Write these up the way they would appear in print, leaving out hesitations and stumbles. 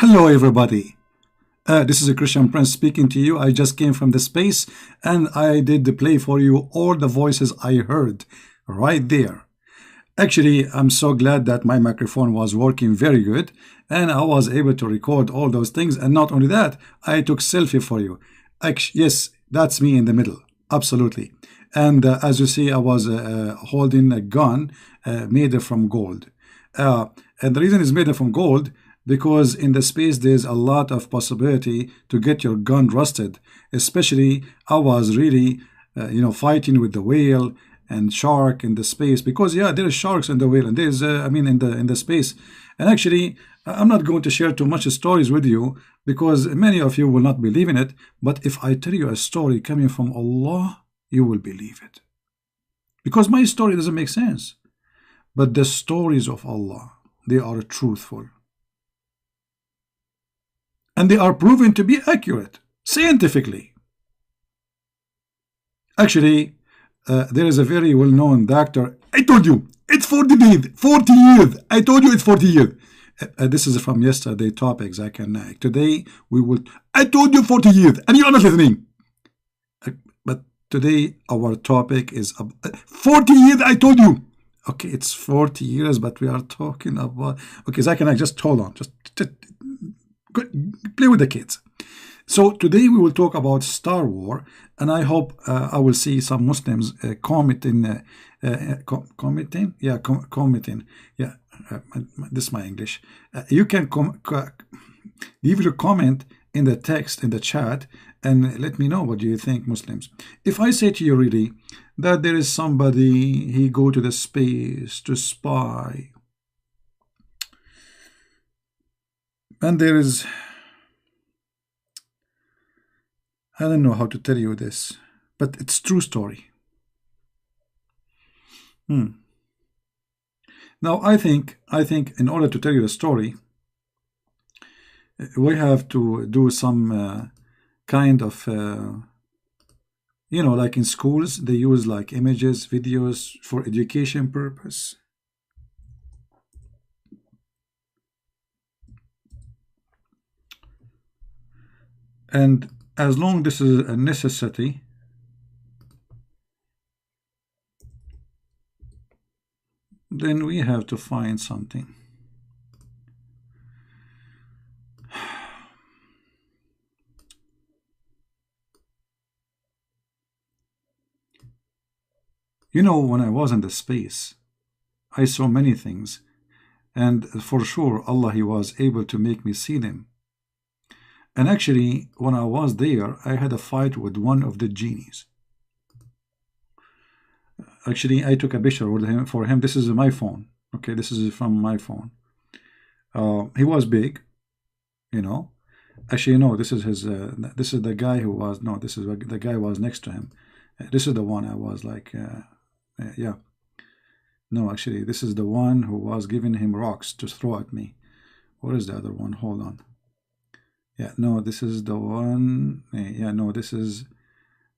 Hello everybody, this is a Christian Prince speaking to you. I just came from the space and I did play for you all the voices I heard right there. Actually, I'm so glad that my microphone was working very good and I was able to record all those things. And not only that, I took selfie for you. Yes, that's me in the middle, absolutely. And as you see, I was holding a gun made from gold. And the reason it's made from gold, because in the space there's a lot of possibility to get your gun rusted. Especially I was really fighting with the whale and shark in the space, because yeah, there are sharks in the whale and there's in the space. And actually I'm not going to share too much stories with you because many of you will not believe in it, but if I tell you a story coming from Allah, you will believe it, because my story doesn't make sense. But the stories of Allah, they are truthful. And they are proven to be accurate, scientifically. Actually, there is a very well-known doctor. I told you, it's 40 years. I told you it's 40 years. This is from yesterday topics. Today we will. I told you 40 years, and you are not listening. But today our topic is 40 years. I told you. Okay, it's 40 years, but we are talking about. Okay, Zach, just hold on. Just play with the kids. So today we will talk about Star Wars, and I hope I will see some Muslims commenting. Yeah, this is my English. You can leave your comment in the text in the chat and let me know what do you think, Muslims. If I say to you really that there is somebody, he go to the space to spy, and there is, I don't know how to tell you this, but it's true story. Now I think in order to tell you the story, we have to do some kind of like in schools they use like images, videos for education purpose. And as long this is a necessity, then we have to find something. When I was in the space, I saw many things, and for sure Allah, He was able to make me see them. And actually, when I was there, I had a fight with one of the genies. Actually, I took a picture with him for him. This is my phone. Okay, this is from my phone. He was big, Actually, no, this is his. This is the guy who was. No, this is the guy who was next to him. This is the one I was like. Yeah. No, actually, this is the one who was giving him rocks to throw at me. What is the other one? Hold on. Yeah, no, this is the one. Yeah, no, this is.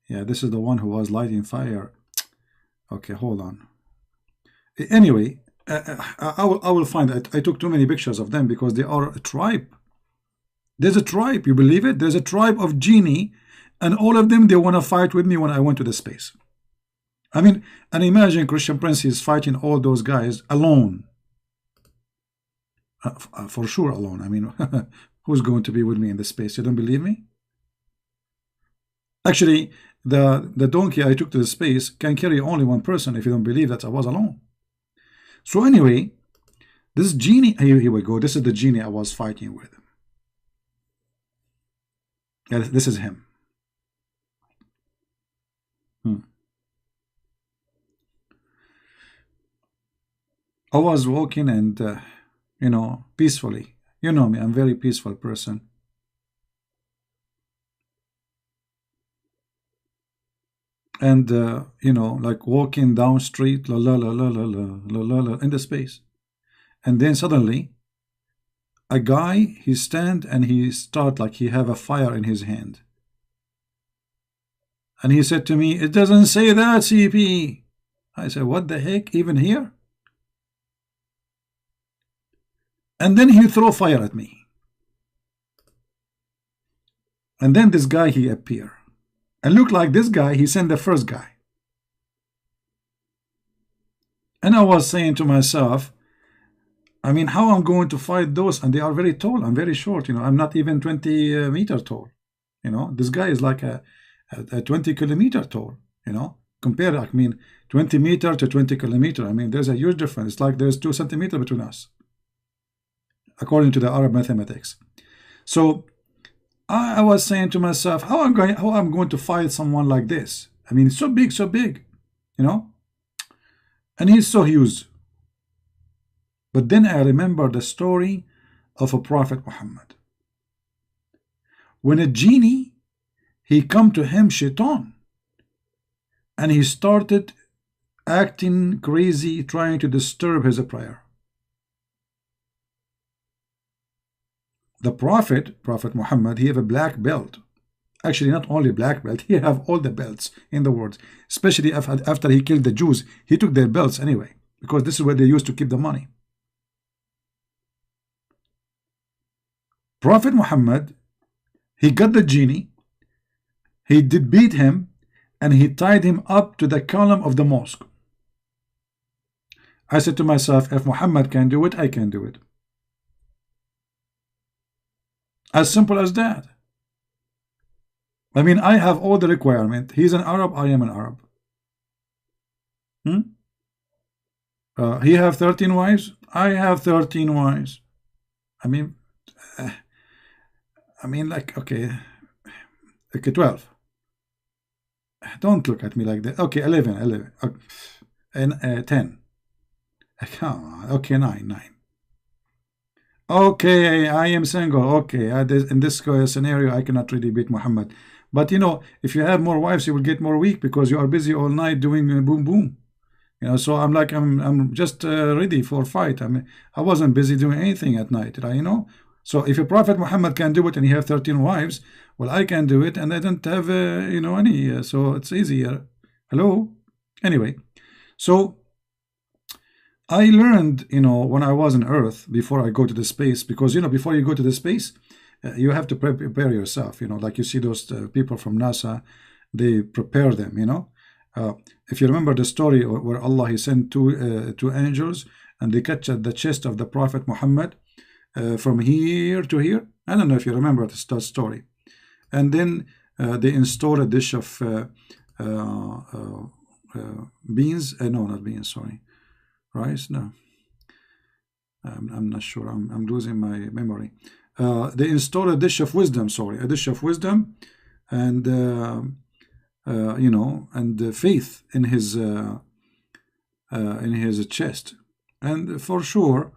Yeah, this is the one who was lighting fire. Okay, hold on. Anyway, I will find it. I took too many pictures of them because they are a tribe. There's a tribe, you believe it? There's a tribe of genie, and all of them, they want to fight with me when I went to the space. I mean, and imagine Christian Prince is fighting all those guys alone. For sure alone. I mean, who's going to be with me in the space? You don't believe me? Actually, the donkey I took to the space can carry only one person if you don't believe that I was alone. So anyway, this genie, here we go. This is the genie I was fighting with. Yeah, this is him. I was walking and, peacefully. You know me, I'm a very peaceful person. And, like walking down street, la la la la la la la la la in the space. And then suddenly, a guy, he stand and he start like he have a fire in his hand. And he said to me, "It doesn't say that, CP." I said, "What the heck, even here?" And then he threw fire at me. And then this guy, he appear. And look like this guy, he sent the first guy. And I was saying to myself, I mean, how I'm going to fight those? And they are very tall. I'm very short. You know, I'm not even 20 meter tall. You know, this guy is like a 20 kilometer tall. You know, compare, I mean, 20 meter to 20 kilometer. I mean, there's a huge difference. It's like there's 2 centimeters between us, according to the Arab mathematics. So I was saying to myself, how I'm going to fight someone like this? I mean, so big, you know, and he's so huge. But then I remember the story of a Prophet Muhammad. When a genie, he come to him, shaitan, and he started acting crazy, trying to disturb his prayer. The Prophet Muhammad, he have a black belt. Actually, not only black belt, he have all the belts in the world. Especially after he killed the Jews, he took their belts anyway, because this is where they used to keep the money. Prophet Muhammad, he got the genie, he did beat him, and he tied him up to the column of the mosque. I said to myself, if Muhammad can do it, I can do it. As simple as that. I mean, I have all the requirement. He's an Arab, I am an Arab. He have 13 wives, I have 13 wives. I mean, like, okay, 12. Don't look at me like that. Okay, 11, okay, and 10. Come on. Okay, 9. Okay, I am single. Okay, in this scenario, I cannot really beat Muhammad. But you know, if you have more wives, you will get more weak because you are busy all night doing boom boom. You know, so I'm just ready for a fight. I mean, I wasn't busy doing anything at night, right? You know. So if a Prophet Muhammad can do it and he have 13 wives, well, I can do it, and I don't have you know, any. So it's easier. Hello. Anyway, so I learned, you know, when I was on Earth before I go to the space, because you know, before you go to the space, you have to prepare yourself. You know, like you see those people from NASA, they prepare them. You know, if you remember the story where Allah, he sent two angels and they catch at the chest of the Prophet Muhammad from here to here. I don't know if you remember that story. And then they installed a dish of beans. No, not beans. Sorry. Rice? No, I'm not sure. I'm losing my memory. They installed a dish of wisdom. Sorry, a dish of wisdom, and you know, and faith in his chest, and for sure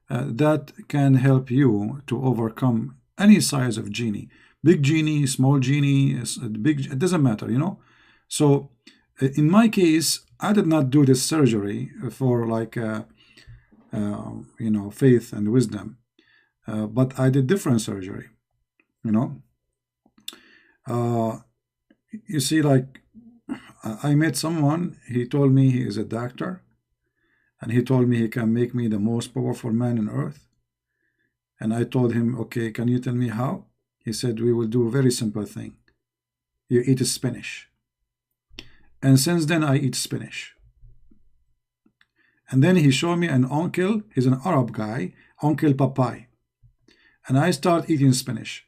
that can help you to overcome any size of genie, big genie, small genie, big. It doesn't matter, you know. So in my case, I did not do this surgery for like, you know, faith and wisdom, but I did different surgery, you know. You see, like, I met someone, he told me he is a doctor, and he told me he can make me the most powerful man on earth. And I told him, okay, can you tell me how? He said, we will do a very simple thing. You eat spinach. And since then, I eat spinach. And then he showed me an uncle, he's an Arab guy, Uncle Papai. And I start eating spinach.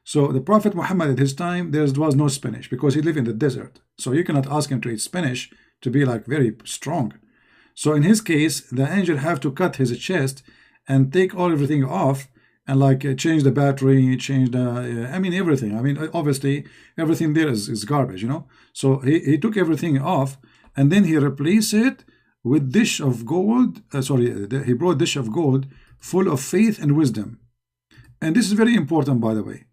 So the Prophet Muhammad at his time, there was no spinach because he lived in the desert. So you cannot ask him to eat spinach to be like very strong. So in his case, the angel have to cut his chest and take everything off and like change the battery, change the, I mean, everything. I mean, obviously, everything there is garbage, you know. So he took everything off and then he replaced it with dish of gold. He brought dish of gold full of faith and wisdom. And this is very important, by the way,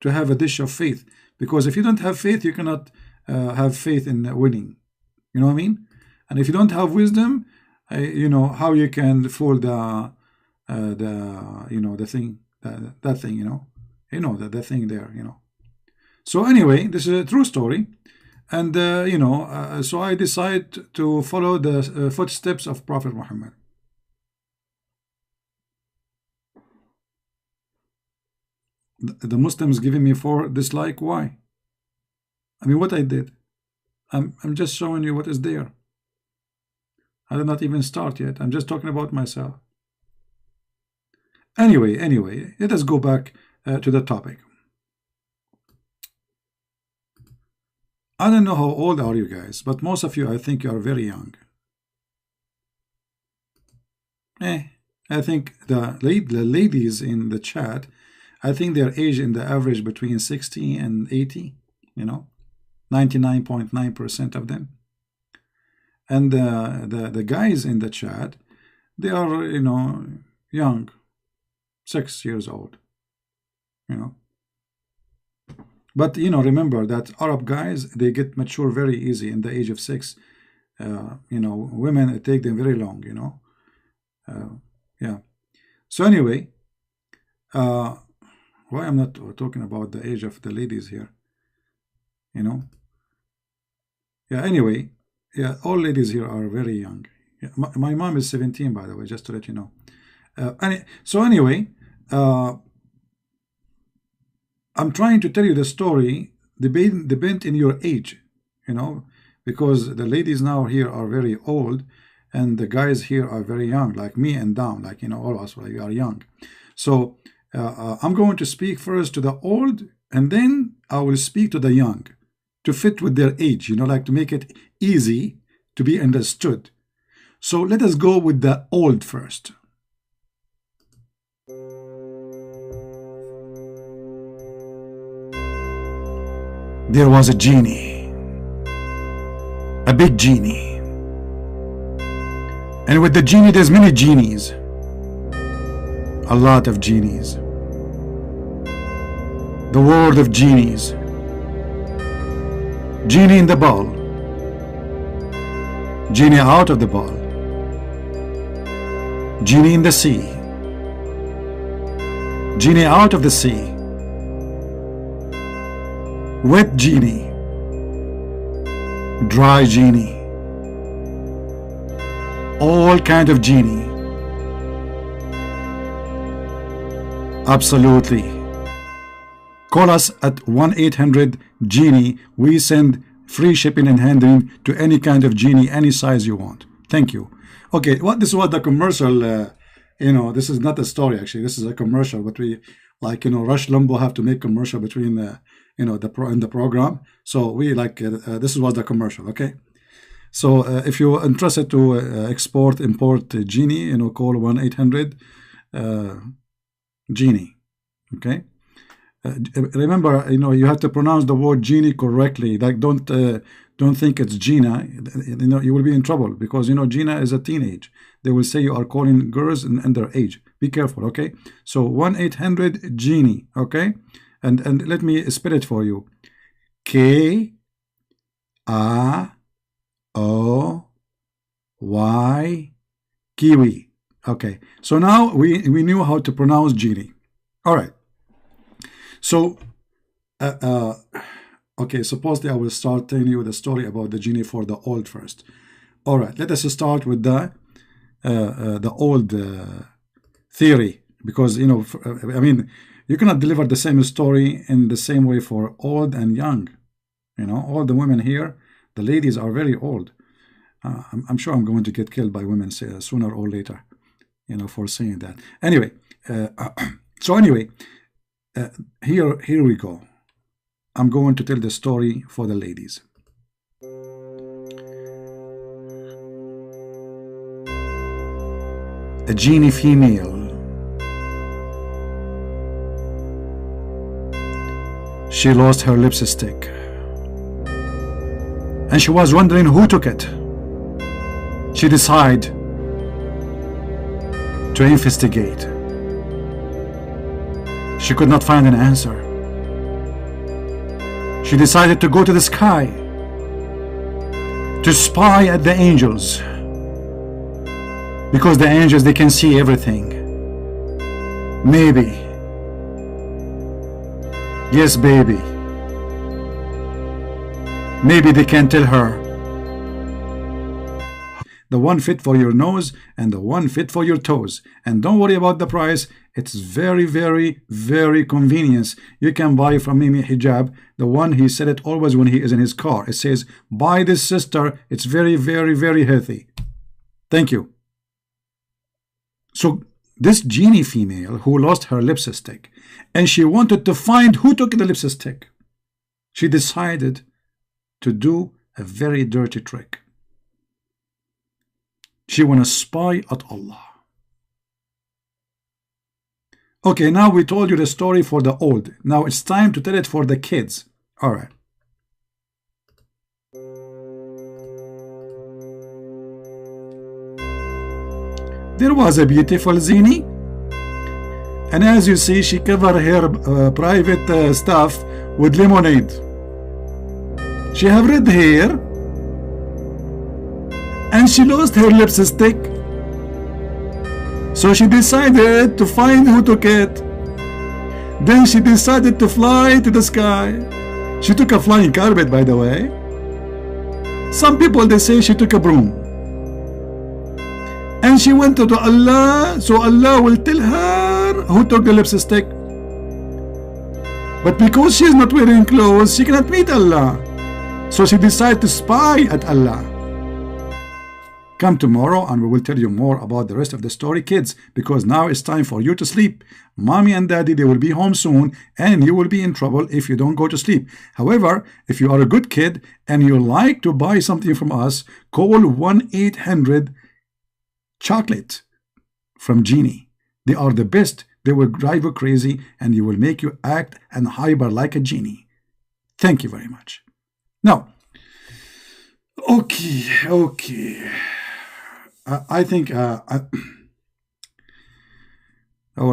to have a dish of faith. Because if you don't have faith, you cannot have faith in winning. You know what I mean? And if you don't have wisdom, you know, how you can fool the you know, the thing, that thing, you know, the thing there, you know. So anyway, this is a true story. And, you know, so I decided to follow the footsteps of Prophet Muhammad. The Muslims giving me 4 dislike. Why? I mean, what I did? I'm just showing you what is there. I did not even start yet. I'm just talking about myself. Anyway, let us go back to the topic. I don't know how old are you guys, but most of you, I think you are very young. I think the ladies in the chat, I think their age in the average between 60 and 80, you know, 99.9% of them. And the guys in the chat, they are, you know, young, 6 years old, you know. But, you know, remember that Arab guys, they get mature very easy in the age of 6. You know, women, it take them very long, you know. Yeah. So anyway, why I'm not talking about the age of the ladies here, you know. Yeah, anyway, yeah, all ladies here are very young. Yeah, my mom is 17, by the way, just to let you know. So anyway, I'm trying to tell you the story, depend in your age, you know, because the ladies now here are very old, and the guys here are very young, like me and Dom, like, you know, all of us, we are young. So I'm going to speak first to the old, and then I will speak to the young, to fit with their age, you know, like to make it easy to be understood. So let us go with the old first. There was a genie, a big genie. And with the genie, there's many genies, a lot of genies. The world of genies. Genie in the ball, genie out of the ball, genie in the sea, genie out of the sea, wet genie, dry genie, all kind of genie. Absolutely. Call us at 1-800-GENIE. We send free shipping and handling to any kind of genie, any size you want. Thank you. Okay, this was the commercial. You know, this is not a story actually. This is a commercial. But we, like, you know, Rush Limbaugh have to make commercial between the, you know, in the program. So we like this was the commercial. Okay. So if you're interested to import genie, you know, call 1-800-GENIE. Okay. Remember, you know, you have to pronounce the word genie correctly. Like, don't think it's Gina. You know, you will be in trouble because, you know, Gina is a teenage. They will say you are calling girls under age. Be careful, okay? So 1-800-GENIE, okay? And let me spell it for you. K-A-O-Y Kiwi. Okay. So now we knew how to pronounce genie. All right. So, okay, supposedly I will start telling you the story about the genie for the old first. All right, let us start with the old theory, because, you know, I mean, you cannot deliver the same story in the same way for old and young. You know, all the women here, the ladies are very old. I'm sure I'm going to get killed by women sooner or later, you know, for saying that. Anyway, so anyway. Here we go. I'm going to tell the story for the ladies. A genie female. She lost her lipstick, and she was wondering who took it. She decided to investigate. She could not find an answer. She decided to go to the sky to spy at the angels, because the angels, they can see everything. Maybe, yes baby, maybe they can tell her the one fit for your nose and the one fit for your toes, and don't worry about the price. It's very, very, very convenient. You can buy from Mimi hijab, the one he said it always when he is in his car. It says, buy this, sister. It's very, very, very healthy. Thank you. So this genie female who lost her lipstick, and she wanted to find who took the lipstick, she decided to do a very dirty trick. She want to spy at Allah. Okay, now we told you the story for the old. Now it's time to tell it for the kids. All right. There was a beautiful zini, and as you see, she covered her private stuff with lemonade. She have red hair, and she lost her lipstick. So she decided to find who took it. Then she decided to fly to the sky. She took a flying carpet, by the way. Some people, they say she took a broom. And she went to Allah, so Allah will tell her who took the lipstick. But because she is not wearing clothes, she cannot meet Allah. So she decided to spy at Allah. Come tomorrow and we will tell you more about the rest of the story, kids, because now it's time for you to sleep. Mommy and daddy, they will be home soon, and you will be in trouble if you don't go to sleep. However, if you are a good kid and you like to buy something from us, call 1-800-CHOCOLATE from Genie. They are the best. They will drive you crazy and you will make you act and hyper like a genie. Thank you very much. Now, okay. I think our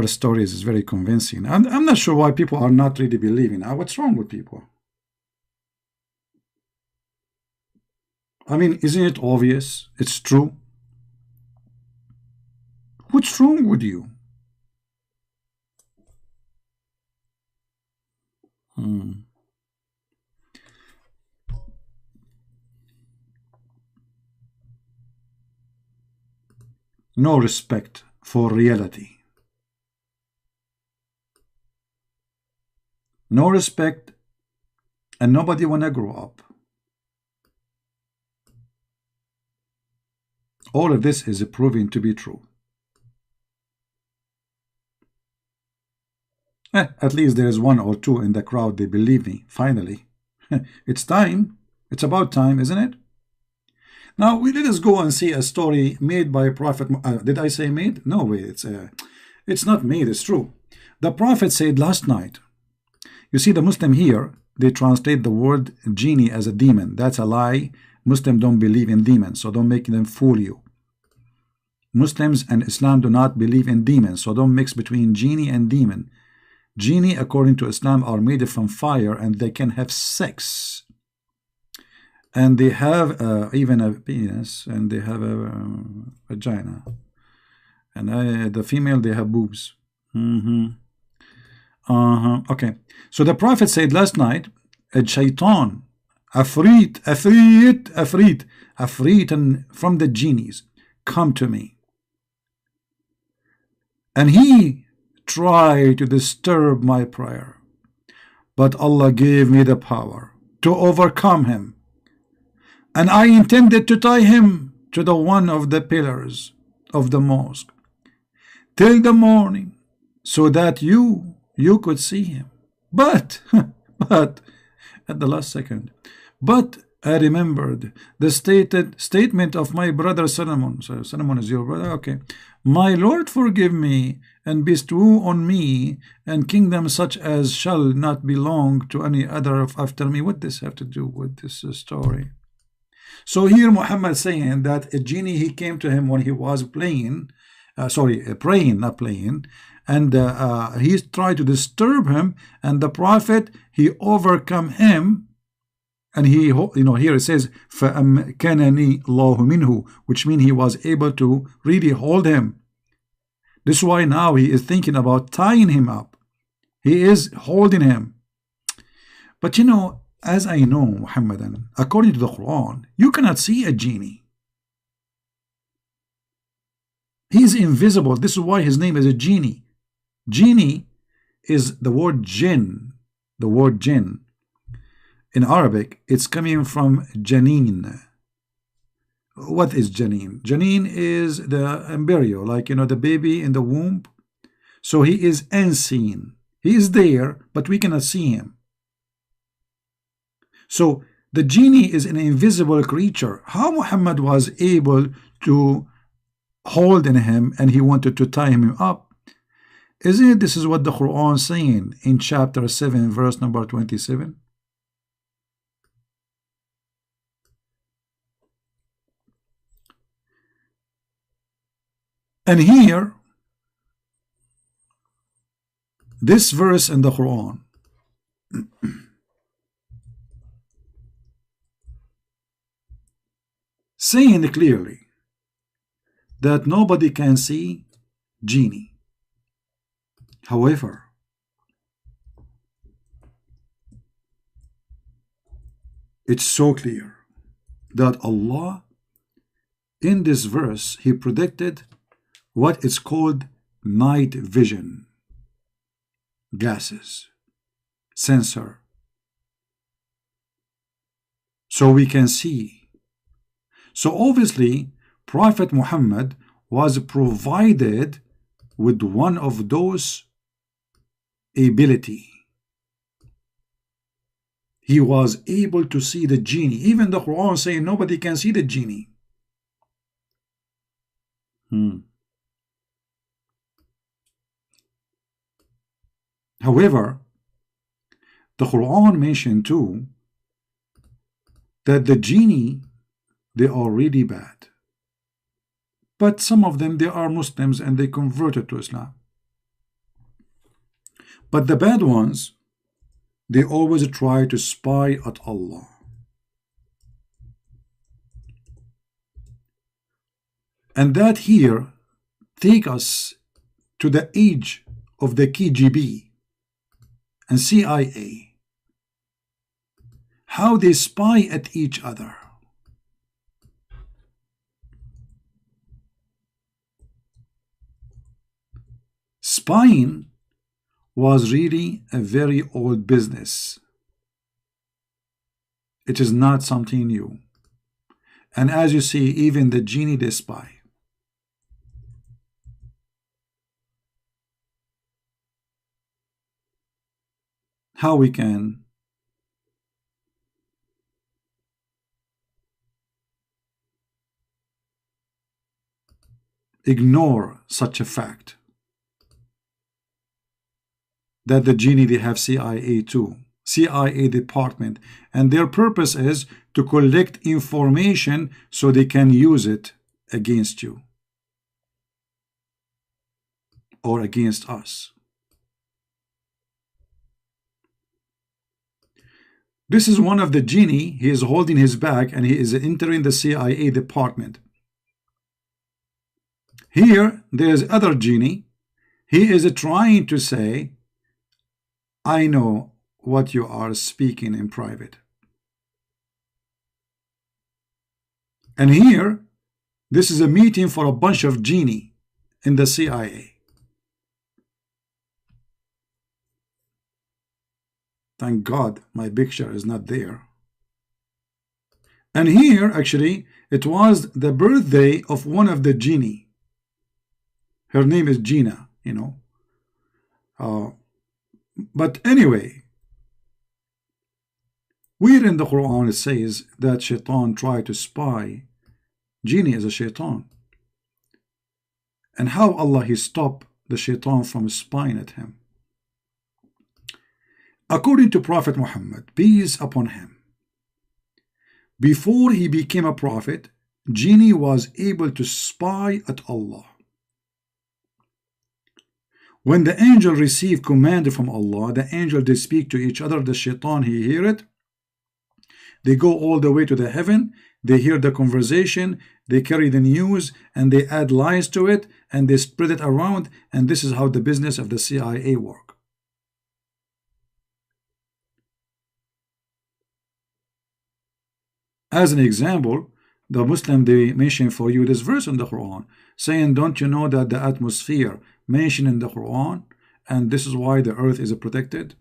stories is very convincing. And I'm not sure why people are not really believing. What's wrong with people? I mean, isn't it obvious? It's true. What's wrong with you? No respect for reality. No respect, and nobody wanna grow up. All of this is proving to be true. At least there is one or two in the crowd, they believe me, finally. It's time. It's about time, isn't it? Now, let us go and see a story made by Prophet. Did I say made? No way. It's not made. It's true. The Prophet said last night. You see, the Muslim here, they translate the word genie as a demon. That's a lie. Muslims don't believe in demons, so don't make them fool you. Muslims and Islam do not believe in demons, so don't mix between genie and demon. Genie, according to Islam, are made from fire and they can have sex. And they have even a penis, and they have a vagina. And the female, they have boobs. Okay. So the Prophet said last night, a shaitan, afrit, and from the genies, come to me. And he tried to disturb my prayer. But Allah gave me the power to overcome him. And I intended to tie him to the one of the pillars of the mosque till the morning, so that you could see him. But at the last second, but I remembered the statement of my brother Solomon. So Solomon is your brother, okay. My Lord, forgive me and bestow on me and kingdom such as shall not belong to any other after me. What does this have to do with this story? So here Muhammad saying that a genie, he came to him when he was praying, not playing, and he tried to disturb him, and the Prophet, he overcome him, and he, here it says, فَأَمْكَنَنِي اللَّهُ مِنْهُ, which means he was able to really hold him. This is why now he is thinking about tying him up. He is holding him. But as I know, Muhammadan, according to the Quran, you cannot see a genie. He is invisible. This is why his name is a genie. Genie is the word jinn. The word jinn in Arabic, it's coming from janeen. What is janeen? Janeen is the embryo, like, you know, the baby in the womb. So he is unseen. He is there, but we cannot see him. So the genie is an invisible creature. How Muhammad was able to hold in him and he wanted to tie him up? Isn't it this is what the Quran is saying in chapter 7, verse number 27? And here, this verse in the Quran saying clearly that nobody can see genie. However, it's so clear that Allah in this verse, he predicted what is called night vision, gases, sensor, so we can see. So obviously Prophet Muhammad was provided with one of those ability. He was able to see the genie. Even the Quran saying nobody can see the genie. However, the Quran mentioned too that the genie, they are really bad. But some of them, they are Muslims and they converted to Islam. But the bad ones, they always try to spy at Allah. And that here take us to the age of the KGB and CIA. How they spy at each other. Spying was really a very old business. It is not something new. And as you see, even the genie, they spy. How we can ignore such a fact that the genie, they have CIA too, CIA department, and their purpose is to collect information so they can use it against you or against us. This is one of the genie. He is holding his bag and he is entering the CIA department. Here there is other genie. He is trying to say, I know what you are speaking in private. And here, this is a meeting for a bunch of genie in the CIA. Thank God my picture is not there. And here, actually, it was the birthday of one of the genie. Her name is Gina, you know. But anyway, where in the Quran it says that Shaitan tried to spy, genie is a Shaitan. And how Allah he stopped the Shaitan from spying at him. According to Prophet Muhammad, peace upon him, before he became a prophet, genie was able to spy at Allah. When the angel received command from Allah, the angel, they speak to each other, the Shaitan, he hear it. They go all the way to the heaven, they hear the conversation, they carry the news, and they add lies to it, and they spread it around, and this is how the business of the CIA work. As an example, the Muslim, they mention for you this verse in the Quran, saying, don't you know that the atmosphere mentioned in the Quran and this is why the earth is protected?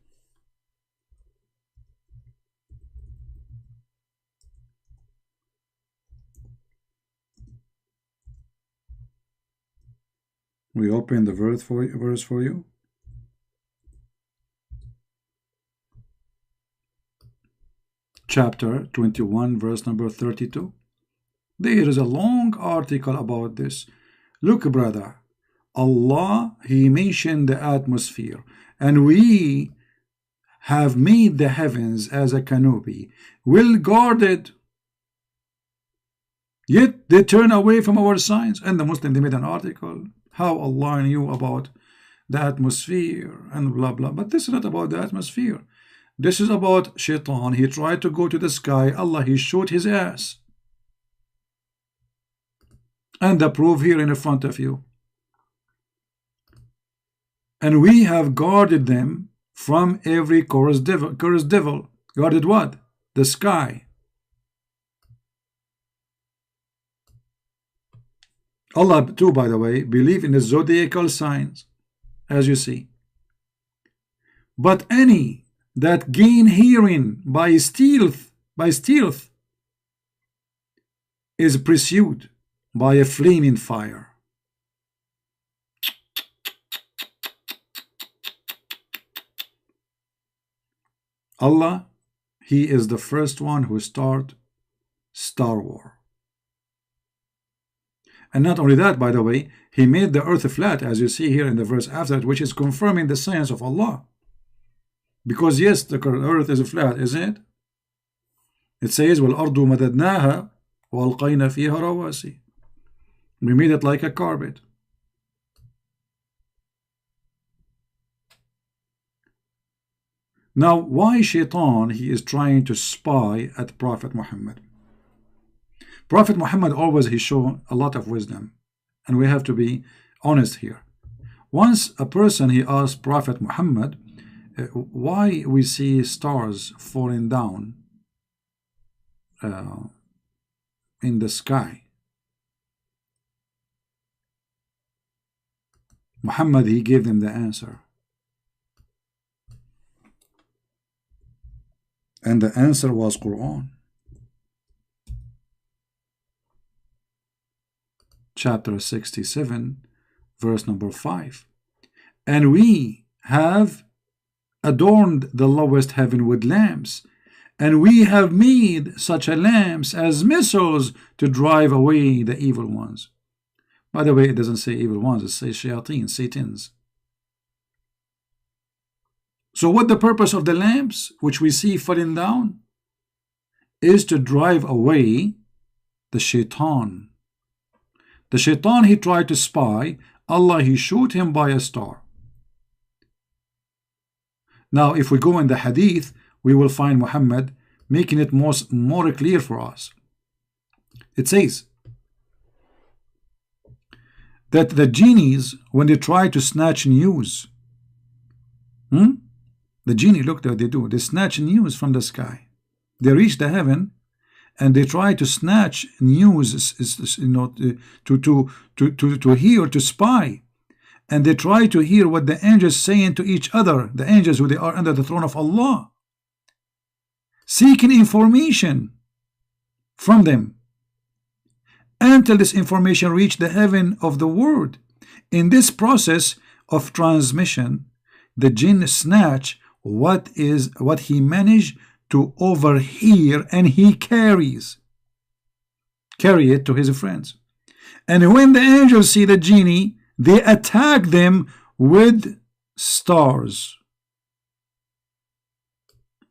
We open the verse for you. Chapter 21, verse number 32. There is a long article about this. Look, brother, Allah, He mentioned the atmosphere, and we have made the heavens as a canopy, well guarded. Yet they turn away from our signs. And the Muslim, they made an article how Allah knew about the atmosphere and blah blah. But this is not about the atmosphere. This is about Shaitan. He tried to go to the sky. Allah, He showed his ass. And the proof here in front of you. And we have guarded them from every cursed devil. Cursed devil. Guarded what? The sky. Allah too, by the way, believe in the zodiacal signs, as you see. But any that gain hearing by stealth is pursued by a flaming fire. Allah, He is the first one who started Star War. And not only that, by the way, He made the earth flat, as you see here in the verse after it, which is confirming the science of Allah. Because yes, the earth is flat, isn't it? It says, وَالْأَرْضُ مَدَدْنَاهَا وَأَلْقَيْنَا فِيهَا رَوَاسِي. We made it like a carpet. Now, why Shaitan, he is trying to spy at Prophet Muhammad? Prophet Muhammad always, he showed a lot of wisdom. And we have to be honest here. Once a person, he asked Prophet Muhammad, why we see stars falling down in the sky. Muhammad, he gave them the answer. And the answer was Quran. Chapter 67, verse number 5. And we have adorned the lowest heaven with lamps, and we have made such a lamps as missiles to drive away the evil ones. By the way, it doesn't say evil ones, it says shayateen, satans. So what the purpose of the lamps, which we see falling down, is to drive away the shaitan. The shaitan, he tried to spy. Allah, he shot him by a star. Now, if we go in the hadith, we will find Muhammad making it more clear for us. It says that the genies, when they try to snatch news, the genie, look what they do. They snatch news from the sky. They reach the heaven, and they try to snatch news, you know, to hear, to spy. And they try to hear what the angels saying to each other, the angels who they are under the throne of Allah, seeking information from them until this information reach the heaven of the world. In this process of transmission, the jinn snatch what he managed to overhear, and he carry it to his friends. And when the angels see the genie, they attack them with stars.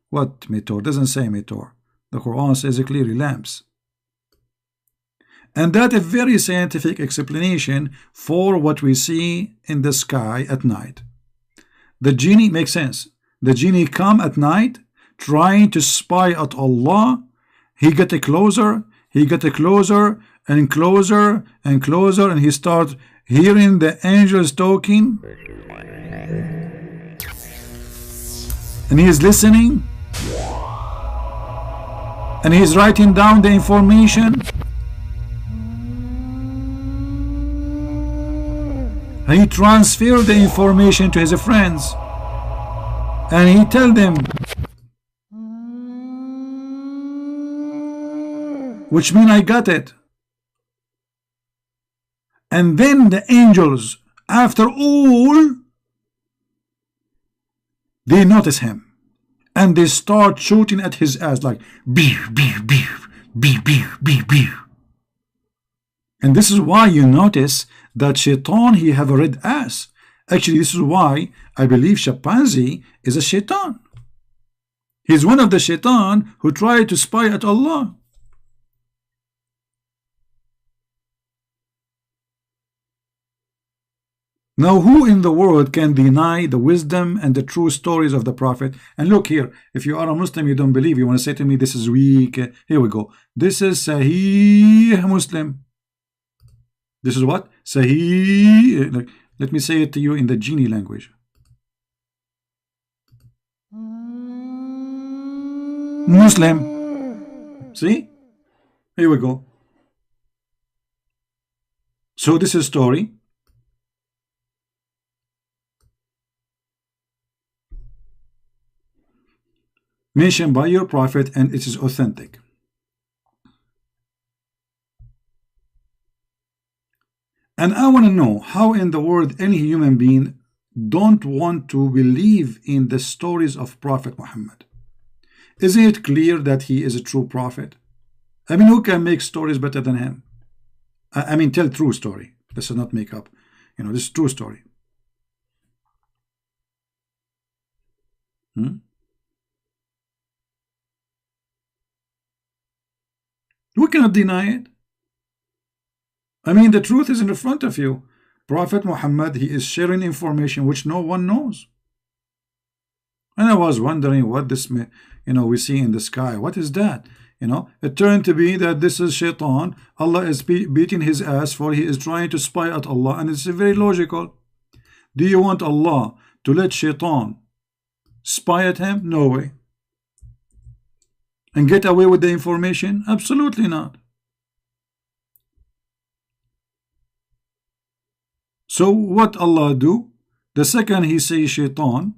What meteor? Doesn't say meteor. The Quran says clearly lamps. And that is a very scientific explanation for what we see in the sky at night. The genie makes sense. The genie come at night trying to spy at Allah. He get closer, he get closer and closer and closer, and he start hearing the angels talking, and he is listening, and he is writing down the information. he transferred the information to his friends, and he tell them, which mean I got it. And then the angels, after all, they notice him, and they start shooting at his ass like beep, beep, beep, beep, beep, beep, beep. And this is why you notice that shaitan, he have a red ass. Actually, this is why I believe chimpanzee is a shaitan. He's one of the shaitan who tried to spy at Allah. Now, who in the world can deny the wisdom and the true stories of the Prophet? And look here, if you are a Muslim, you don't believe, you want to say to me, this is weak. Here we go. This is Sahih Muslim. This is what? Sahih. Let me say it to you in the genie language. Muslim. See? Here we go. So this is story. Mentioned by your prophet, and it is authentic. And I want to know how in the world any human being don't want to believe in the stories of Prophet Muhammad. Isn't it clear that he is a true prophet? I mean, who can make stories better than him? I mean, tell true story. This is not make up. You know, this is true story. We cannot deny it. I mean, the truth is in front of you. Prophet Muhammad, he is sharing information which no one knows. And I was wondering what this, we see in the sky. What is that? It turned to be that this is shaitan. Allah is beating his ass for he is trying to spy at Allah. And it's very logical. Do you want Allah to let shaitan spy at him? No way. And get away with the information? Absolutely not. So what Allah do? The second he says shaitan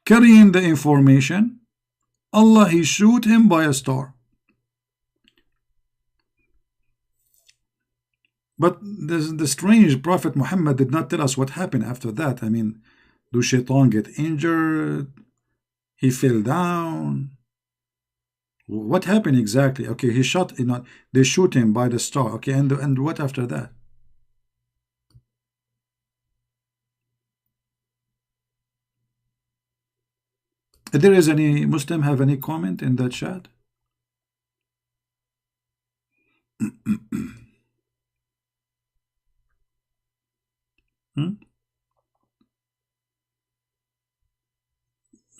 carrying the information, Allah he shoot him by a star. But the strange Prophet Muhammad did not tell us what happened after that. I mean, do shaitan get injured? He fell down. What happened exactly? Okay, he shot. They shoot him by the star. Okay, and what after that? If there is any Muslim have any comment in that chat?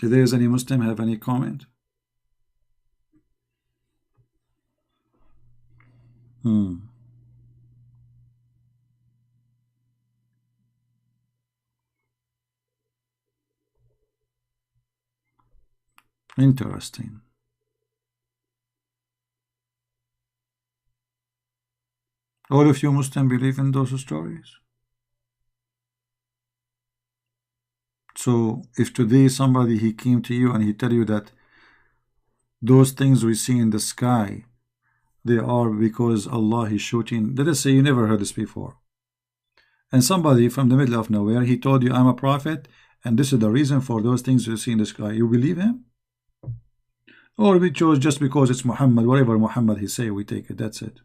If there is any Muslim have any comment? Interesting. All of you Muslim believe in those stories? So if today somebody he came to you and he tell you that those things we see in the sky, they are because Allah is shooting, let us say you never heard this before, and somebody from the middle of nowhere, he told you I'm a prophet and this is the reason for those things you see in the sky, you believe him? Or we chose just because it's Muhammad, whatever Muhammad he say, we take it, that's it.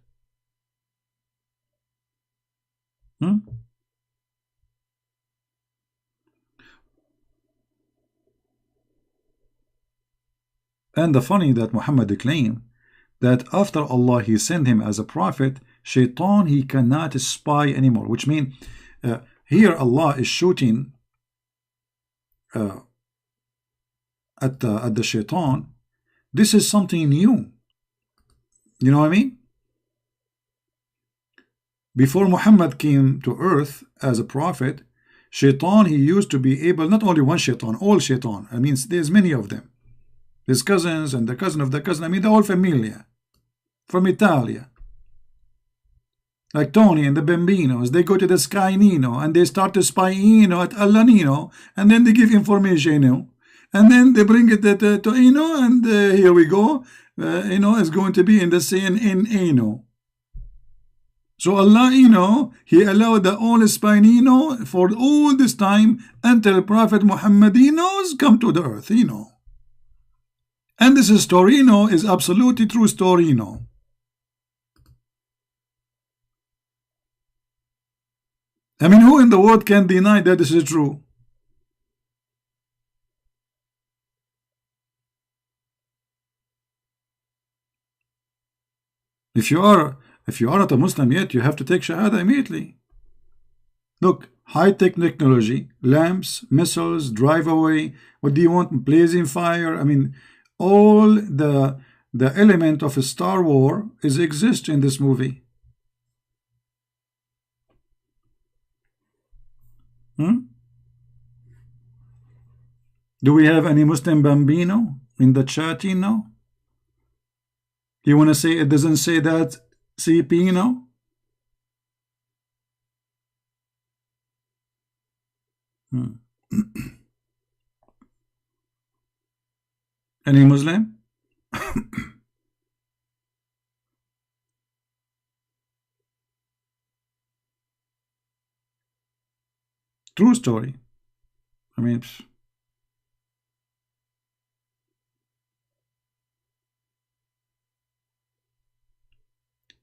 And the funny that Muhammad claimed that after Allah he sent him as a prophet, shaitan he cannot spy anymore, which means here Allah is shooting at the shaitan. This is something new. You know what I mean? Before Muhammad came to earth as a prophet, shaitan he used to be able, not only one shaitan, all shaitan. I mean, there's many of them. His cousins and the cousin of the cousin. I mean, the whole familia from Italia. like Tony and the Bambinos. They go to the sky, and they start to spy, at Allah, and then they give information, and then they bring it to and here we go. It's going to be in the CNN, So Allah, He allowed the all spy, for all this time until Prophet Muhammad, come to the earth, And this is story, is absolutely true story, I mean, who in the world can deny that this is true? If you are not a Muslim yet, you have to take Shahada immediately. Look, high-tech technology, lamps, missiles, drive away. What do you want? Blazing fire. I mean, all the element of a Star War exists in this movie. Do we have any Muslim Bambino in the chat, You want to say it doesn't say that CP, Any Muslim? True story. I mean,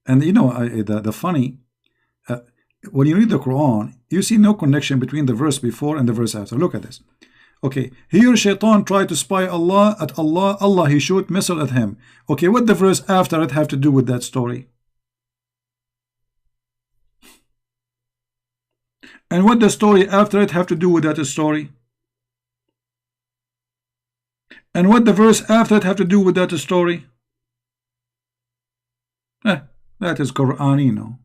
and the funny, when you read the Quran, you see no connection between the verse before and the verse after. Look at this. Okay, here Shaitan tried to spy at Allah, he shoot missile at him. Okay, what the verse after it have to do with that story? And what the story after it have to do with that story? And what the verse after it have to do with that story? That is Quran,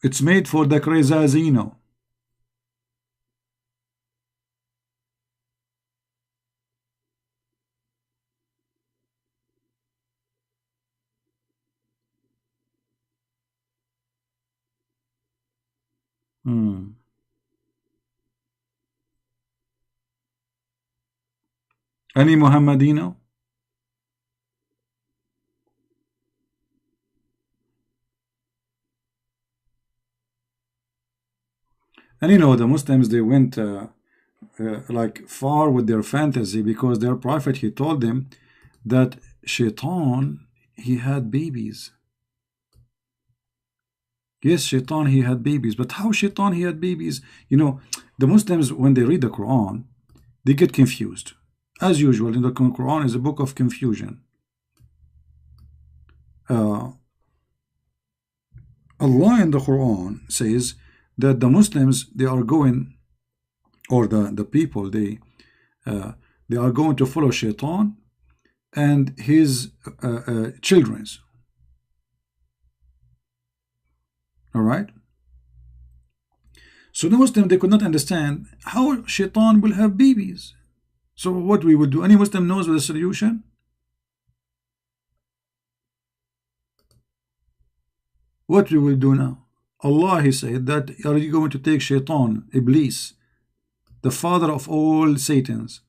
It's made for the Krezazino. Any Muhammadino? And the Muslims, they went like far with their fantasy, because their prophet, he told them that Shaitan, he had babies. Yes, Shaitan, he had babies. But how Shaitan, he had babies? The Muslims, when they read the Quran, they get confused. As usual, the Quran is a book of confusion. Allah in the Quran says that the Muslims, they are going, or the people, they are going to follow Shaitan and his children's. All right. So the Muslim, they could not understand how Shaitan will have babies. So what we would do? Any Muslim knows the solution? What we will do now? Allah, he said that, are you going to take Shaitan, Iblis, the father of all Satans?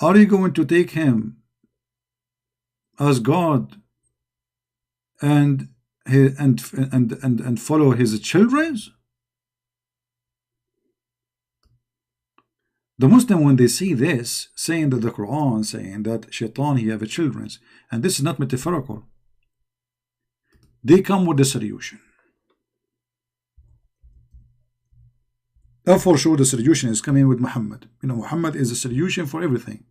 Are you going to take him as God and follow his children? The Muslim, when they see this, saying that the Quran saying that Shaitan, he have children, and this is not metaphorical, they come with the solution. For sure, the solution is coming with Muhammad. Muhammad is the solution for everything.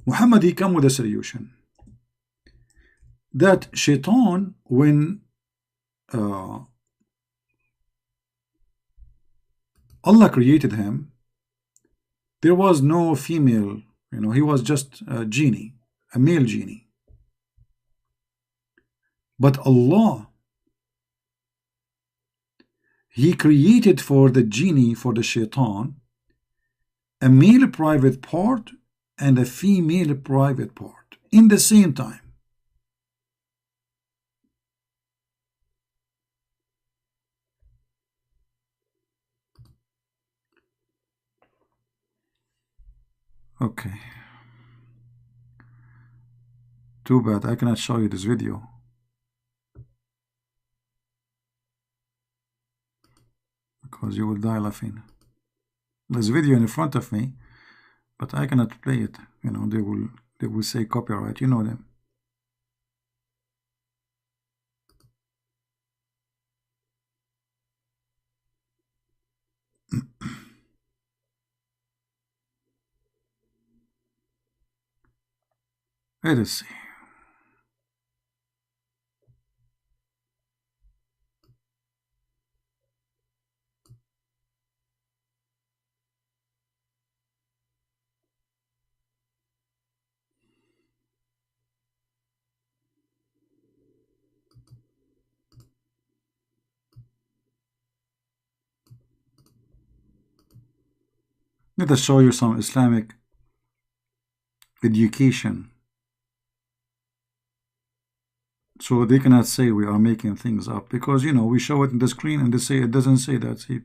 Muhammad, he come with a solution. That Shaitan, when Allah created him, there was no female, he was just a genie, a male genie. But Allah, he created for the genie, for the Shaitan, a male private part and a female private part. in the same time. Okay. Too bad I cannot show you this video. Because you will die laughing. There's a video in front of me, but I cannot play it. You know, they will say copyright. You know them. Let us see. Let us show you some Islamic education. So they cannot say we are making things up, because, you know, we show it in the screen and they say it doesn't say that, CP.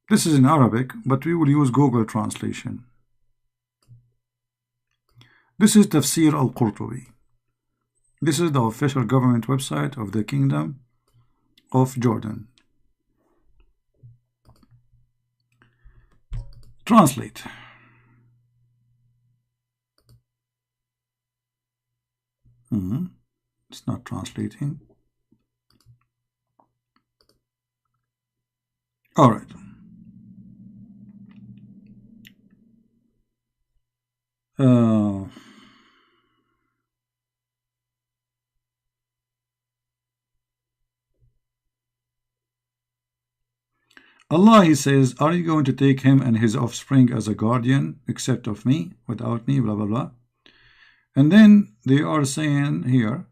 This is in Arabic, but we will use Google translation. This is Tafsir al-Qurtubi. This is the official government website of the Kingdom of Jordan. Translate. It's not translating. All right. Allah, he says, are you going to take him and his offspring as a guardian, except of me, without me, blah, blah, blah. And then they are saying here,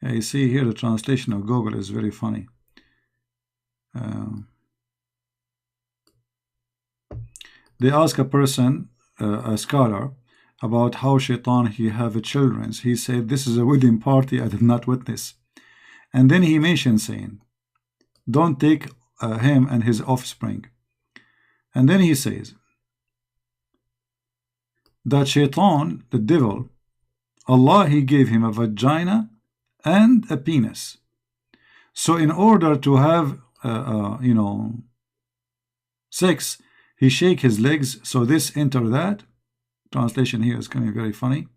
yeah, you see here the translation of Google is very funny. They ask a person, a scholar, about how Shaitan he have children. He said, this is a wedding party I did not witness. And then he mentioned saying, don't take him and his offspring. And then he says that Shaitan, the devil, Allah, he gave him a vagina and a penis. So in order to have you know, sex, he shake his legs, so this enter that. Translation here is coming very funny.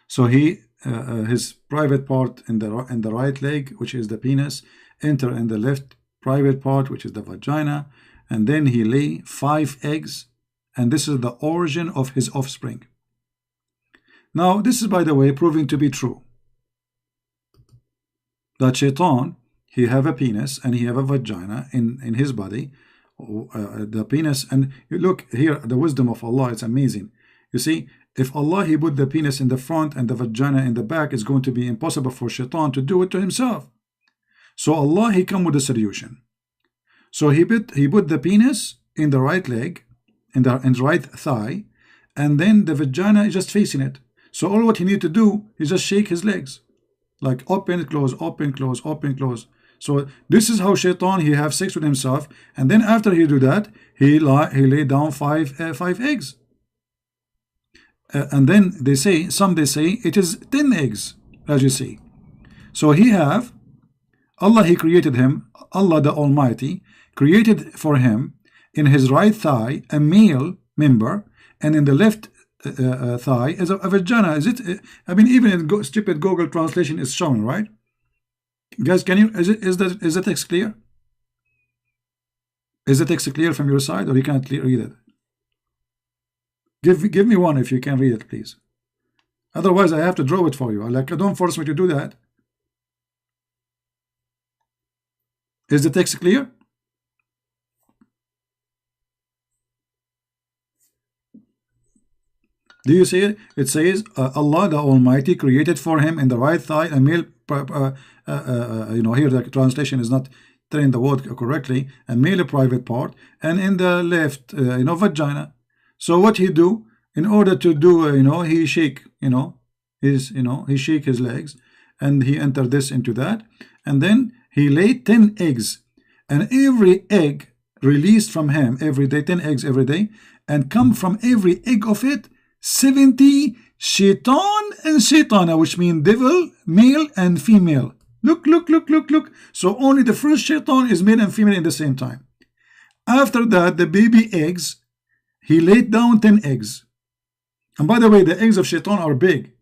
So he his private part in the right leg, which is the penis, enter in the left private part, which is the vagina, and then he lay 5 eggs, and this is the origin of his offspring. Now this is, by the way, proving to be true, that Shaitan, he have a penis and he have a vagina in his body. The penis, and you look here, the wisdom of Allah, it's amazing. You see, if Allah, he put the penis in the front and the vagina in the back, it's going to be impossible for Shaitan to do it to himself. So Allah, he come with a solution. So he put the penis in the right leg, in the right thigh, and then the vagina is just facing it. So all what he need to do is just shake his legs, like open, close, open, close, open, close. So this is how Shaitan, he have sex with himself, and then after he do that, he lay down 5 eggs. And then they say, some they say it is 10 eggs, as you see. So he have, Allah, he created him, Allah the Almighty created for him in his right thigh a male member, and in the left thigh is a vagina. Is it? I mean, even in stupid Google translation is showing, right? Guys, can you, is the text clear? Is the text clear from your side, or you can't read it? Give me one if you can read it, please. Otherwise, I have to draw it for you. Like, don't force me to do that. Is the text clear? Do you see it? It says Allah the Almighty created for him in the right thigh a male, here the translation is not telling the word correctly, a male private part, and in the left, vagina. So what he do in order to do, he shake, he shake his legs, and he enter this into that, and then he laid 10 eggs, and every egg released from him every day, 10 eggs every day, and come from every egg of it 70 shaitan and shaitana, which mean devil, male and female. Look. So only the first shaitan is male and female in the same time. After that, the baby eggs, he laid down 10 eggs. And by the way, the eggs of shaitan are big.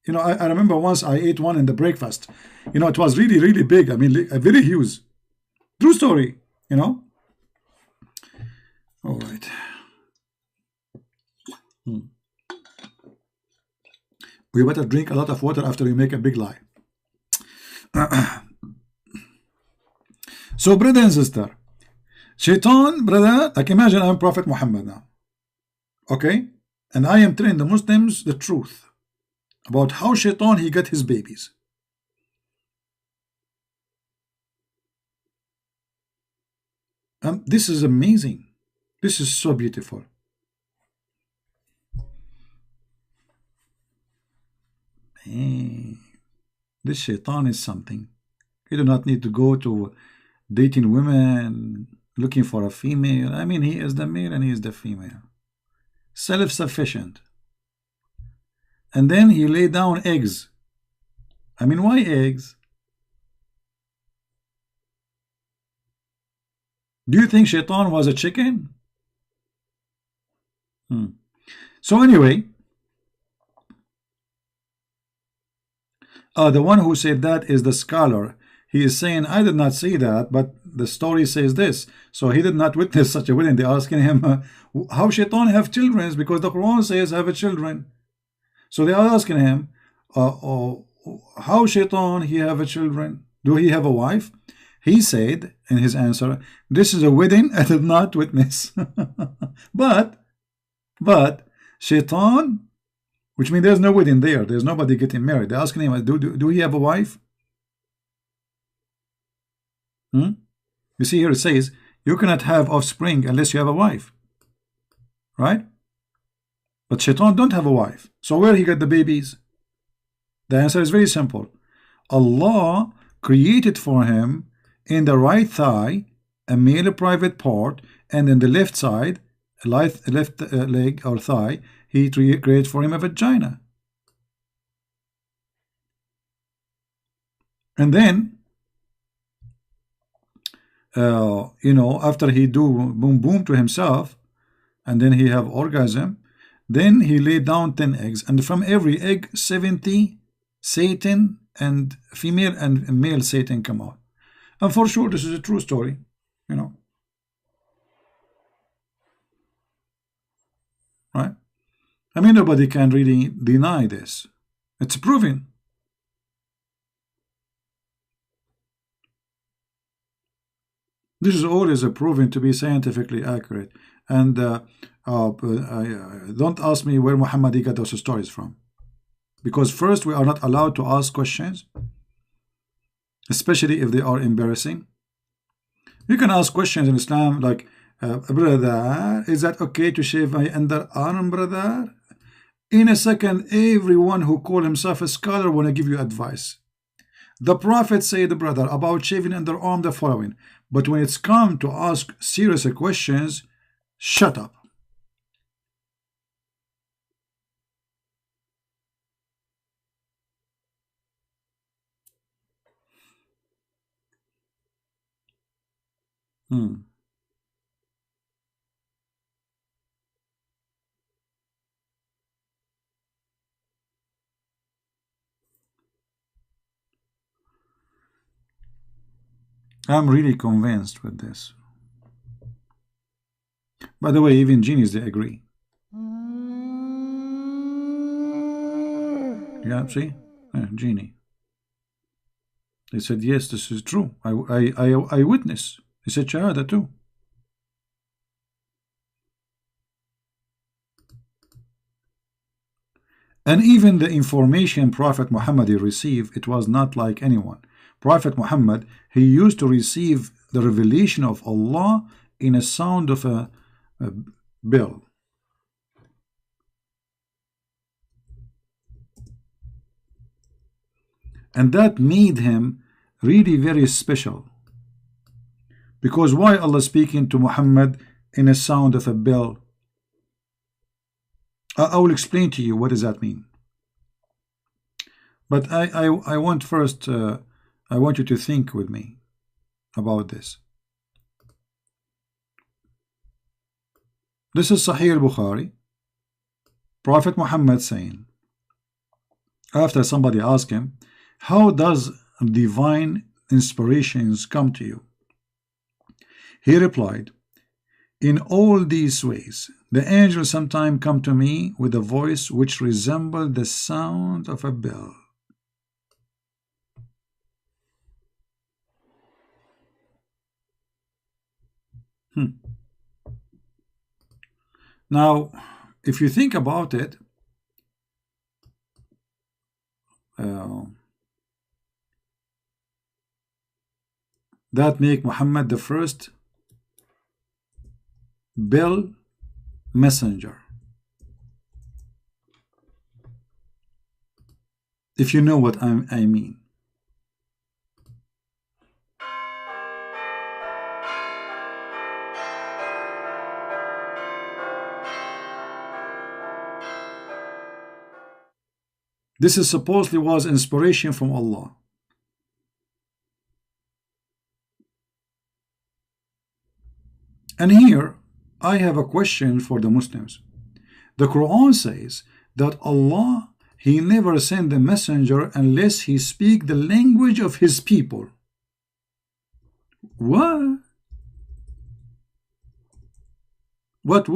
I remember once I ate one in the breakfast. It was really, really big. I mean, very huge. True story, All right. We better drink a lot of water after we make a big lie. So, brother and sister, shaitan, brother, like imagine I'm Prophet Muhammad now. Okay? And I am telling the Muslims the truth about how shaitan he got his babies. This is amazing. This is so beautiful. Hey, this shaitan is something. He do not need to go to dating women, looking for a female. I mean, he is the male and he is the female. Self-sufficient. And then he laid down eggs. I mean, why eggs? Do you think shaitan was a chicken? So anyway, the one who said that is the scholar. He is saying, I did not say that, but the story says this. So he did not witness such a wedding. They're asking him, how shaitan have children? Because the Quran says have a children. So they are asking him, how shaitan he have a children? Do he have a wife? He said in his answer, this is a wedding I did not witness. but shaitan, which means there's no wedding there. There's nobody getting married. They're asking him, do he have a wife? You see here it says, you cannot have offspring unless you have a wife. Right? But shaitan don't have a wife. So where he got the babies? The answer is very simple. Allah created for him in the right thigh a male private part, and in the left side, left leg or thigh, he created for him a vagina. And then, after he do boom boom to himself, and then he have orgasm, then he laid down 10 eggs, and from every egg 70 Satan and female and male Satan come out. And for sure this is a true story, right? I mean, nobody can really deny this. It's proven. This is always proven to be scientifically accurate. And don't ask me where Muhammad got those stories from. Because first, we are not allowed to ask questions, especially if they are embarrassing. You can ask questions in Islam like, brother, is that okay to shave my underarm, brother? In a second, everyone who call himself a scholar want to give you advice. The Prophet said, brother, about shaving underarm the following. But when it's come to ask serious questions, shut up. I'm really convinced with this. By the way, even genies, they agree. Yeah, see? Yeah, genie. They said, yes, this is true. I witness. They said Shahada too. And even the information Prophet Muhammad he received, it was not like anyone. Prophet Muhammad, he used to receive the revelation of Allah in a sound of a bell. And that made him really very special. Because why Allah speaking to Muhammad in a sound of a bell? I will explain to you what does that mean. But I want first, I want you to think with me about this. This is Sahih al-Bukhari. Prophet Muhammad saying, after somebody asked him, how does divine inspirations come to you? He replied, in all these ways. The angels sometimes come to me with a voice which resembles the sound of a bell. Now, if you think about it, that make Muhammad the first bell messenger. If you know what I mean. This is supposedly was inspiration from Allah. And here I have a question for the Muslims. The Quran says that Allah, He never sent a messenger unless He speak the language of His people. What? What?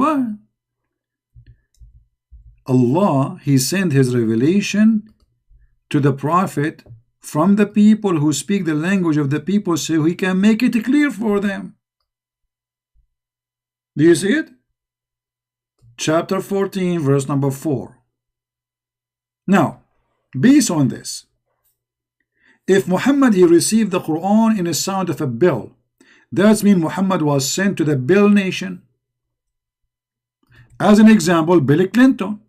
Allah, He sent His revelation to the Prophet from the people who speak the language of the people so He can make it clear for them. Do you see it? Chapter 14, verse number 4. Now, based on this, if Muhammad he received the Quran in the sound of a bell, that means Muhammad was sent to the bell nation. As an example, Bill Clinton.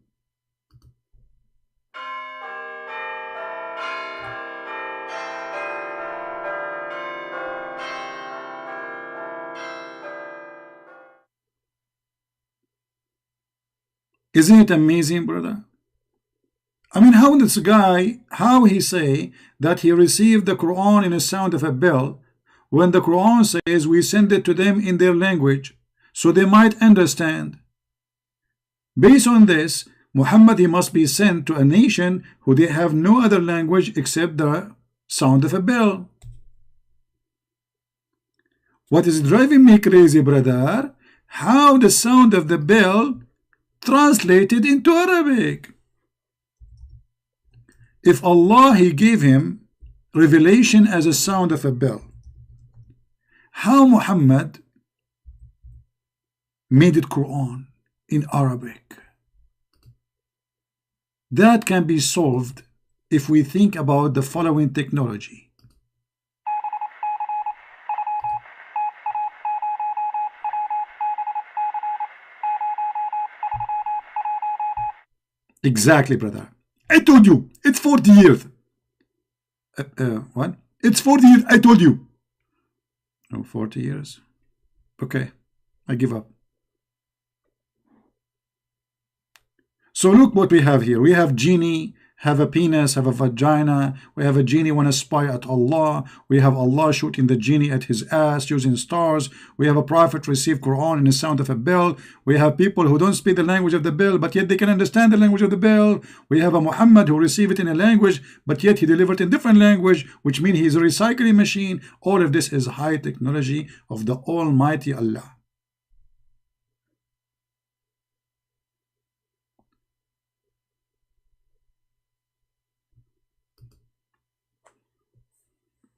Isn't it amazing, brother? I mean, how this guy, how he say that he received the Quran in the sound of a bell, when the Quran says we send it to them in their language, so they might understand. Based on this, Muhammad he must be sent to a nation who they have no other language except the sound of a bell. What is driving me crazy, brother? How the sound of the bell translated into Arabic. If Allah he gave him revelation as a sound of a bell, how Muhammad made it Quran in Arabic? That can be solved if we think about the following technology. Exactly, brother. I told you, it's 40 years. What? It's 40 years, I told you. Oh, 40 years. Okay, I give up. So look what we have here. We have genie, have a penis, have a vagina. We have a genie want to spy at Allah. We have Allah shooting the genie at his ass using stars. We have a prophet receive Quran in the sound of a bell. We have people who don't speak the language of the bell, but yet they can understand the language of the bell. We have a Muhammad who received it in a language, but yet he delivered in different language, which means he's a recycling machine. All of this is high technology of the Almighty Allah.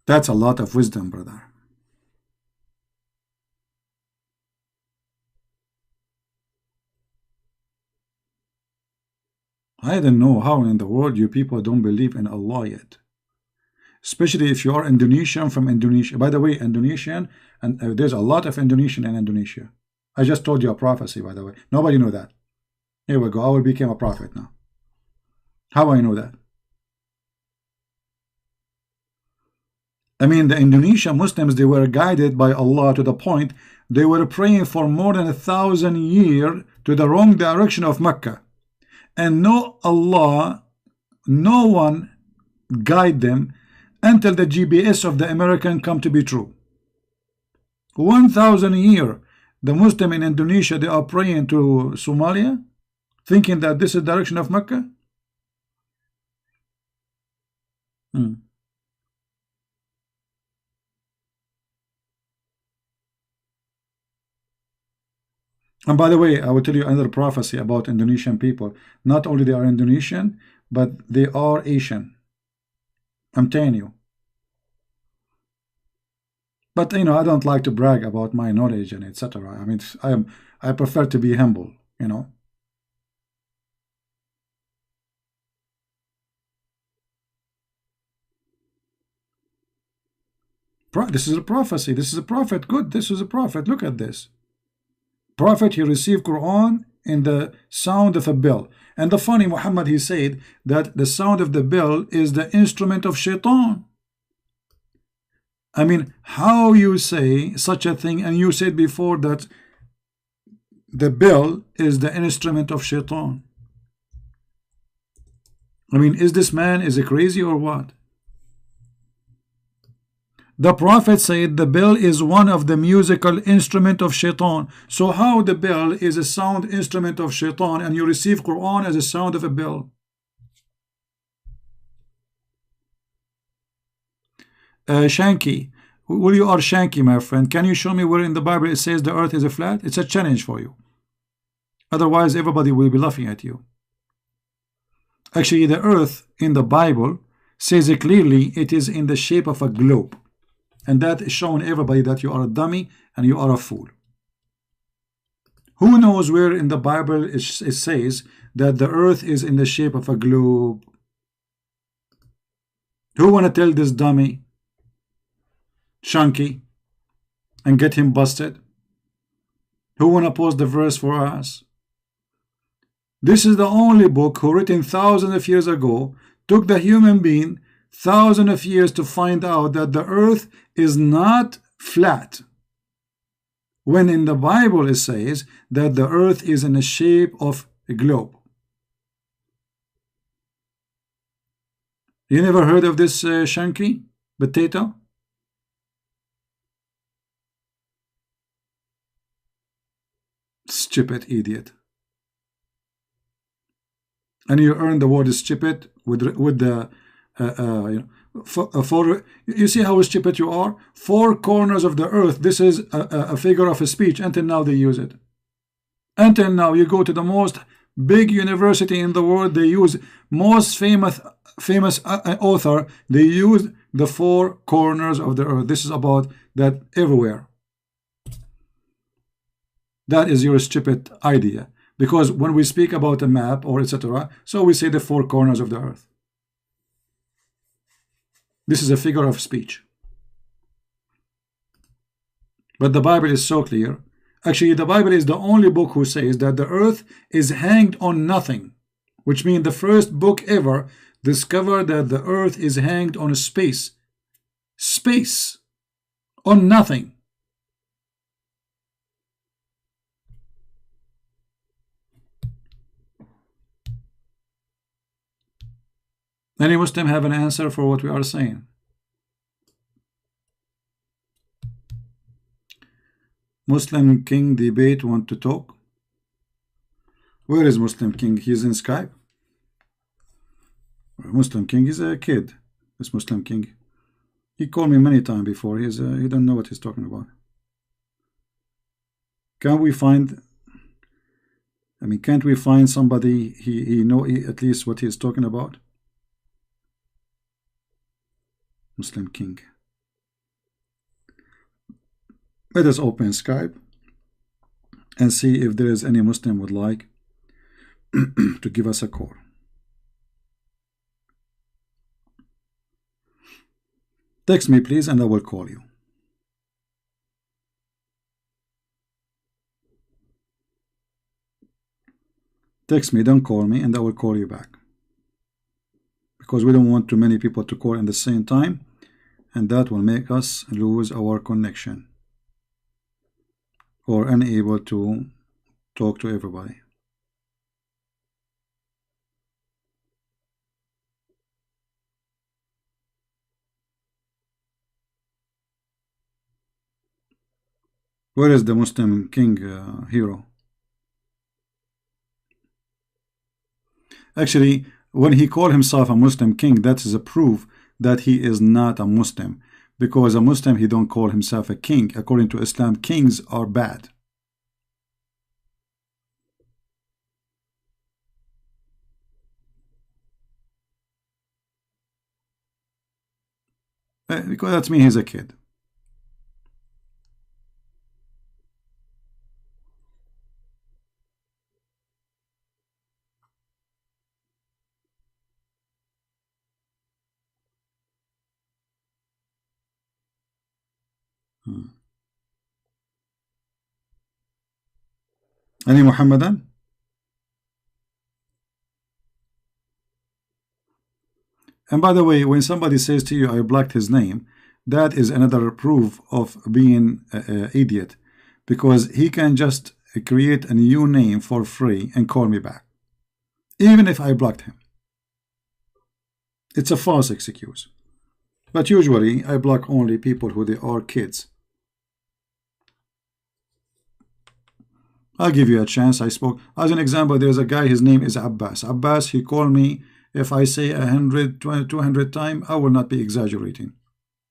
That's a lot of wisdom, brother. I don't know how in the world you people don't believe in Allah yet. Especially if you are Indonesian from Indonesia. By the way, Indonesian, and there's a lot of Indonesian in Indonesia. I just told you a prophecy, by the way. Nobody knew that. Here we go. I will become a prophet now. How I know that? I mean, the Indonesian Muslims, they were guided by Allah to the point they were praying for more than 1,000 years to the wrong direction of Mecca. And no one guide them until the GPS of the American come to be true. 1,000 years, the Muslim in Indonesia, they are praying to Somalia, thinking that this is the direction of Mecca. And by the way, I will tell you another prophecy about Indonesian people. Not only they are Indonesian, but they are Asian. I'm telling you. But you know, I don't like to brag about my knowledge and etc. I mean, I prefer to be humble, you know. This is a prophecy. This is a prophet. Good. This is a prophet. Look at this. Prophet, he received Quran in the sound of a bell. And the funny, Muhammad, he said that the sound of the bell is the instrument of shaitan. I mean, how you say such a thing, and you said before that the bell is the instrument of shaitan. I mean, is this man, is he crazy or what? The Prophet said the bell is one of the musical instrument of shaitan. So how the bell is a sound instrument of shaitan and you receive Quran as a sound of a bell? Shanky, well, you are Shanky, my friend. Can you show me where in the Bible it says the earth is a flat? It's a challenge for you. Otherwise, everybody will be laughing at you. Actually, the earth in the Bible says it clearly it is in the shape of a globe. And that is showing everybody that you are a dummy and you are a fool. Who knows where in the Bible it says that the earth is in the shape of a globe? Who want to tell this dummy, Shanky, and get him busted? Who want to post the verse for us? This is the only book who written thousands of years ago took the human being thousands of years to find out that the earth is not flat, when in the Bible it says that the earth is in the shape of a globe. You never heard of this, Shanky potato? Stupid idiot. And you earn the word stupid with the you see how stupid you are? Four corners of the earth. This is a figure of a speech. Until now they use it. Until now, you go to the most big university in the world, they use most famous author, they use the four corners of the earth. This is about that everywhere. That is your stupid idea. Because when we speak about a map or etc., so we say the four corners of the earth. This is a figure of speech. But the Bible is so clear. Actually, the Bible is the only book who says that the earth is hanged on nothing, which means the first book ever discovered that the earth is hanged on space. Space. On nothing. Any Muslim have an answer for what we are saying? Muslim King debate want to talk? Where is Muslim King? He's in Skype. Muslim King is a kid. This Muslim King. He called me many times before. He don't know what he's talking about. Can we find? I mean, can't we find somebody he know at least what he's talking about? Muslim King. Let us open Skype and see if there is any Muslim would like to give us a call. Text me, please, and I will call you. Text me, don't call me, and I will call you back. Because we don't want too many people to call at the same time, and that will make us lose our connection or unable to talk to everybody. Where is the Muslim king hero? Actually, when he called himself a Muslim king, that is a proof that he is not a Muslim. Because a Muslim, he don't call himself a king. According to Islam, kings are bad. Because that's me, he's a kid. Any Muhammadan? And by the way, when somebody says to you, I blocked his name, that is another proof of being an idiot. Because he can just create a new name for free and call me back. Even if I blocked him. It's a false excuse. But usually, I block only people who they are kids. I'll give you a chance. I spoke. As an example, there's a guy, his name is Abbas. Abbas, he called me. If I say 100, 200 times, I will not be exaggerating.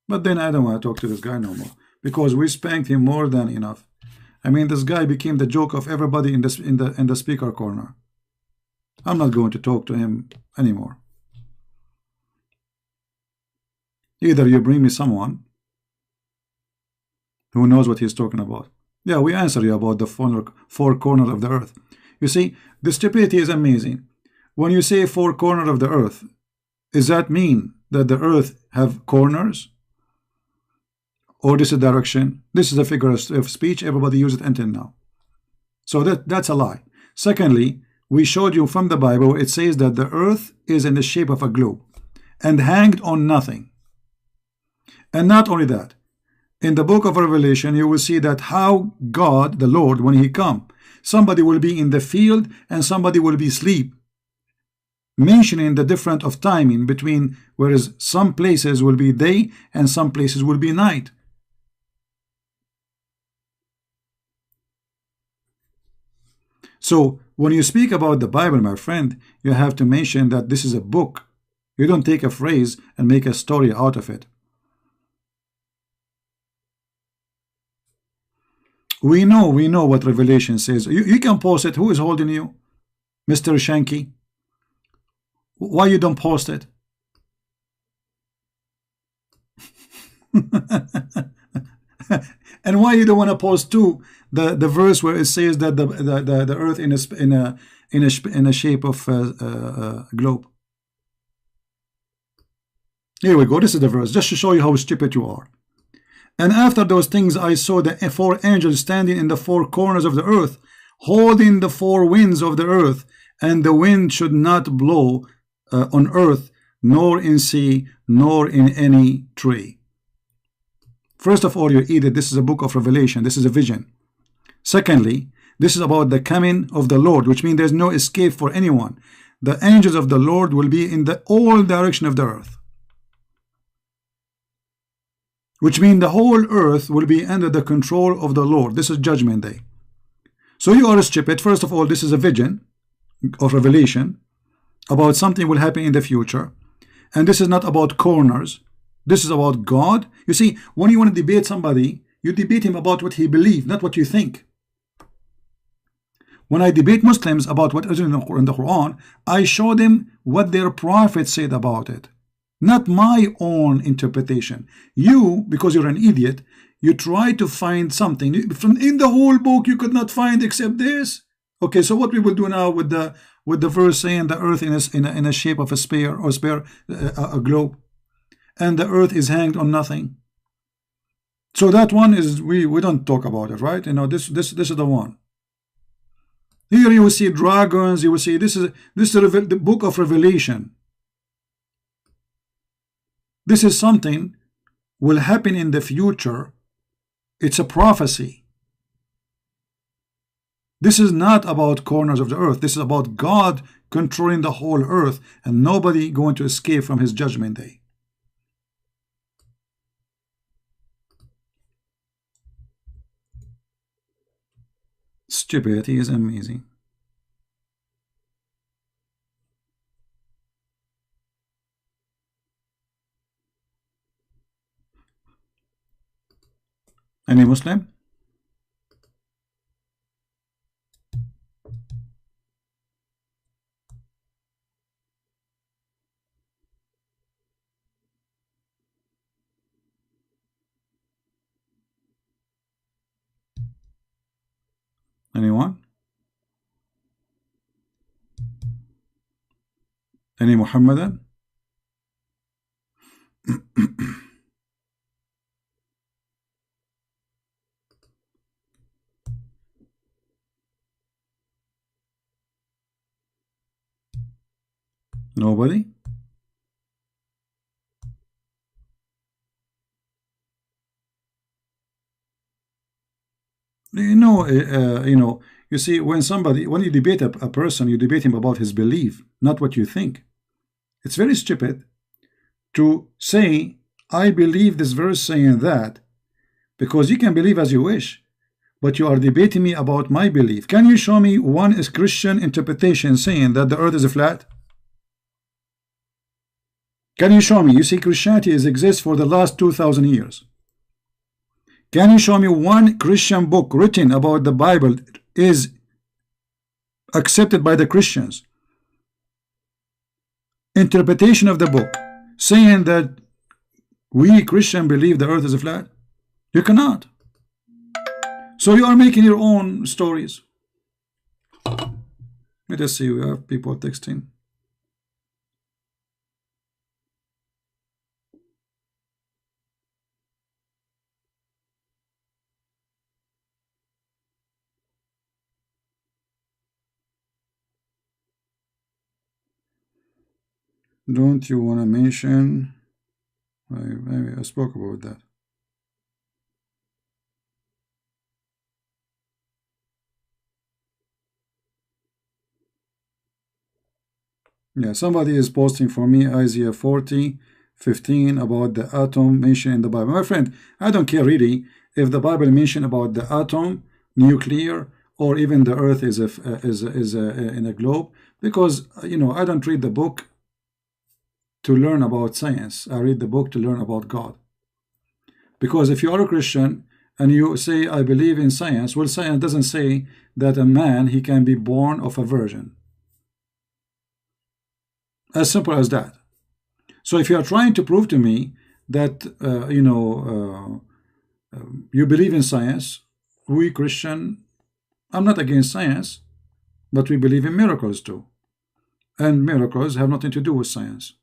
But then I don't want to talk to this guy no more. Because we spanked him more than enough. I mean, this guy became the joke of everybody in the speaker corner. I'm not going to talk to him anymore. Either you bring me someone who knows what he's talking about. Yeah, we answer you about the four corners of the earth. You see, the stupidity is amazing. When you say four corners of the earth, does that mean that the earth have corners? Or this is a direction? This is a figure of speech. Everybody uses it until now. So that's a lie. Secondly, we showed you from the Bible, it says that the earth is in the shape of a globe and hanged on nothing. And not only that, in the book of Revelation, you will see that how God, the Lord, when he come, somebody will be in the field and somebody will be asleep. Mentioning the difference of timing between, whereas some places will be day and some places will be night. So when you speak about the Bible, my friend, you have to mention that this is a book. You don't take a phrase and make a story out of it. We know what Revelation says. You can post it. Who is holding you? Mr. Shanky? Why you don't post it? And why you don't want to post too the verse where it says that the earth in a shape of a globe? Here we go. This is the verse, just to show you how stupid you are. And after those things I saw the four angels standing in the four corners of the earth, holding the four winds of the earth, and the wind should not blow on earth, nor in sea, nor in any tree. First of all, you idiot, this is a book of Revelation. This is a vision. Secondly, this is about the coming of the Lord, which means there's no escape for anyone. The angels of the Lord will be in all direction of the earth. Which means the whole earth will be under the control of the Lord. This is Judgment Day. So you are stupid. First of all, this is a vision of Revelation about something will happen in the future. And this is not about corners. This is about God. You see, when you want to debate somebody, you debate him about what he believes, not what you think. When I debate Muslims about what is in the Quran, I show them what their prophet said about it. Not my own interpretation. You, because you're an idiot, you try to find something from in the whole book you could not find except this. Okay, so what we will do now with the verse saying the earth in a shape of a sphere or a globe, and the earth is hanged on nothing. So that one is, we don't talk about it, right? You know, this is the one. Here you will see dragons. You will see this is the book of Revelation. This is something will happen in the future. It's a prophecy. This is not about corners of the earth. This is about God controlling the whole earth and nobody going to escape from his judgment day. Stupidity is amazing. Any Muslim? Anyone? Any Muhammadan? Nobody? You see, when you debate a person, you debate him about his belief, not what you think. It's very stupid to say, I believe this verse saying that, because you can believe as you wish, but you are debating me about my belief. Can you show me one is Christian interpretation saying that the earth is flat? Can you show me? You see, Christianity exists for the last 2,000 years. Can you show me one Christian book written about the Bible is accepted by the Christians? Interpretation of the book saying that we Christian believe the earth is flat? You cannot. So you are making your own stories. Let us see, we have people texting. Don't you want to mention? Maybe I spoke about that. Yeah, somebody is posting for me Isaiah 40:15 about the atom mentioned in the Bible. My friend, I don't care really if the Bible mentioned about the atom, nuclear, or even the earth is in a globe, because I don't read the book to learn about science. I read the book to learn about God. Because if you are a Christian and you say, I believe in science, well, science doesn't say that a man, he can be born of a virgin. As simple as that. So if you are trying to prove to me that, you believe in science, we Christian, I'm not against science, but we believe in miracles too. And miracles have nothing to do with science.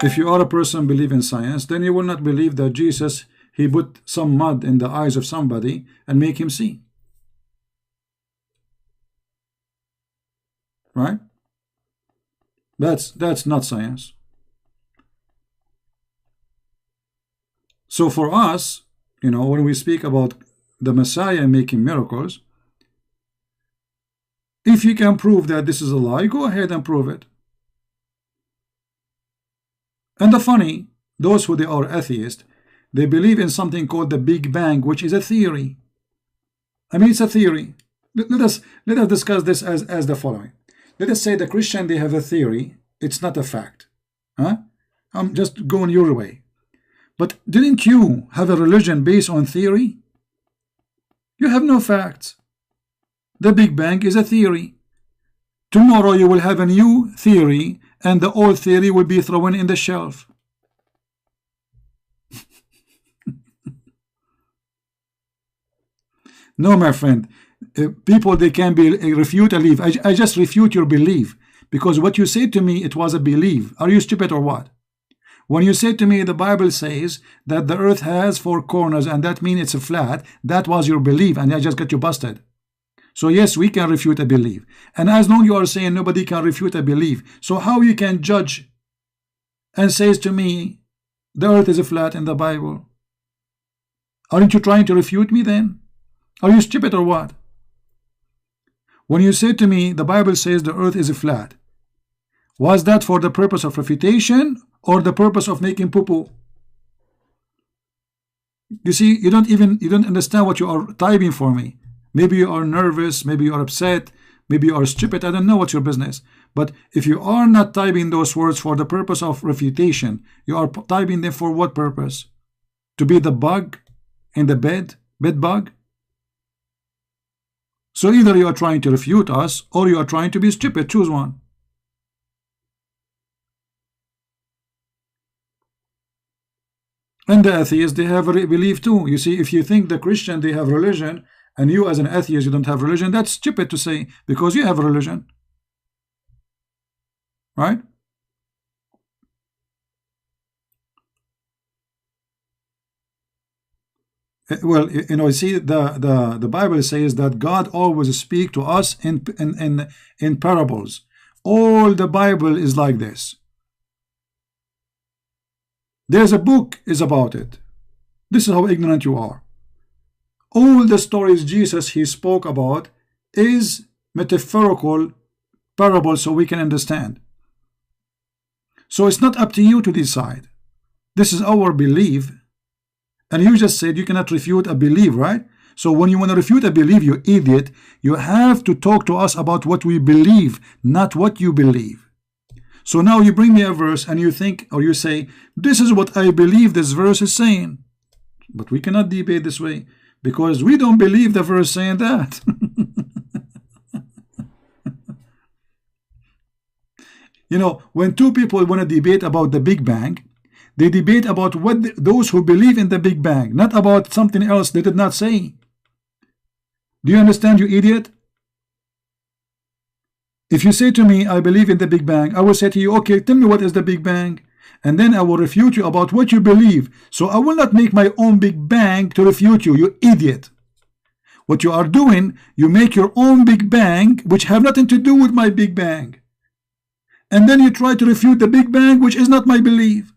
If you are a person believe in science, then you will not believe that Jesus, he put some mud in the eyes of somebody and make him see. Right? That's not science. So for us, when we speak about the Messiah making miracles, if you can prove that this is a lie, go ahead and prove it. And the funny, those who they are atheists, they believe in something called the Big Bang, which is a theory. I mean, it's a theory. Let us discuss this as the following. Let us say the Christian, they have a theory. It's not a fact. Huh? I'm just going your way. But didn't you have a religion based on theory? You have no facts. The Big Bang is a theory. Tomorrow you will have a new theory and the old theory will be thrown in the shelf. No, my friend. People, they can be refute a belief. I just refute your belief Because what you said to me, it was a belief. Are you stupid or what? When you said to me the Bible says that the earth has 4 corners and that means it's a flat, that was your belief, and I just got you busted. So yes, we can refute a belief. And as long you are saying nobody can refute a belief, so how you can judge and says to me the earth is a flat in the Bible? Aren't you trying to refute me then? Are you stupid or what? When you said to me the Bible says the earth is a flat, was that for the purpose of refutation or the purpose of making poo-poo? You see, you don't understand what you are typing for me. Maybe you are nervous, maybe you are upset, maybe you are stupid. I don't know what's your business. But if you are not typing those words for the purpose of refutation, you are typing them for what purpose? To be the bug in the bed bug? So either you are trying to refute us or you are trying to be stupid. Choose one. And the atheists, they have a belief too. You see, if you think the Christian, they have religion, and you as an atheist, you don't have religion, that's stupid to say, because you have religion. Right? Well, you know, see, the Bible says that God always speaks to us in parables. All the Bible is like this. There's a book is about it. This is how ignorant you are. All the stories Jesus he spoke about is metaphorical parables so we can understand. So it's not up to you to decide. This is our belief. And you just said you cannot refute a belief, right? So when you want to refute a belief, you idiot, you have to talk to us about what we believe, not what you believe. So now you bring me a verse and you think, or you say, this is what I believe this verse is saying. But we cannot debate this way because we don't believe the verse saying that. You know, when two people want to debate about the Big Bang, they debate about what those who believe in the Big Bang, not about something else they did not say. Do you understand, you idiot? If you say to me, I believe in the Big Bang, I will say to you, okay, tell me what is the Big Bang, and then I will refute you about what you believe. So I will not make my own Big Bang to refute you, you idiot. What you are doing, you make your own Big Bang, which have nothing to do with my Big Bang. And then you try to refute the Big Bang, which is not my belief.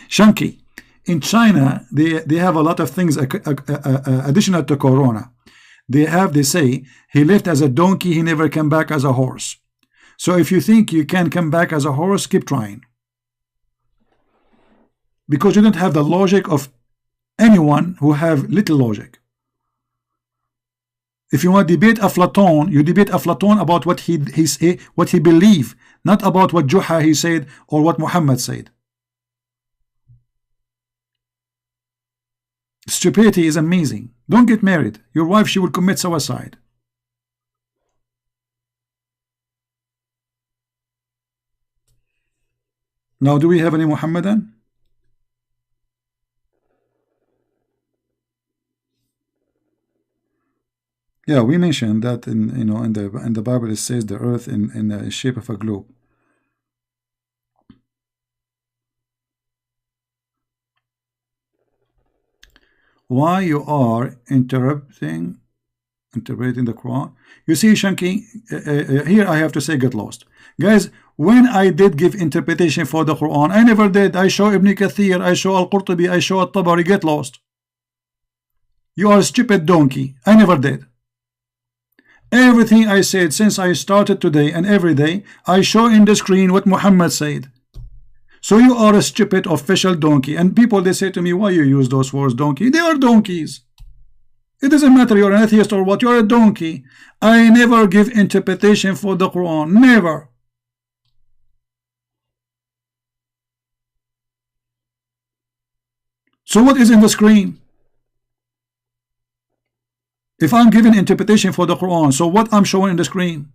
Shanky, in China, they have a lot of things additional to Corona. They say, he lived as a donkey, he never came back as a horse. So if you think you can come back as a horse, keep trying. Because you don't have the logic of anyone who have little logic. If you want to debate Aflatun, you debate Aflatun about what he believed, not about what Juha he said or what Muhammad said. Stupidity is amazing. Don't get married. Your wife, she will commit suicide. Now, do we have any Muhammadan? Yeah, we mentioned that in the Bible it says the earth in the shape of a globe. Why you are interpreting the Quran? You see, Shanky, here I have to say get lost. Guys, when I did give interpretation for the Quran, I never did. I show Ibn Kathir, I show Al-Qurtubi, I show Al-Tabari. Get lost. You are a stupid donkey. I never did. Everything I said since I started today and every day, I show in the screen what Muhammad said. So you are a stupid official donkey. And people, they say to me, why you use those words, donkey? They are donkeys. It doesn't matter you're an atheist or what, you're a donkey. I never give interpretation for the Quran. Never. So what is in the screen? If I'm giving interpretation for the Quran, so what I'm showing in the screen?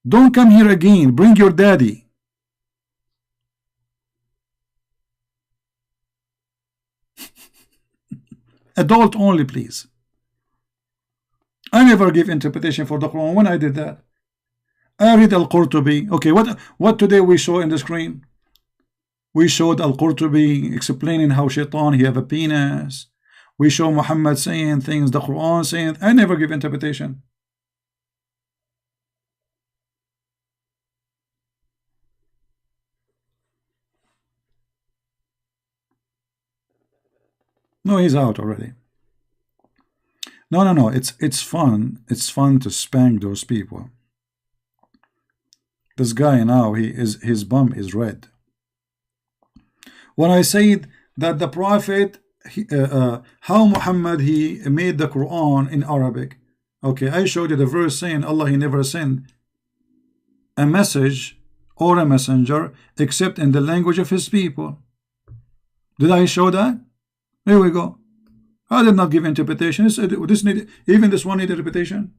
Don't come here again. Bring your daddy. Adult only, please. I never give interpretation for the Quran. When I did that, I read Al-Qurtubi. Okay, what today we show in the screen? We showed Al-Qurtubi explaining how Shaitan, he have a penis. We show Muhammad saying things, the Quran saying. I never give interpretation. No, he's out already. No. It's fun. It's fun to spank those people. This guy now, his bum is red. When I said that the Prophet, how Muhammad he made the Quran in Arabic. Okay, I showed you the verse saying Allah he never sent a message or a messenger except in the language of his people. Did I show that? Here we go. I did not give interpretation. Even this one need interpretation.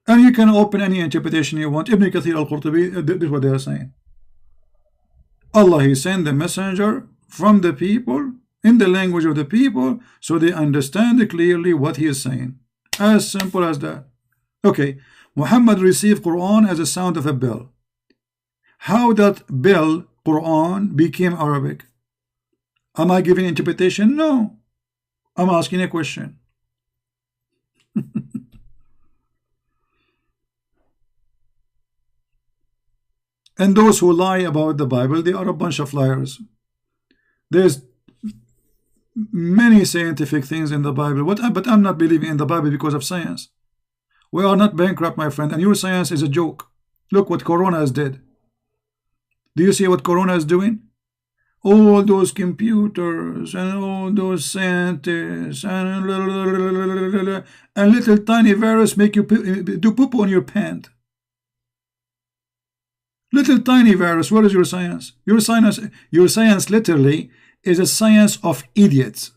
And you can open any interpretation you want. Ibn Kathir al-Qurtubi, this is what they are saying. Allah he sent the messenger from the people in the language of the people so they understand clearly what he is saying. As simple as that. Okay, Muhammad received Quran as a sound of a bell. How that bell, Quran, became Arabic? Am I giving interpretation? No. I'm asking a question. And those who lie about the Bible, they are a bunch of liars. There's many scientific things in the Bible, but I'm not believing in the Bible because of science. We are not bankrupt, my friend, and your science is a joke. Look what Corona has did. Do you see what Corona is doing? All those computers and all those scientists and little tiny virus make you do poop on your pant. Little tiny virus. What is your science? Your science literally is a science of idiots.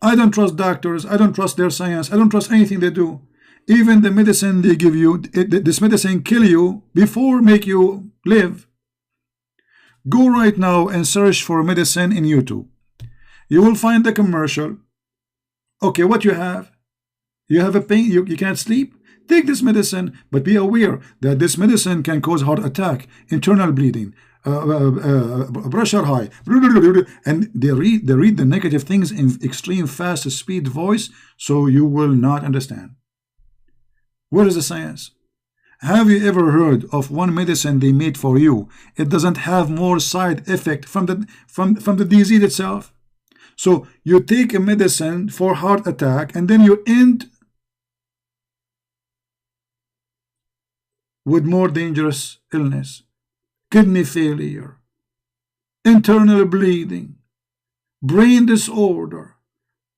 I don't trust doctors. I don't trust their science. I don't trust anything they do. Even the medicine they give you, this medicine kill you before make you live. Go right now and search for medicine in YouTube. You will find the commercial. Okay, what you have? You have a pain, you can't sleep? Take this medicine, but be aware that this medicine can cause heart attack, internal bleeding, pressure high, and they read the negative things in extreme fast speed voice, so you will not understand. Where is the science? Have you ever heard of one medicine they made for you? It doesn't have more side effect from the disease itself. So you take a medicine for heart attack and then you end with more dangerous illness, kidney failure, internal bleeding, brain disorder,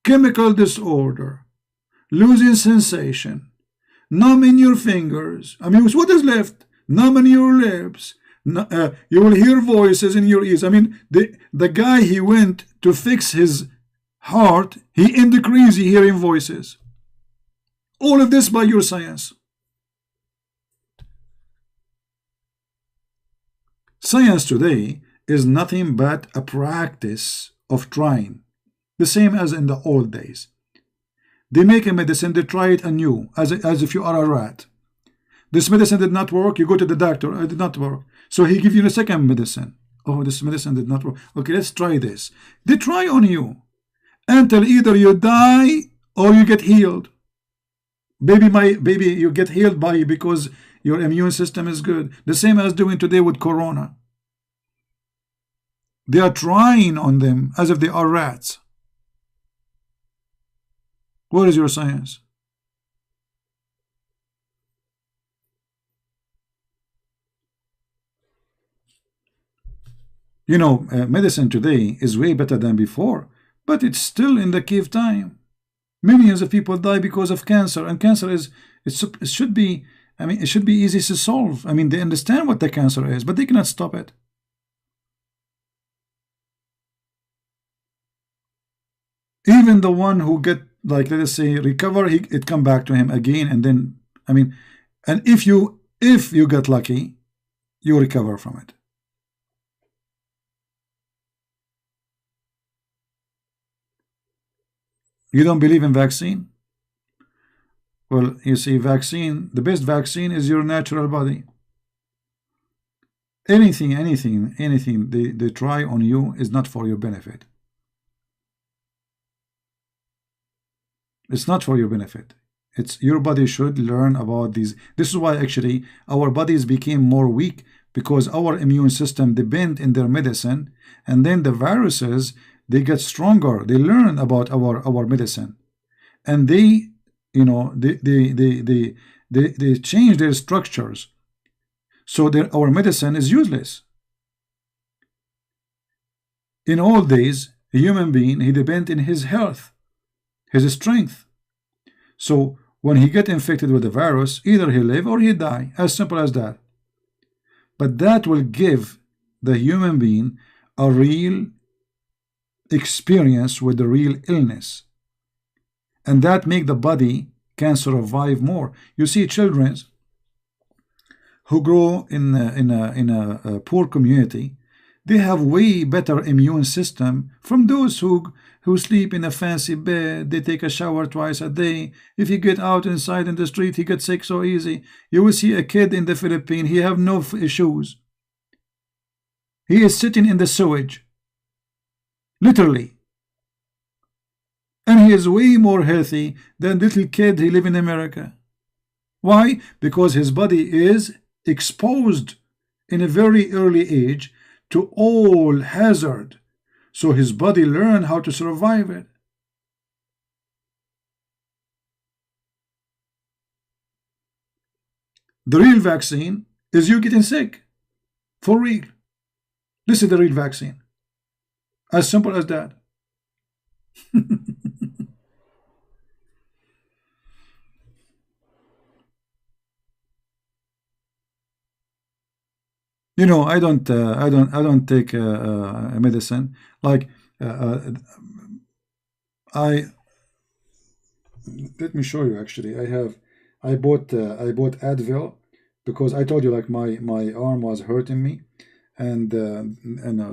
chemical disorder, losing sensation, numb in your fingers. I mean, what is left? Numb in your lips. You will hear voices in your ears. I mean, the guy, he went to fix his heart, he ended crazy hearing voices. All of this by your science. Science today is nothing but a practice of trying, the same as in the old days. They make a medicine, they try it anew, as if you are a rat. This medicine did not work, you go to the doctor, it did not work. So he gives you a second medicine. Oh, this medicine did not work. Okay, let's try this. They try on you until either you die or you get healed. Baby, you get healed because your immune system is good. The same as doing today with Corona. They are trying on them as if they are rats. What is your science? You know, medicine today is way better than before, but it's still in the cave time. Millions of people die because of cancer, and cancer it should be, I mean, it should be easy to solve. I mean, they understand what the cancer is, but they cannot stop it. Even the one who get, like, let us say, recover, it come back to him again, and then, I mean, and if you get lucky, you recover from it. You don't believe in vaccine? Well, you see, vaccine, the best vaccine is your natural body. Anything they try on you is not for your benefit. It's not for your benefit. It's your body should learn about these. This is why actually our bodies became more weak, because our immune system depend in their medicine, and then the viruses, they get stronger. They learn about our medicine, and they, you know, they change their structures, so our medicine is useless. In old days, a human being, he depend in his health, his strength. So when he get infected with the virus, either he live or he die, as simple as that. But that will give the human being a real experience with the real illness, and that make the body can survive more. You see, children who grow in a poor community, they have way better immune system from those who sleep in a fancy bed. They take a shower twice a day. If you get out inside in the street, he gets sick so easy. You will see a kid in the Philippines, he have no shoes. He is sitting in the sewage, literally. And he is way more healthy than little kid he live in America. Why? Because his body is exposed in a very early age to all hazard, so his body learn how to survive it. The real vaccine is you getting sick, for real. This is the real vaccine, as simple as that. You know, I don't take medicine. Like I let me show you. Actually, I bought Advil, because I told you, like, my arm was hurting me, and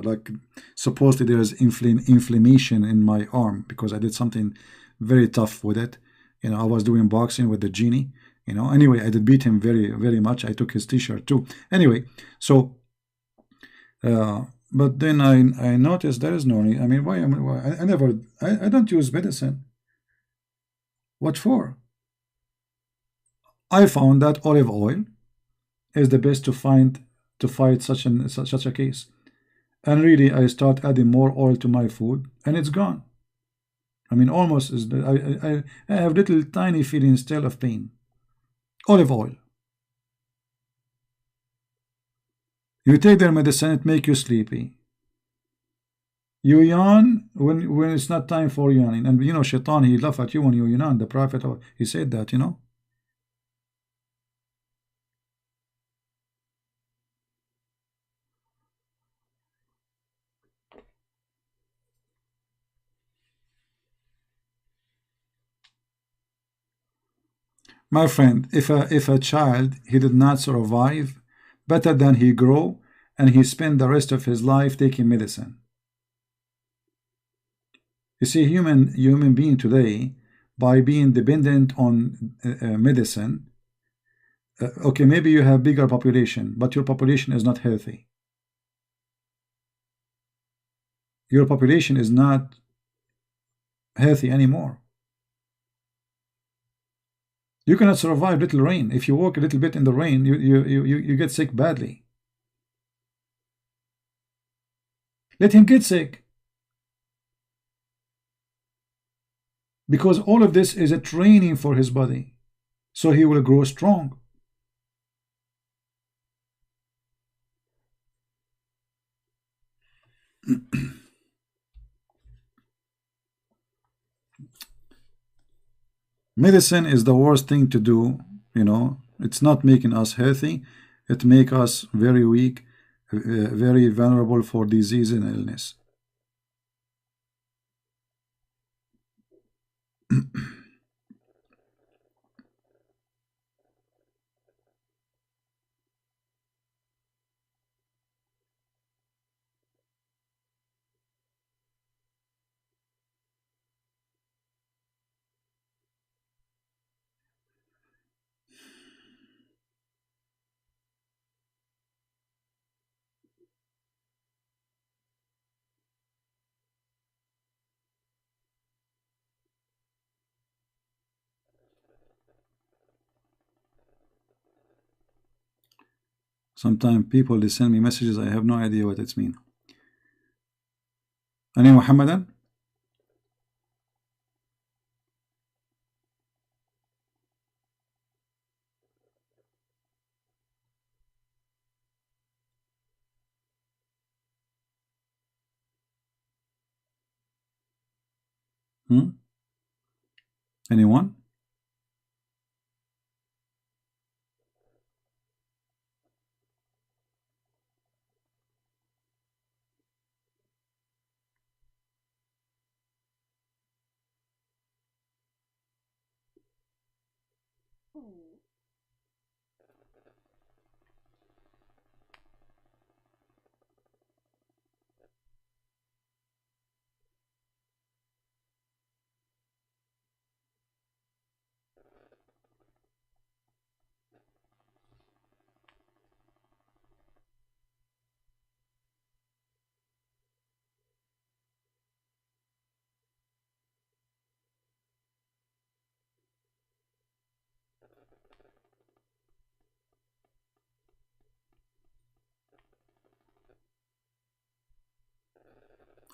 like, supposedly there's inflammation in my arm because I did something very tough with it. You know, I was doing boxing with the genie. You know, anyway, I did beat him very much. I took his t-shirt too. Anyway, so but then I noticed there is no need. I mean, why I don't use medicine. What for? I found that olive oil is the best to fight such a case. And really, I start adding more oil to my food, and it's gone. I mean, almost is I have little tiny feelings still of pain. Olive oil. You take their medicine, it make you sleepy. You yawn when it's not time for yawning. And you know, Shaitan, he laugh at you when you yawn. The Prophet, he said that, you know. My friend, if a child, he did not survive, better than he grow and he spend the rest of his life taking medicine. You see, human being today, by being dependent on medicine, okay, maybe you have bigger population, but your population is not healthy. Your population is not healthy anymore. You cannot survive little rain. If you walk a little bit in the rain, you get sick badly. Let him get sick. Because all of this is a training for his body, so he will grow strong. Medicine is the worst thing to do, you know. It's not making us healthy. It makes us very weak, very vulnerable for disease and illness. Sometimes people, they send me messages, I have no idea what it means. Any Muhammadan? Anyone?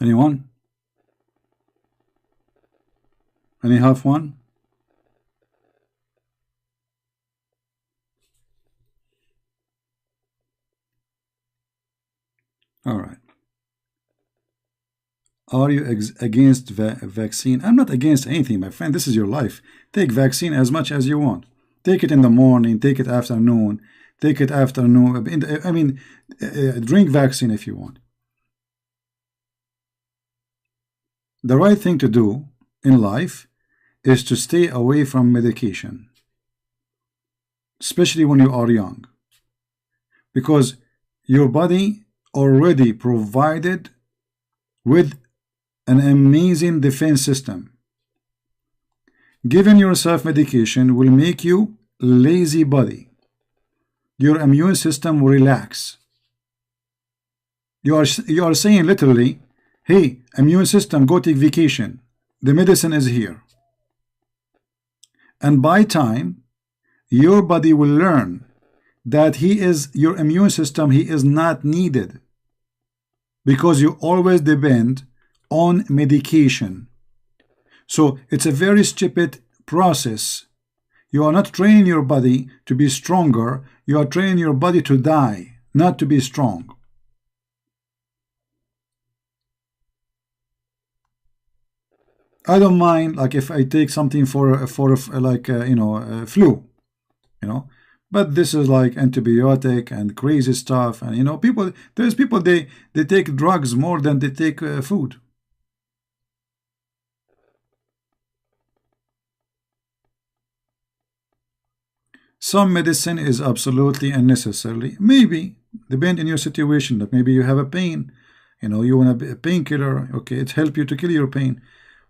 Anyone? Any half one? All right. Are you against vaccine? I'm not against anything, my friend. This is your life. Take vaccine as much as you want. Take it in the morning. Take it afternoon. Take it afternoon. Drink vaccine if you want. The right thing to do in life is to stay away from medication, especially when you are young, because your body already provided with an amazing defense system. Giving yourself medication will make you lazy body. Your immune system will relax. You are saying literally, hey, immune system, go take vacation. The medicine is here. And by time, your body will learn that your immune system, he is not needed, because you always depend on medication. So it's a very stupid process. You are not training your body to be stronger. You are training your body to die, not to be strong. I don't mind, like, if I take something for flu, but this is like antibiotic and crazy stuff, and there's people, they take drugs more than they take food. Some medicine is absolutely unnecessary. Maybe depend on your situation. That maybe you have a pain, you want a painkiller. Okay, it helps you to kill your pain.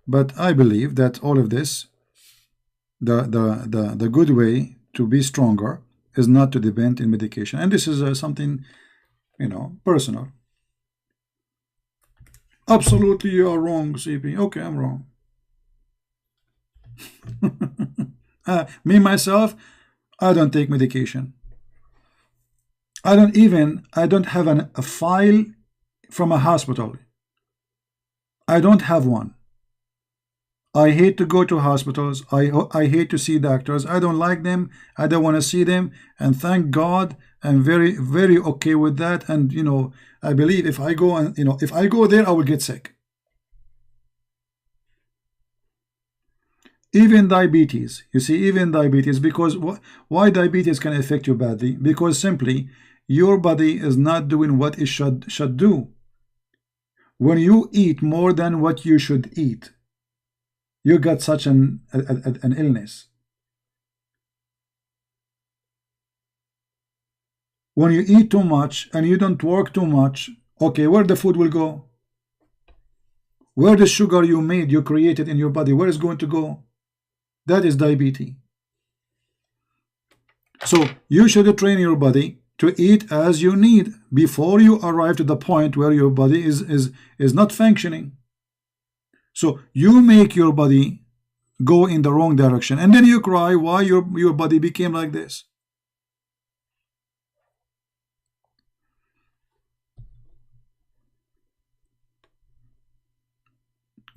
But I believe that all of this, the good way to be stronger is not to depend in medication. And this is something, personal. Absolutely, you are wrong, CP. Okay, I'm wrong. Me, myself, I don't take medication. I don't have a file from a hospital. I don't have one. I hate to go to hospitals. I hate to see doctors. I don't like them. I don't want to see them. And thank God, I'm very, very okay with that. And I believe if I go and if I go there, I will get sick. Even diabetes, you see, even diabetes, because why diabetes can affect you badly? Because simply your body is not doing what it should do. When you eat more than what you should eat, you got such an illness. When you eat too much and you don't work too much, okay, where the food will go? Where the sugar you created in your body, where is going to go? That is diabetes. So you should train your body to eat as you need before you arrive to the point where your body is not functioning. So you make your body go in the wrong direction, and then you cry why your body became like this.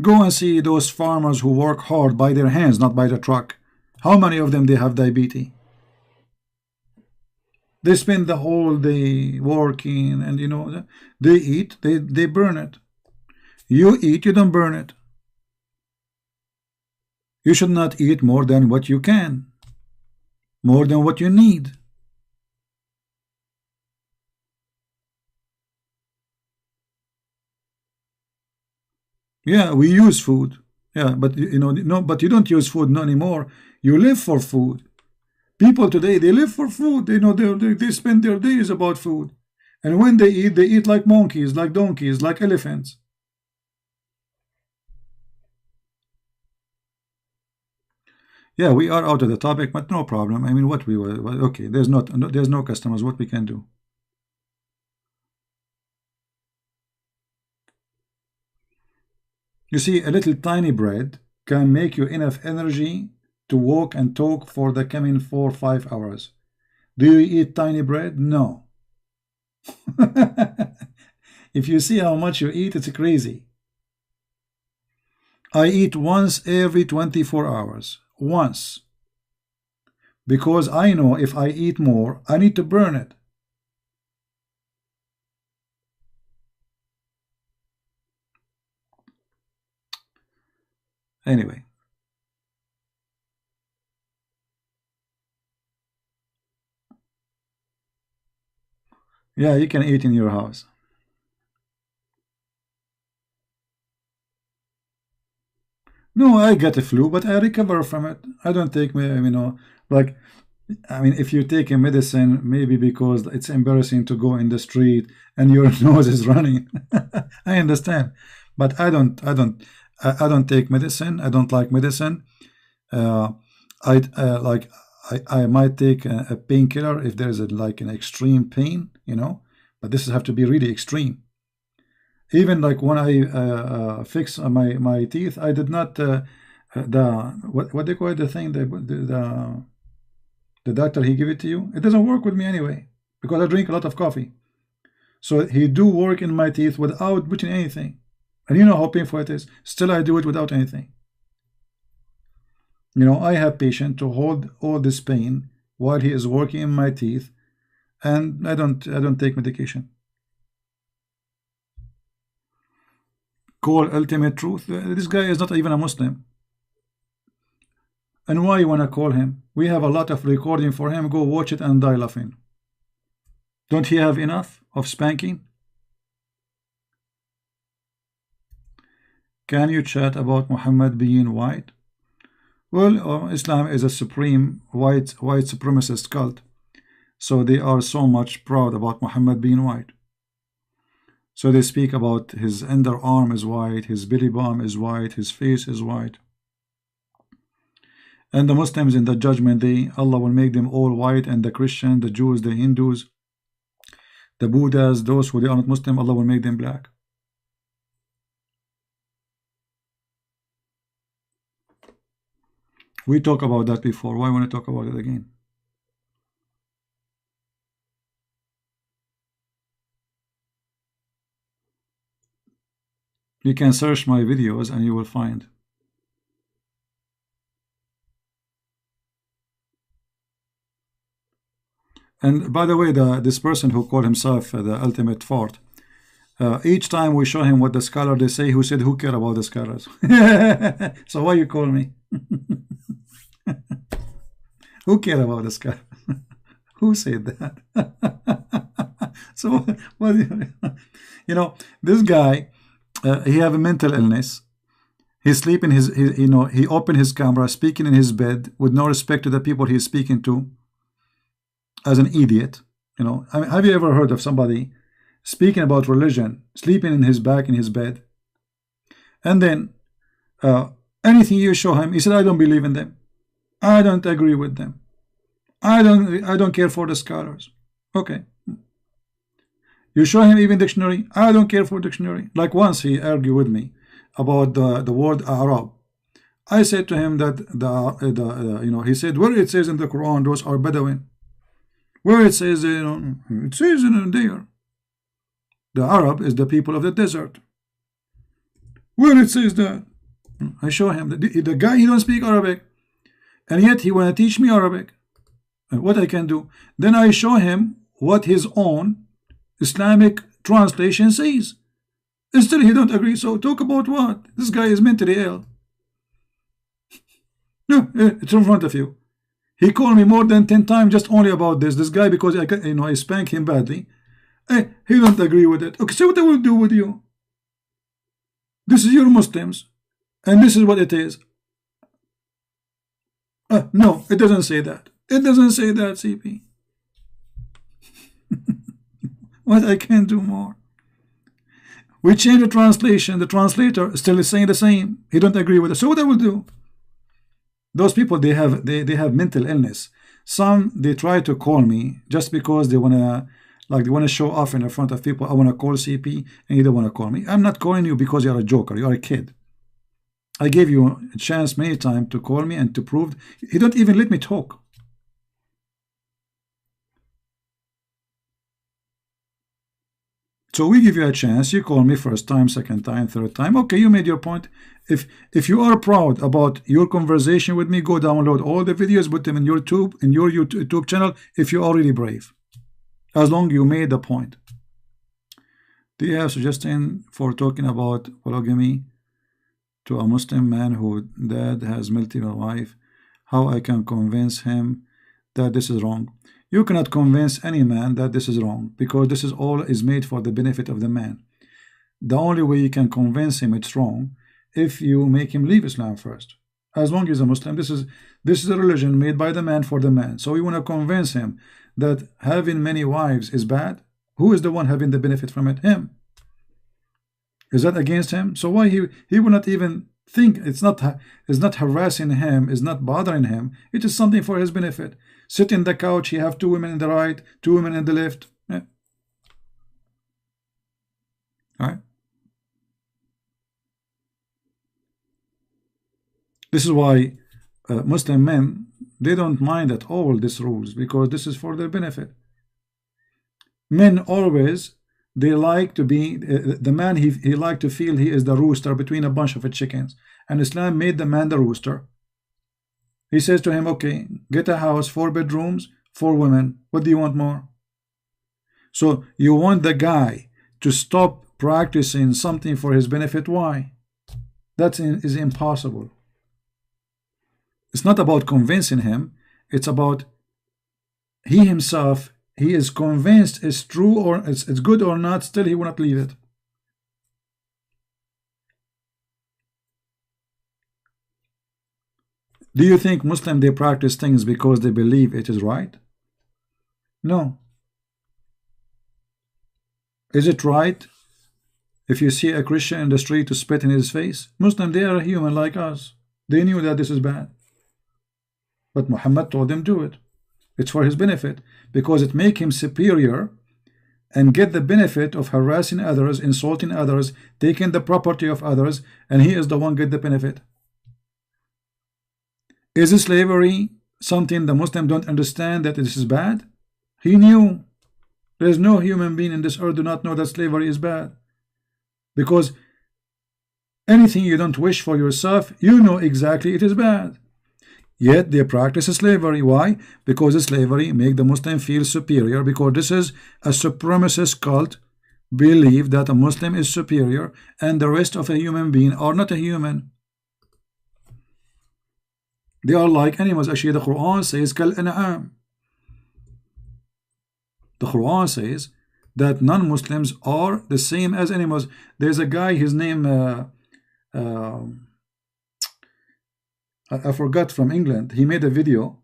Go and see those farmers who work hard by their hands, not by the truck. How many of them they have diabetes? They spend the whole day working, and you know, they eat, they burn it. You eat, you don't burn it. You should not eat more than what you can, more than what you need. Yeah, we use food. Yeah, but you know, no, but you don't use food anymore. You live for food. People today, they live for food. You know, they spend their days about food. And when they eat like monkeys, like donkeys, like elephants. Yeah, we are out of the topic, but no problem. I mean, what we were, okay, there's no customers. What we can do? You see, a little tiny bread can make you enough energy to walk and talk for the coming 4 or 5 hours. Do you eat tiny bread? No. If you see how much you eat, it's crazy. I eat once every 24 hours. Once. Because I know if I eat more, I need to burn it. Anyway. Yeah, you can eat in your house. No, I get a flu, but I recover from it. I don't take, you know, like, I mean, if you take a medicine, maybe because it's embarrassing to go in the street and your nose is running. I understand, but I don't take medicine. I don't like medicine. Uh, I might take a painkiller if there's like an extreme pain, you know, but this have to be really extreme. Even like when I fix my teeth, I did not the what they call it, the thing, the doctor, he give it to you. It doesn't work with me anyway because I drink a lot of coffee. So he do work in my teeth without putting anything, and you know how painful it is. Still, I do it without anything. You know, I have patient to hold all this pain while he is working in my teeth, and I don't take medication. Call ultimate truth. This guy is not even a Muslim. And why you want to call him? We have a lot of recording for him. Go watch it and die laughing. Don't he have enough of spanking? Can you chat about Muhammad being white? Well, Islam is a supreme white supremacist cult. So they are so much proud about Muhammad being white. So they speak about his underarm is white, his belly button is white, his face is white. And the Muslims in the judgment day, Allah will make them all white, and the Christian, the Jews, the Hindus, the Buddhas, those who they are not Muslim, Allah will make them black. We talked about that before. Why want to talk about it again? You can search my videos and you will find. And by the way, this person who called himself the ultimate fort, each time we show him what the scholar they say, who said, who care about the scholars? So why you call me? Who care about the scholar? Who said that? So what, you know, this guy, he have a mental illness. He's sleeping you know, he opened his camera, speaking in his bed with no respect to the people he's speaking to, as an idiot. You know, I mean, have you ever heard of somebody speaking about religion, sleeping in his bed, and then anything you show him, he said, I don't believe in them, I don't agree with them, I don't care for the scholars. Okay. You show him even dictionary, I don't care for dictionary. Like once he argued with me about the word Arab. I said to him that you know, he said, where it says in the Quran those are Bedouin, where it says, you know, it says in there the Arab is the people of the desert. Where it says that? I show him the guy, he don't speak Arabic, and yet he want to teach me Arabic. What I can do? Then I show him what his own Islamic translation says. Still he don't agree. So talk about what? This guy is mentally ill. No, it's in front of you. He called me more than 10 times just only about this guy, because I spanked him badly. He don't agree with it. Okay, so what I will do with you? This is your Muslims, and this is what it is. No, it doesn't say that. It doesn't say that, CP. What I can do more? We change the translation. The translator still is saying the same. He don't agree with it. So what I will do? Those people, they have mental illness. Some, they try to call me just because they wanna show off in front of people. I wanna call CP, and you don't wanna call me. I'm not calling you because you're a joker. You're a kid. I gave you a chance many times to call me and to prove. You don't even let me talk. So we give you a chance. You call me first time, second time, third time. Okay, you made your point. If you are proud about your conversation with me, go download all the videos, put them in your YouTube channel. If you are really brave, as long you made the point. Do you have suggestion for talking about polygamy to a Muslim man who dad has multiple wife? How I can convince him that this is wrong? You cannot convince any man that this is wrong, because this is all is made for the benefit of the man. The only way you can convince him it's wrong if you make him leave Islam first. As long as a Muslim, this is a religion made by the man for the man. So we want to convince him that having many wives is bad. Who is the one having the benefit from it? Him. Is that against him? So why he will not even think? It's not harassing him, it's not bothering him. It is something for his benefit. Sit in the couch, he have 2 women in the right, 2 women in the left. Yeah. All right. This is why Muslim men, they don't mind at all these rules, because this is for their benefit. Men always, they like to be the man, he like to feel he is the rooster between a bunch of chickens, and Islam made the man the rooster. He says to him, okay, get a house, 4 bedrooms, 4 women. What do you want more? So you want the guy to stop practicing something for his benefit. Why? That is impossible. It's not about convincing him. It's about he himself, he is convinced it's true or it's good or not, still he will not leave it. Do you think Muslims, they practice things because they believe it is right? No. Is it right if you see a Christian in the street to spit in his face? Muslims, they are a human like us. They knew that this is bad. But Muhammad told them do it. It's for his benefit, because it make him superior and get the benefit of harassing others, insulting others, taking the property of others, and he is the one get the benefit. Is slavery something the Muslim don't understand that this is bad? He knew. There is no human being in this earth do not know that slavery is bad. Because anything you don't wish for yourself, you know exactly it is bad. Yet they practice slavery. Why? Because slavery make the Muslim feel superior, because this is a supremacist cult, believe that a Muslim is superior and the rest of a human being are not a human. They are like animals. Actually, the Quran says Kal An'am. The Quran says that non-Muslims are the same as animals. There's a guy, his name I forgot, from England. He made a video.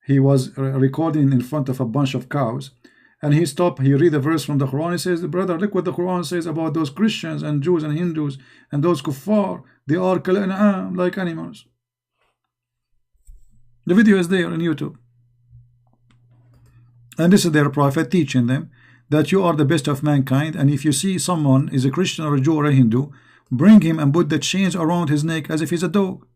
He was recording in front of a bunch of cows, and he stopped. He read a verse from the Quran. He says, brother, look what the Quran says about those Christians and Jews and Hindus and those kuffar. They are Kal An'am, like animals. The video is there on YouTube. And this is their prophet teaching them that you are the best of mankind, and if you see someone is a Christian or a Jew or a Hindu, bring him and put the chains around his neck as if he's a dog.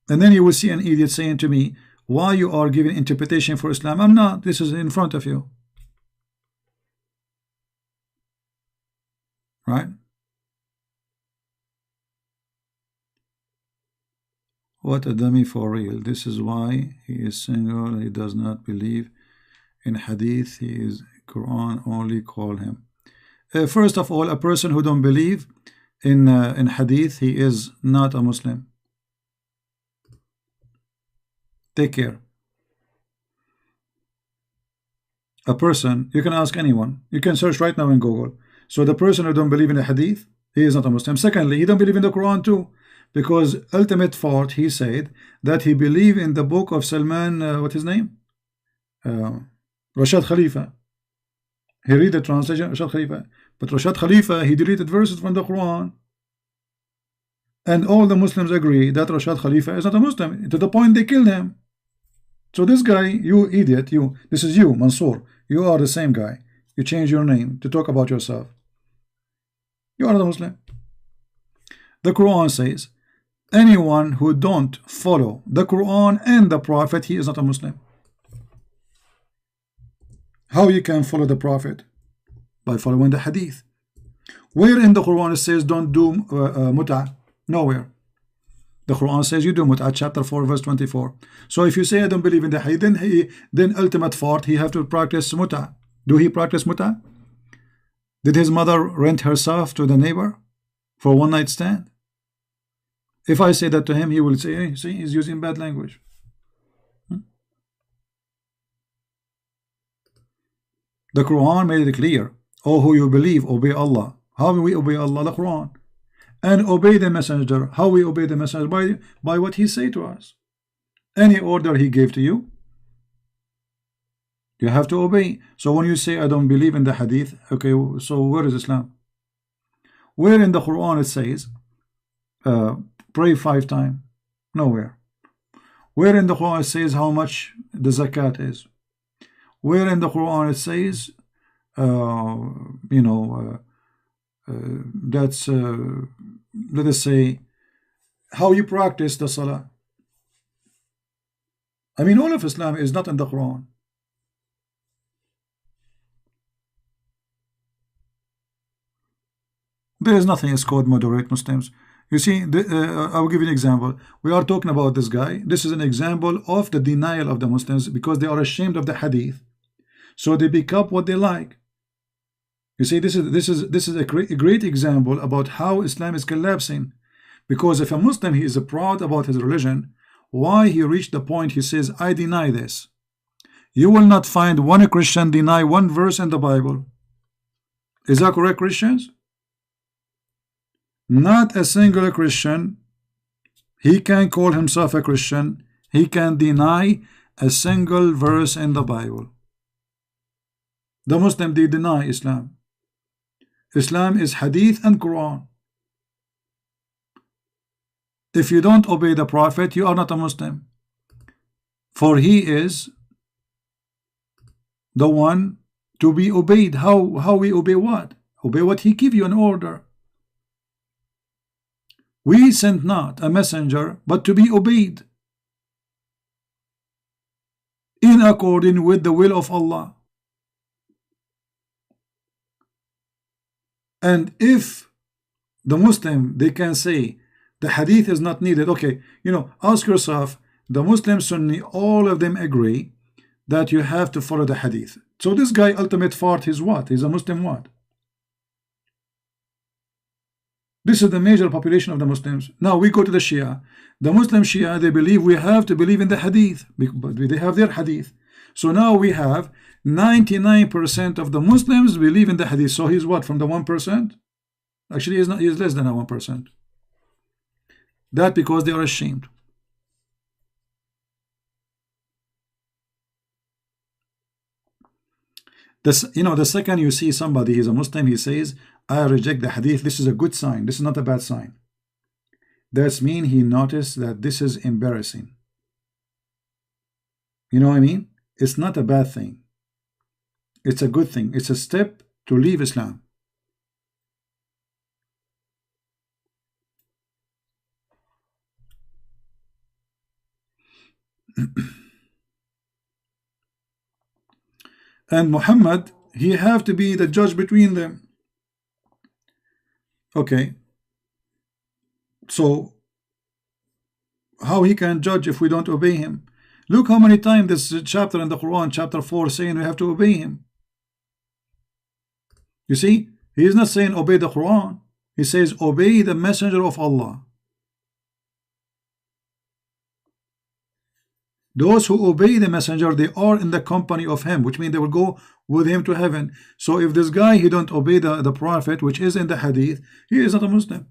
And then you will see an idiot saying to me, why you are giving interpretation for Islam? I'm not. This is in front of you. Right? What a dummy for real. This is why he is single. He does not believe in hadith. He is Quran only. Call him. First of all, a person who don't believe in hadith, he is not a Muslim. Take care. A person, you can ask anyone. You can search right now in Google. So the person who don't believe in the hadith, he is not a Muslim. Secondly, he don't believe in the Quran too, because ultimate fault, he said that he believed in the book of Salman, what his name? Rashad Khalifa. He read the translation, Rashad Khalifa. But Rashad Khalifa, he deleted verses from the Quran. And all the Muslims agree that Rashad Khalifa is not a Muslim, to the point they killed him. So this guy, you idiot, this is you, Mansour. You are the same guy. You change your name to talk about yourself. You are not a Muslim. The Quran says, anyone who don't follow the Quran and the Prophet, he is not a Muslim. How you can follow the Prophet? By following the hadith. Where in the Quran it says don't do mut'ah? Nowhere. The Quran says you do mut'ah, chapter 4 verse 24. So if you say I don't believe in the hadith, then ultimate fault, he have to practice mut'ah. Do he practice mut'ah? Did his mother rent herself to the neighbor for one night stand? If I say that to him, he will say, hey, see, he's using bad language. The Quran made it clear. Oh, who you believe, obey Allah. How do we obey Allah? The Quran. And obey the messenger. How we obey the messenger? By what he say to us. Any order he gave to you, you have to obey. So when you say I don't believe in the hadith, okay, so where is Islam? Where in the Quran it says pray 5 times? Nowhere. Where in the Quran it says how much the zakat is? Where in the Quran it says that's let us say how you practice the salah? I mean, all of Islam is not in the Quran. There is nothing is called moderate Muslims. You see, I will give you an example. We are talking about this guy. This is an example of the denial of the Muslims because they are ashamed of the hadith. So they pick up what they like. You see, this is a great example about how Islam is collapsing. Because if a Muslim, he is proud about his religion, why he reached the point he says, I deny this. You will not find one Christian deny one verse in the Bible. Is that correct, Christians? Not a single Christian. He can call himself a Christian. He can deny a single verse in the Bible. The Muslim, they deny Islam. Islam is hadith and Quran. If you don't obey the Prophet, you are not a Muslim. For he is the one to be obeyed. How we obey what? Obey what he give you an order. We sent not a messenger, but to be obeyed in according with the will of Allah. And if the Muslim, they can say the hadith is not needed. Okay, ask yourself, the Muslim Sunni, all of them agree that you have to follow the hadith. So this guy, ultimate fault is what? He's a Muslim what? This is the major population of the Muslims. Now we go to the Shia. The Muslim Shia, they believe we have to believe in the hadith, but they have their hadith. So now we have 99% of the Muslims believe in the hadith. So he's what, from the 1%? Actually, he's not. He's less than a 1%. That because they are ashamed. The second you see somebody, he's a Muslim, he says, I reject the hadith. This is a good sign. This is not a bad sign. That's mean he noticed that this is embarrassing. You know what I mean? It's not a bad thing. It's a good thing. It's a step to leave Islam. And Muhammad, he have to be the judge between them. Okay. So how he can judge if we don't obey him? Look how many times this chapter in the Quran, chapter 4, saying we have to obey him. You see, he is not saying obey the Quran. He says obey the messenger of Allah. Those who obey the messenger, they are in the company of him, which means they will go with him to heaven. So if this guy, he don't obey the prophet, which is in the hadith, he is not a Muslim.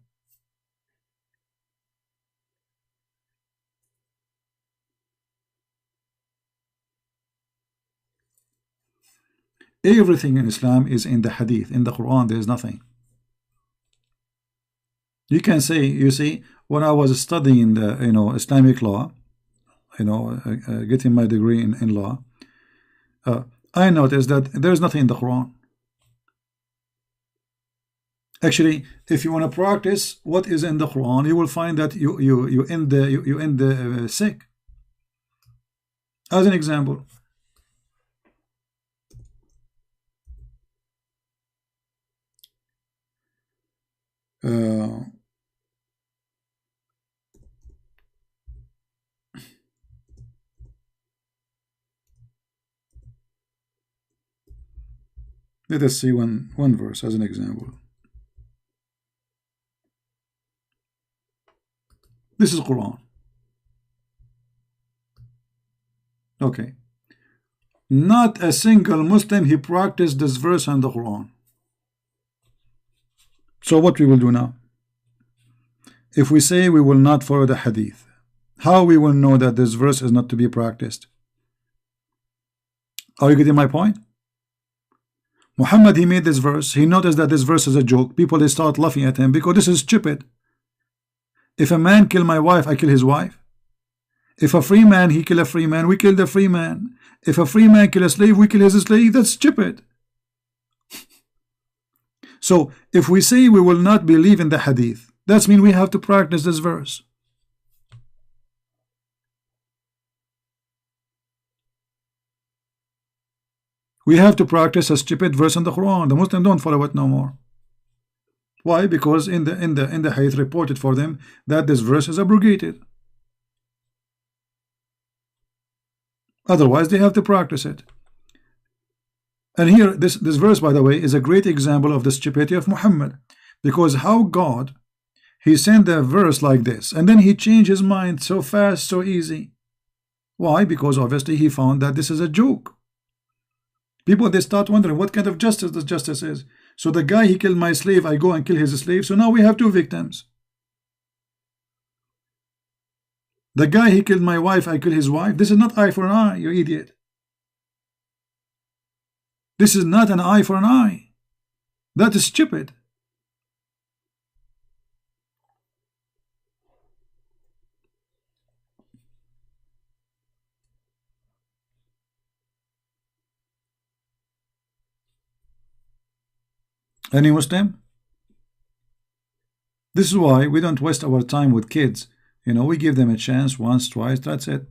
Everything in Islam is in the hadith. In the Quran, there is nothing. You can say, you see, when I was studying the Islamic law, getting my degree in law, I noticed that there is nothing in the Quran. Actually, if you want to practice what is in the Quran, you will find that you end the sick. As an example, let us see one verse as an example. This is Quran. Okay. Not a single Muslim he practiced this verse in the Quran. So what we will do now? If we say we will not follow the hadith, how we will know that this verse is not to be practiced? Are you getting my point? Muhammad, he made this verse. He noticed that this verse is a joke. People, they start laughing at him because this is stupid. If a man kill my wife, I kill his wife. If a free man, he kill a free man, we kill the free man. If a free man kill a slave, we kill his slave. That's stupid. So if we say we will not believe in the hadith, that means we have to practice this verse. We have to practice a stupid verse in the Quran. The Muslims don't follow it no more. Why? Because in the hadith reported for them that this verse is abrogated. Otherwise, they have to practice it. And here, this verse, by the way, is a great example of the stupidity of Muhammad. Because how God, he sent a verse like this, and then he changed his mind so fast, so easy. Why? Because obviously he found that this is a joke. People, they start wondering what kind of justice this justice is. So the guy, he killed my slave, I go and kill his slave. So now we have two victims. The guy, he killed my wife, I kill his wife. This is not eye for an eye, you idiot. This is not an eye for an eye. That is stupid. Any Muslim? This is why we don't waste our time with kids. We give them a chance once, twice, that's it.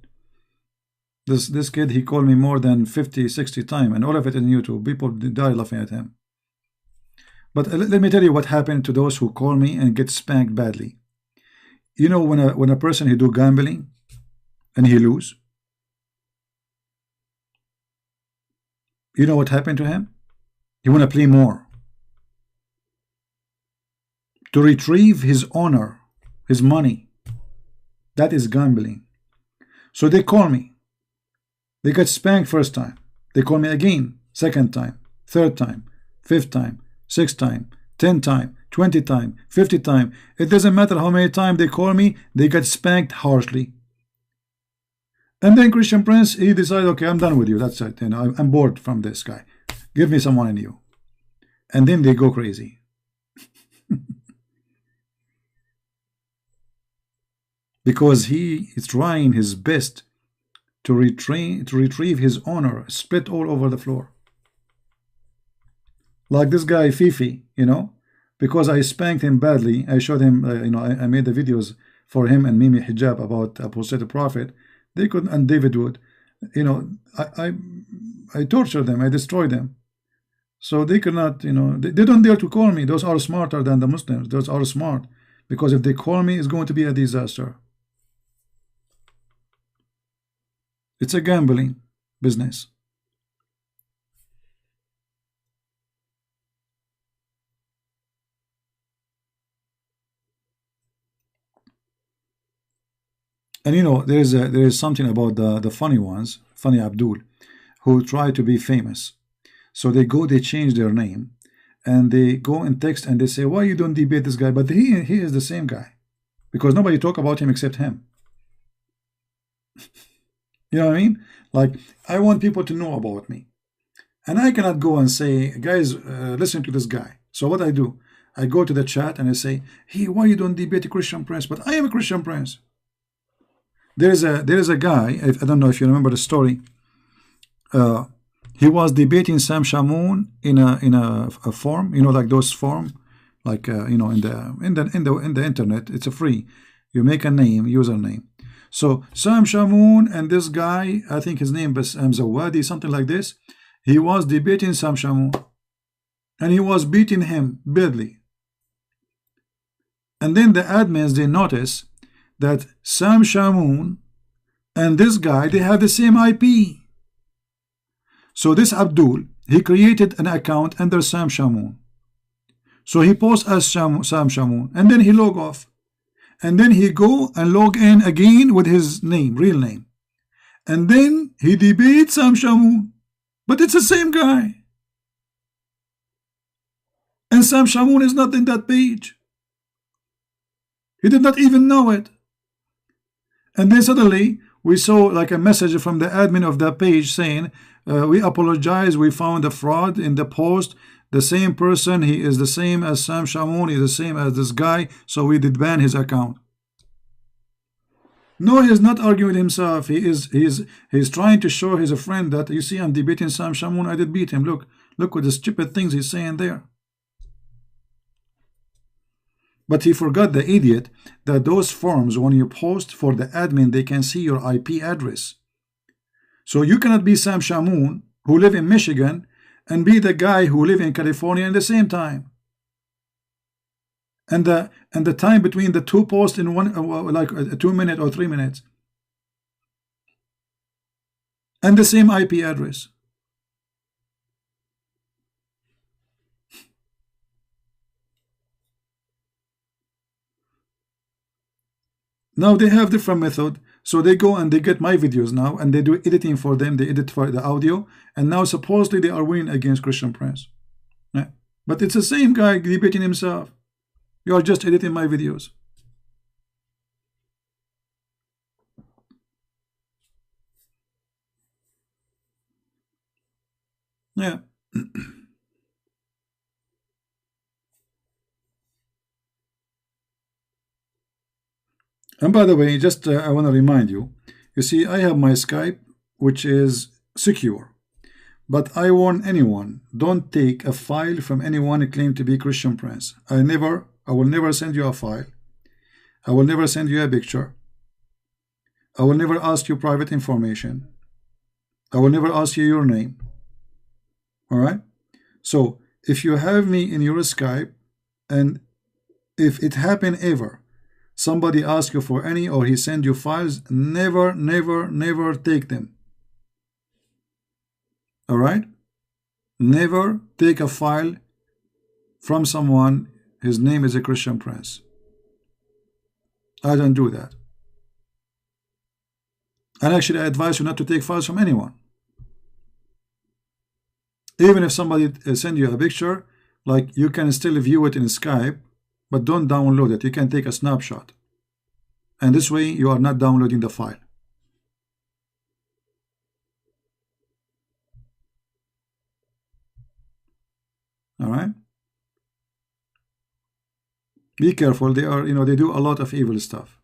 This kid, he called me more than 50, 60 times, and all of it in YouTube. People die laughing at him. But let me tell you what happened to those who call me and get spanked badly. When a person, he do gambling and he lose, you know what happened to him? He want to play more to retrieve his honor, his money. That is gambling. So they call me. They got spanked first time. They call me again, second time, third time, fifth time, sixth time, 10 time, 20 time, 50 time. It doesn't matter how many times they call me, they get spanked harshly. And then Christian Prince, he decided, okay, I'm done with you. That's it. I'm bored from this guy. Give me someone new. And then they go crazy. Because he is trying his best to retrieve his honor, split all over the floor. Like this guy Fifi, because I spanked him badly. I showed him, I made the videos for him and Mimi Hijab about Apostate Prophet. They couldn't, and David Wood. I tortured them. I destroyed them. So they could not, they don't dare to call me. Those are smarter than the Muslims. Those are smart. Because if they call me, it's going to be a disaster. It's a gambling business. And you know, there is something about the funny ones, funny Abdul, who try to be famous. So they change their name, and they go and text and they say, why you don't debate this guy? But he is the same guy, because nobody talk about him except him. You know what I mean? Like, I want people to know about me, and I cannot go and say, guys, listen to this guy. So what I do, I go to the chat and I say, hey, why you don't debate a Christian prince? But I am a Christian prince. There is a guy, I don't know if you remember the story. He was debating Sam Shamoun in a forum, you know, like those forum, like you know, in the internet. It's a free. You make a name, username. So Sam Shamoun and this guy, I think his name was Zawadi, something like this. He was debating Sam Shamoun, and he was beating him badly. And then the admins, they notice that Sam Shamoun and this guy, they have the same IP. So this Abdul, he created an account under Sam Shamoun. So he posts as Sam Shamoun, and then he log off. And then he go and log in again with his name, real name. And then he debates Sam Shamoun. But it's the same guy. And Sam Shamoun is not in that page. He did not even know it. And then suddenly we saw like a message from the admin of that page saying, we apologize, we found a fraud in the post. The same person, he is the same as Sam Shamoun, he is the same as this guy, so we did ban his account. No, he is not arguing with himself. He is trying to show his friend that, you see, I'm debating Sam Shamoun, I did beat him. Look what the stupid things he's saying there. But he forgot, the idiot, that those forms, when you post for the admin, they can see your IP address. So you cannot be Sam Shamoun, who live in Michigan, and be the guy who live in California at the same time. And the time between the two posts in one, like 2 minutes or 3 minutes. And the same IP address. Now they have different method. So they go and they get my videos now, and they do editing for them. They edit for the audio, and now supposedly they are winning against Christian Prince. Yeah. But it's the same guy debating himself. You are just editing my videos. Yeah. And by the way, just I want to remind you, you see, I have my Skype, which is secure. But I warn anyone, don't take a file from anyone who claims to be Christian Prince. I will never send you a file. I will never send you a picture. I will never ask you private information. I will never ask you your name. All right? So if you have me in your Skype, and if it happen ever, somebody asks you for any, or he send you files, never, never, never take them. All right? Never take a file from someone, his name is a Christian Prince. I don't do that. And actually, I advise you not to take files from anyone. Even if somebody send you a picture, like, you can still view it in Skype, but don't download it. You can take a snapshot. And this way, you are not downloading the file. All right? Be careful. They are, they do a lot of evil stuff.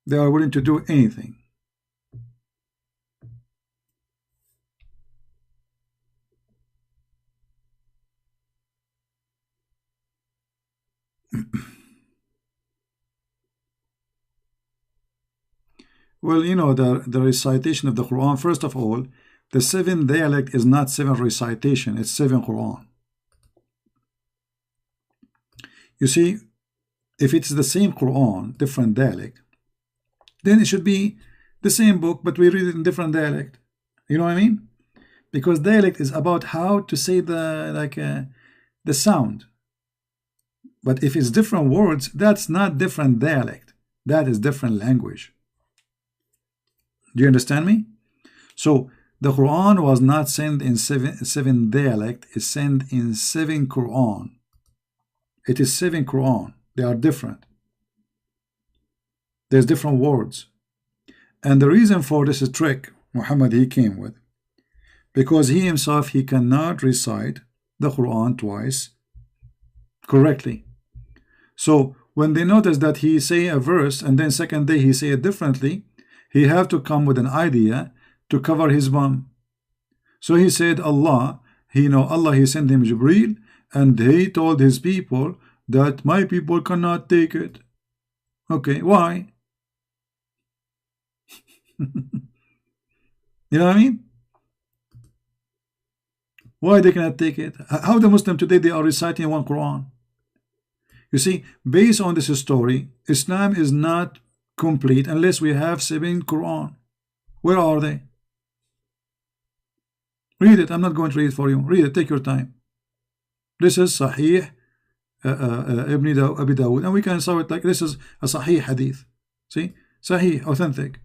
They are willing to do anything. Well, the recitation of the Quran, first of all, the 7 dialect is not 7 recitation, it's 7 Quran. You see, if it's the same Quran, different dialect, then it should be the same book, but we read it in different dialect. You know what I mean? Because dialect is about how to say the sound. But if it's different words, that's not different dialect. That is different language. Do you understand me? So the Quran was not sent in seven dialect. It's sent in 7 Quran. It is 7 Quran. They are different. There's different words. And the reason for this trick Muhammad he came with, because he himself he cannot recite the Quran twice correctly. So when they notice that he say a verse and then second day he say it differently, he have to come with an idea to cover his bum. So he said Allah, Allah he sent him Jibreel, and he told his people that my people cannot take it. Okay, why? You know what I mean? Why they cannot take it? How the Muslim today they are reciting one Quran? You see, based on this story, Islam is not complete unless we have 7 Quran. Where are they? Read it. I'm not going to read it for you. Read it. Take your time. This is Sahih Ibn Abi Dawud, and we can saw it like this is a Sahih hadith. See, Sahih, authentic.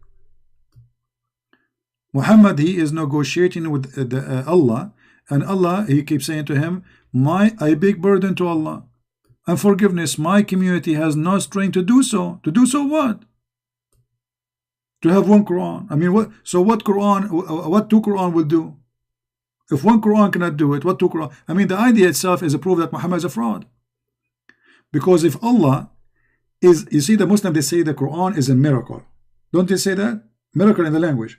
Muhammad he is negotiating with Allah, and Allah he keeps saying to him, I beg burden to Allah and forgiveness. My community has no strength to do so. To do so what? To have one Quran. I mean, what? So what Quran? What 2 Quran will do? If 1 Quran cannot do it, what 2 Quran? I mean, the idea itself is a proof that Muhammad is a fraud. Because if Allah is, you see, the Muslim they say the Quran is a miracle. Don't they say that? Miracle in the language.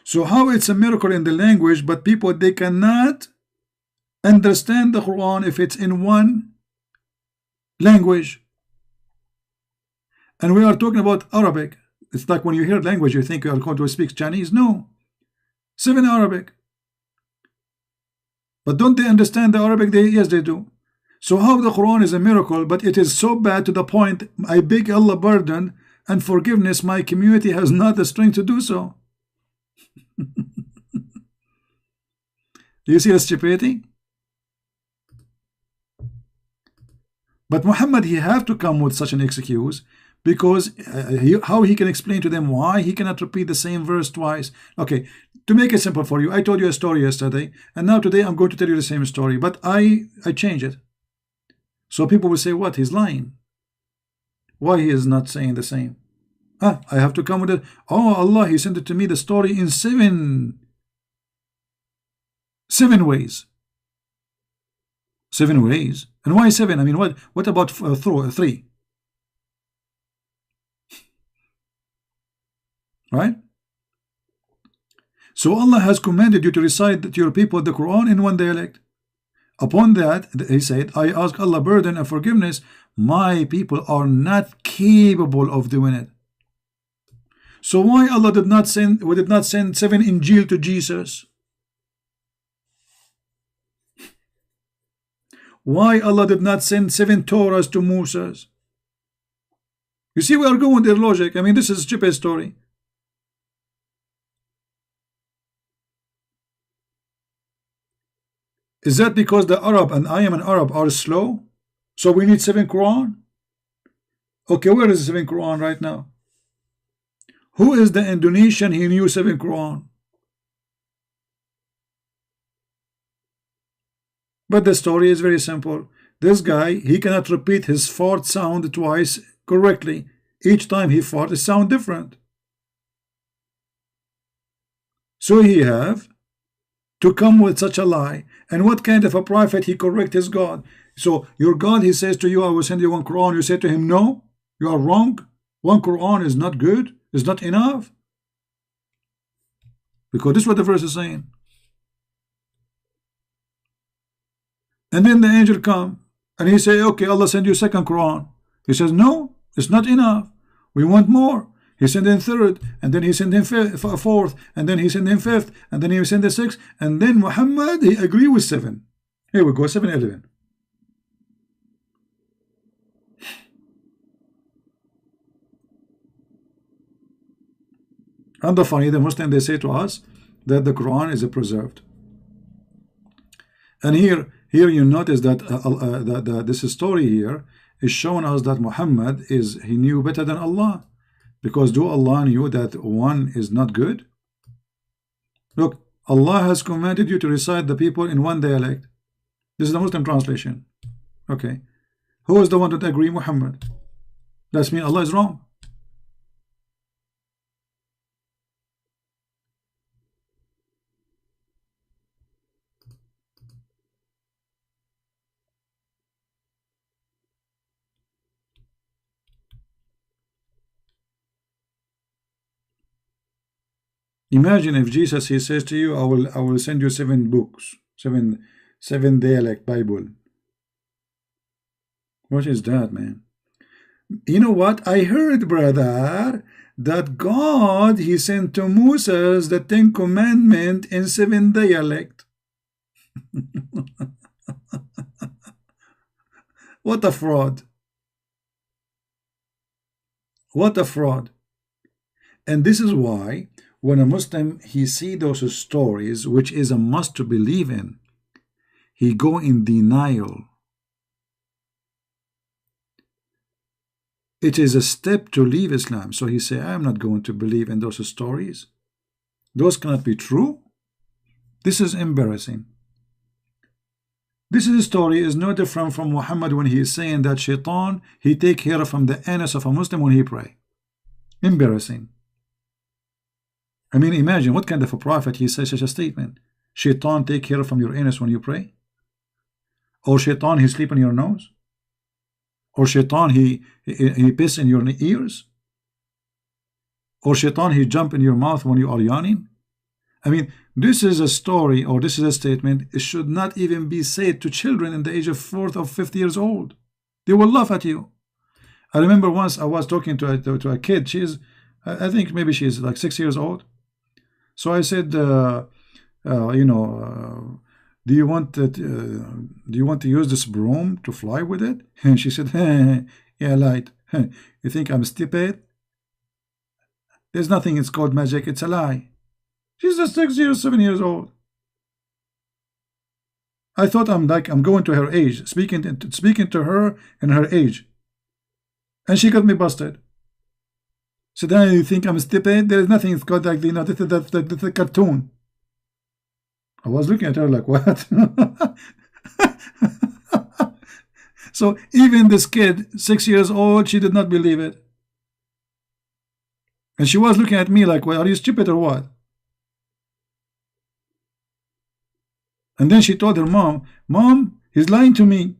So how it's a miracle in the language, but people they cannot understand the Quran if it's in one language. And we are talking about Arabic. It's like when you hear language, you think you are going to speak Chinese. No. 7 Arabic. But don't they understand the Arabic? Yes, they do. So how the Quran is a miracle, but it is so bad to the point, I beg Allah pardon and forgiveness, my community has not the strength to do so. Do you see the stupidity? But Muhammad, he have to come with such an excuse, because how he can explain to them why he cannot repeat the same verse twice. Okay, to make it simple for you, I told you a story yesterday, and now today I'm going to tell you the same story, but I change it. So people will say, what? He's lying. Why he is not saying the same? I have to come with it. Oh, Allah, he sent it to me, the story in 7 ways. 7 ways. And why 7? I mean, what about 3? Right? So Allah has commanded you to recite to your people the Quran in one dialect. Upon that, he said, I ask Allah pardon and forgiveness. My people are not capable of doing it. So why Allah did not send 7 Injil to Jesus? Why Allah did not send 7 Torahs to Moses? You see, we are going with their logic. I mean, this is a stupid story. Is that because the Arab and I am an Arab are slow? So we need 7 Quran? Okay, where is the 7 Quran right now? Who is the Indonesian he knew 7 Quran? But the story is very simple. This guy, he cannot repeat his fart sound twice correctly. Each time he fart, it sound different. So he have to come with such a lie. And what kind of a prophet he correct his God? So your God, he says to you, I will send you 1 Quran. You say to him, no, you are wrong. 1 Quran is not good. It's not enough. Because this is what the verse is saying. And then the angel come and he say, okay, Allah send you 2nd Quran. He says, no, it's not enough. We want more. He sent in 3rd, and then he sent in 4th, and then he sent in 5th, and then he sent in 6th, and then Muhammad, he agree with 7. Here we go, 7, 11. And the funny, the Muslim, they say to us that the Quran is preserved. And here you notice that this story here is showing us that Muhammad he knew better than Allah. Because do Allah knew that one is not good? Look, Allah has commanded you to recite the people in one dialect. This is the Muslim translation. Okay. Who is the one that agree? Muhammad. That means Allah is wrong. Imagine if Jesus, he says to you, I will send you 7 books, seven dialect Bible. What is that, man? You know what? I heard, brother, that God, he sent to Moses the 10 commandments in 7 dialect. What a fraud. What a fraud. And this is why when a Muslim, he see those stories, which is a must to believe in, he go in denial. It is a step to leave Islam. So he say, I am not going to believe in those stories. Those cannot be true. This is embarrassing. This story is no different from Muhammad when he is saying that Shaitan, he take care from the anus of a Muslim when he pray. Embarrassing. I mean, imagine what kind of a prophet he says such a statement. Shaitan take care from your anus when you pray? Or Shaitan, he sleep in your nose? Or Shaitan, he piss in your ears? Or Shaitan, he jump in your mouth when you are yawning? I mean, this is a story, or this is a statement. It should not even be said to children in the age of 4th or 5th years old. They will laugh at you. I remember once I was talking to a kid. She's, I think maybe she's like 6 years old. So I said, you know, do you want to use this broom to fly with it? And she said, yeah, light. You think I'm stupid? There's nothing. It's called magic. It's a lie. She's just 6 years, 7 years old. I thought I'm going to her age, speaking to her in her age, and she got me busted. So then you think I'm stupid? There is nothing. It's called like, you know, this is a cartoon. I was looking at her like, what? So even this kid, 6 years old, she did not believe it. And she was looking at me like, well, are you stupid or what? And then she told her mom, Mom, he's lying to me.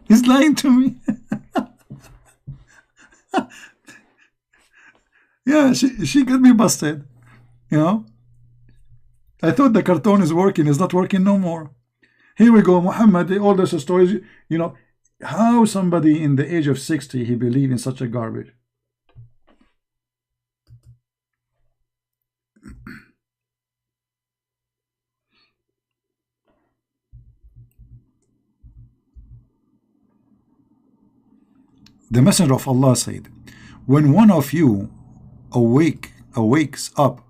He's lying to me. Yeah, she got me busted. You know, I thought the cartoon is working. It's not working no more. Here we go, Muhammad. All those stories. You know, how somebody in the age of 60 he believe in such a garbage. The Messenger of Allah said, when one of you awakes up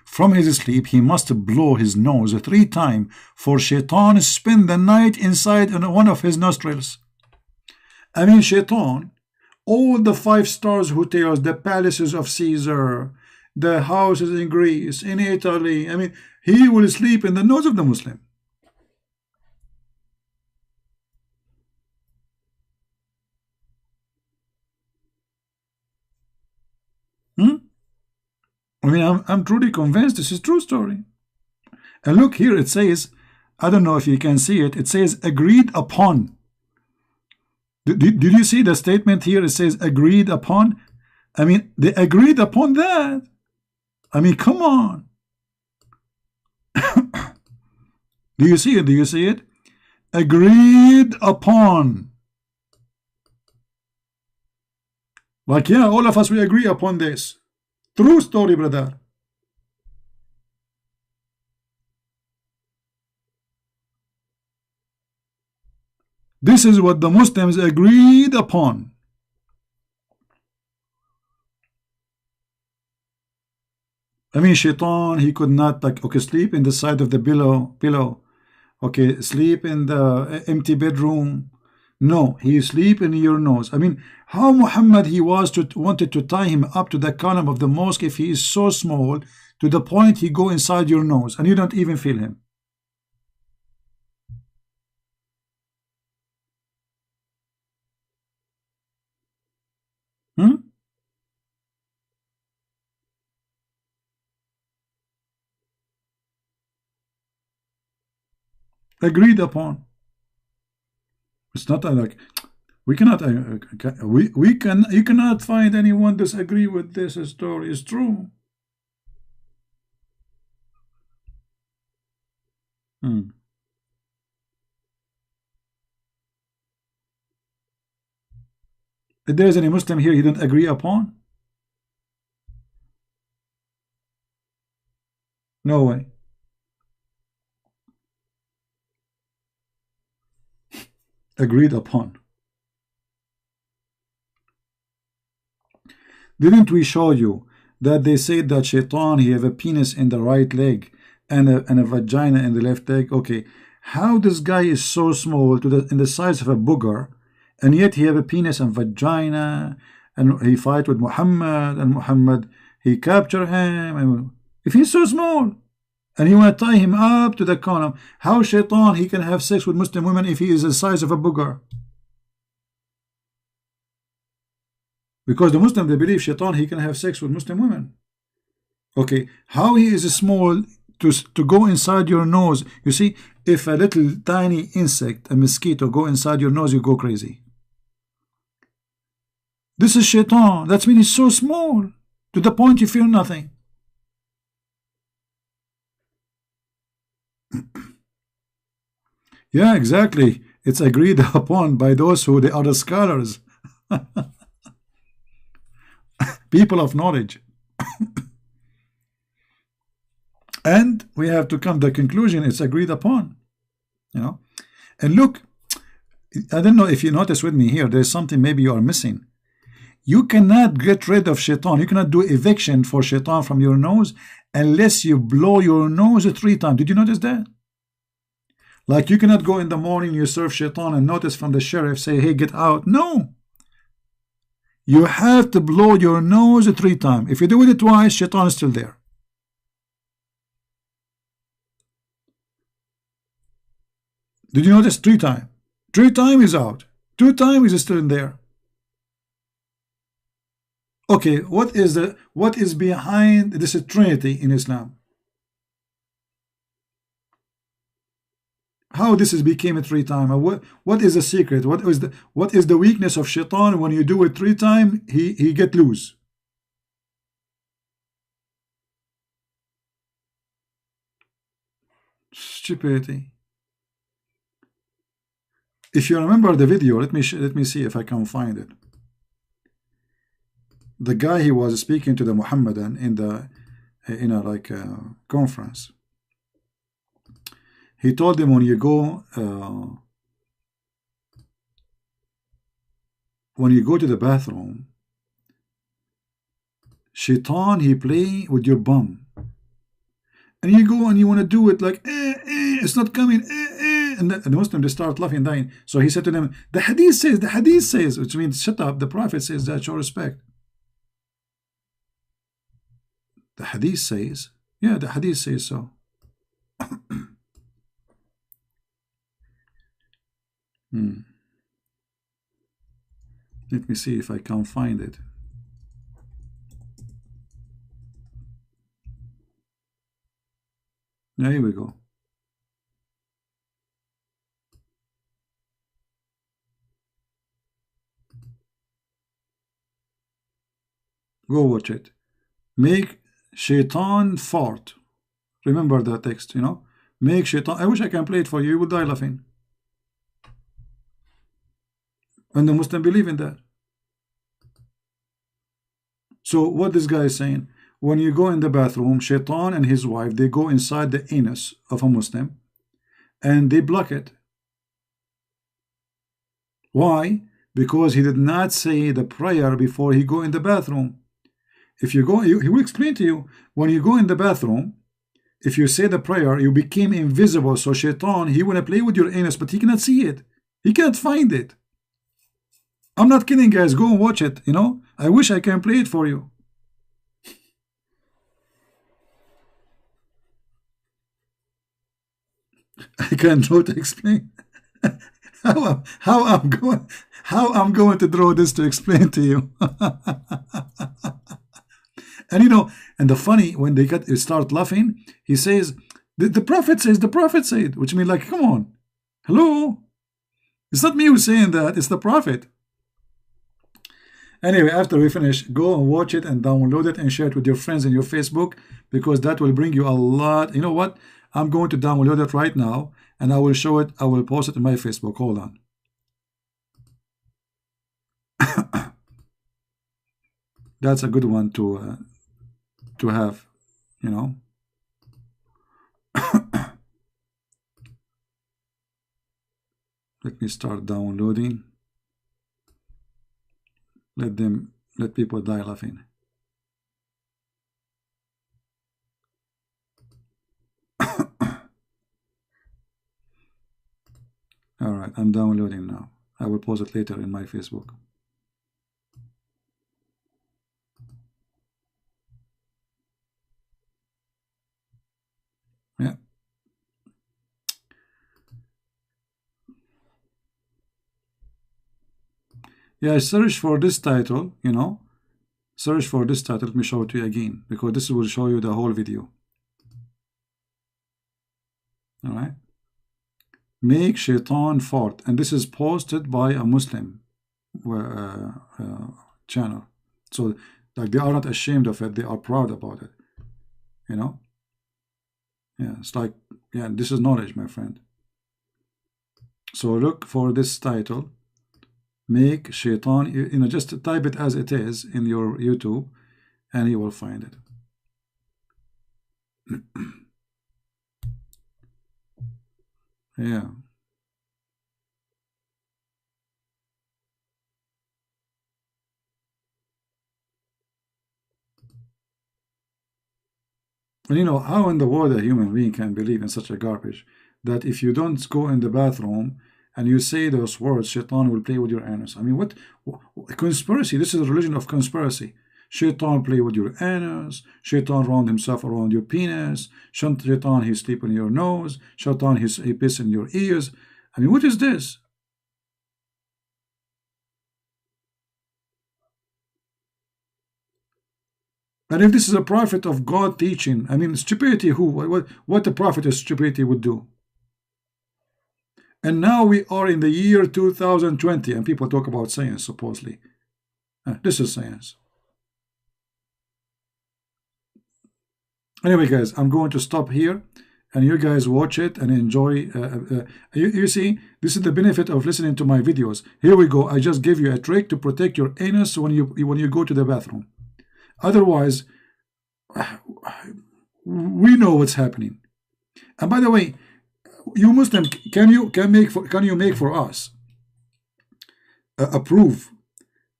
from his sleep, he must blow his nose 3 times, for Shaitan spend the night inside one of his nostrils. I mean, Shaitan, all the 5-star hotels, the palaces of Caesar, the houses in Greece, in Italy, I mean, he will sleep in the nose of the Muslim. I mean, I'm truly convinced this is true story. And look here, it says, I don't know if you can see it, it says agreed upon. Did you see the statement here? It says agreed upon. I mean, they agreed upon that. I mean, come on. Do you see it? Do you see it? Agreed upon. Like, yeah, all of us, we agree upon this. True story, brother. This is what the Muslims agreed upon. I mean, shaitan, he could not, like, okay, sleep in the side of the pillow. Okay, sleep in the empty bedroom. No, he sleep in your nose. I mean, how Muhammad he was wanted to tie him up to the column of the mosque if he is so small to the point he go inside your nose and you don't even feel him. Hmm? Agreed upon. It's not like we cannot. We can. You cannot find anyone disagree with this story. It's true. Hmm. If there is any Muslim here you don't agree upon, no way. Agreed upon. Didn't we show you that they said that shaitan he have a penis in the right leg and a vagina in the left leg? Okay, how this guy is so small to the in the size of a booger, and yet he have a penis and vagina, and he fight with Muhammad, and Muhammad he capture him. And if he's so small, and you want to tie him up to the column, how shaitan he can have sex with Muslim women if he is the size of a booger? Because the Muslim, they believe shaitan, he can have sex with Muslim women. Okay, how he is small to go inside your nose? You see, if a little tiny insect, a mosquito, go inside your nose, you go crazy. This is shaitan. That means he's so small to the point you feel nothing. Yeah, exactly. It's agreed upon by those who they are the scholars. People of knowledge. And we have to come to the conclusion it's agreed upon. You know? And look, I don't know if you notice with me here, there's something maybe you are missing. You cannot get rid of shaitan. You cannot do eviction for shaitan from your nose unless you blow your nose 3 times. Did you notice that? Like you cannot go in the morning, you serve shaitan and notice from the sheriff, say, hey, get out. No. You have to blow your nose 3 times. If you do it twice, shaitan is still there. Did you notice 3 times? 3 times is out. 2 times is still in there. Okay, what is behind this Trinity in Islam? How this is became a 3 times? What is the secret? What is the weakness of shaitan? When you do it 3 times, he get loose. Stupidity. If you remember the video, let me see if I can find it. The guy he was speaking to the Muhammadan in a conference. He told them when you go to the bathroom, shaitan he play with your bum, and you go and you want to do it like it's not coming, and the Muslim they start laughing and dying. So he said to them, the hadith says, which means shut up. The Prophet says that, show respect. The hadith says, yeah, the hadith says so. Let me see if I can find it. There we go. Go watch it. Make shaitan fart. Remember that text, you know? Make shaitan. I wish I can play it for you. You would die laughing. And the Muslim believe in that. So what this guy is saying, when you go in the bathroom, shaitan and his wife, they go inside the anus of a Muslim and they block it. Why? Because he did not say the prayer before he go in the bathroom. If you go, he will explain to you, when you go in the bathroom, if you say the prayer, you became invisible. So Shaitan, he want to play with your anus, but he cannot see it. He can't find it. I'm not kidding, guys. Go and watch it. You know, I wish I can play it for you. I can't draw to explain. how I'm going to draw this to explain to you. And you know, and the funny, when they start laughing, he says, the prophet says, the prophet said, which means like, come on, hello, it's not me who's saying that, it's the prophet. Anyway, after we finish, go and watch it and download it and share it with your friends in your Facebook, because that will bring you a lot. You know what? I'm going to download it right now and I will show it. I will post it in my Facebook. Hold on. That's a good one to have, you know. Let me start downloading. Let people die laughing. All right, I'm downloading now. I will post it later in my Facebook. Yeah. Yeah, search for this title, you know. Search for this title. Let me show it to you again, because this will show you the whole video. All right. Make Shaitan fart. And this is posted by a Muslim channel. So, like, they are not ashamed of it. They are proud about it. You know. Yeah, it's like, yeah, this is knowledge, my friend. So look for this title. Make Shaitan, you know, just type it as it is in your YouTube and you will find it. Yeah. And you know, how in the world a human being can believe in such a garbage, that if you don't go in the bathroom and you say those words, Shaitan will play with your anus? I mean, what conspiracy? This is a religion of conspiracy. Shaitan play with your anus. Shaitan round himself around your penis. Shaitan, he sleep in your nose. Shaitan, he piss in your ears. I mean, what is this? And if this is a prophet of God teaching, I mean, stupidity, what the prophet of stupidity would do? And now we are in the year 2020 and people talk about science, supposedly. This is science. Anyway, guys, I'm going to stop here and you guys watch it and enjoy. You see, this is the benefit of listening to my videos. Here we go. I just gave you a trick to protect your anus when you go to the bathroom. Otherwise, we know what's happening. And by the way, you Muslim, can you make for us a proof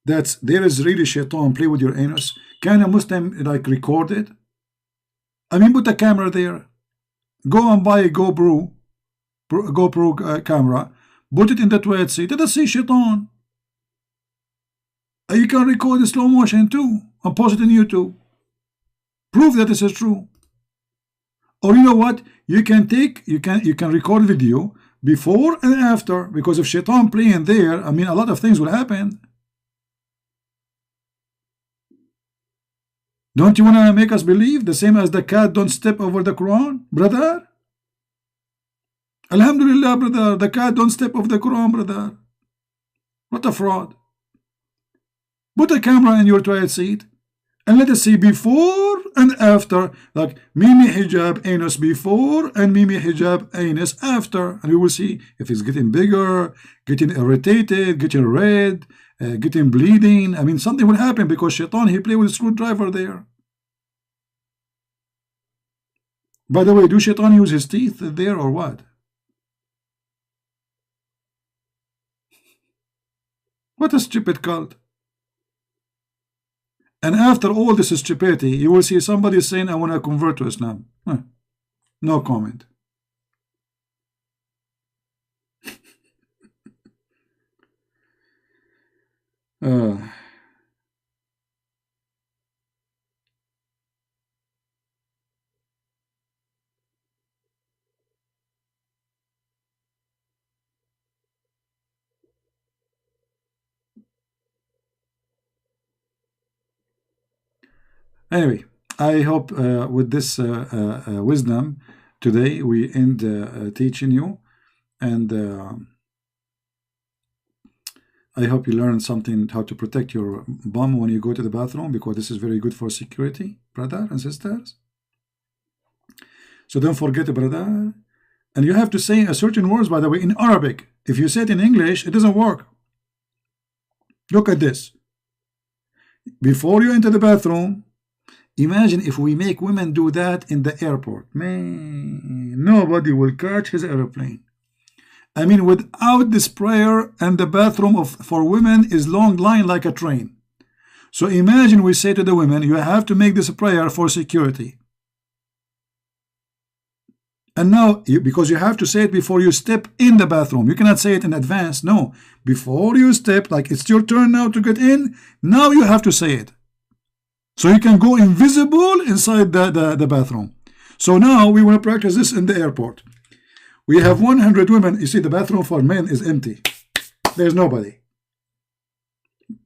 that there is really Shaitan play with your anus? Can a Muslim like record it? I mean, put a camera there. Go and buy a GoPro camera. Put it in the toilet seat. Let us see Shaitan. You can record in slow motion too and post it on YouTube. Prove that this is true. Or you know what? You can record video before and after, because if Shaitan playing there, I mean, a lot of things will happen. Don't you want to make us believe the same as the cat don't step over the Quran, brother? Alhamdulillah, brother, the cat don't step over the Quran, brother. What a fraud. Put a camera in your toilet seat and let us see before and after, like Mimi hijab anus before and Mimi hijab anus after, and we will see if it's getting bigger, getting irritated, getting red, getting bleeding. I mean, something will happen because Shaitan, he play with a screwdriver there. By the way, do Shaitan use his teeth there or what? What a stupid cult. And after all this stupidity, you will see somebody saying, I want to convert to Islam. No comment. Anyway, I hope with this wisdom today we end teaching you, and I hope you learned something how to protect your bum when you go to the bathroom, because this is very good for security, brother and sisters. So don't forget, brother. And you have to say a certain words, by the way, in Arabic. If you say it in English, it doesn't work. Look at this. Before you enter the bathroom, imagine if we make women do that in the airport. Man, nobody will catch his airplane. I mean, without this prayer, and the bathroom for women is long line like a train. So imagine we say to the women, you have to make this prayer for security. And now, because you have to say it before you step in the bathroom. You cannot say it in advance. No. Before you step, like it's your turn now to get in, now you have to say it. So you can go invisible inside the bathroom. So now we want to practice this in the airport. We have 100 women. You see, the bathroom for men is empty. There's nobody.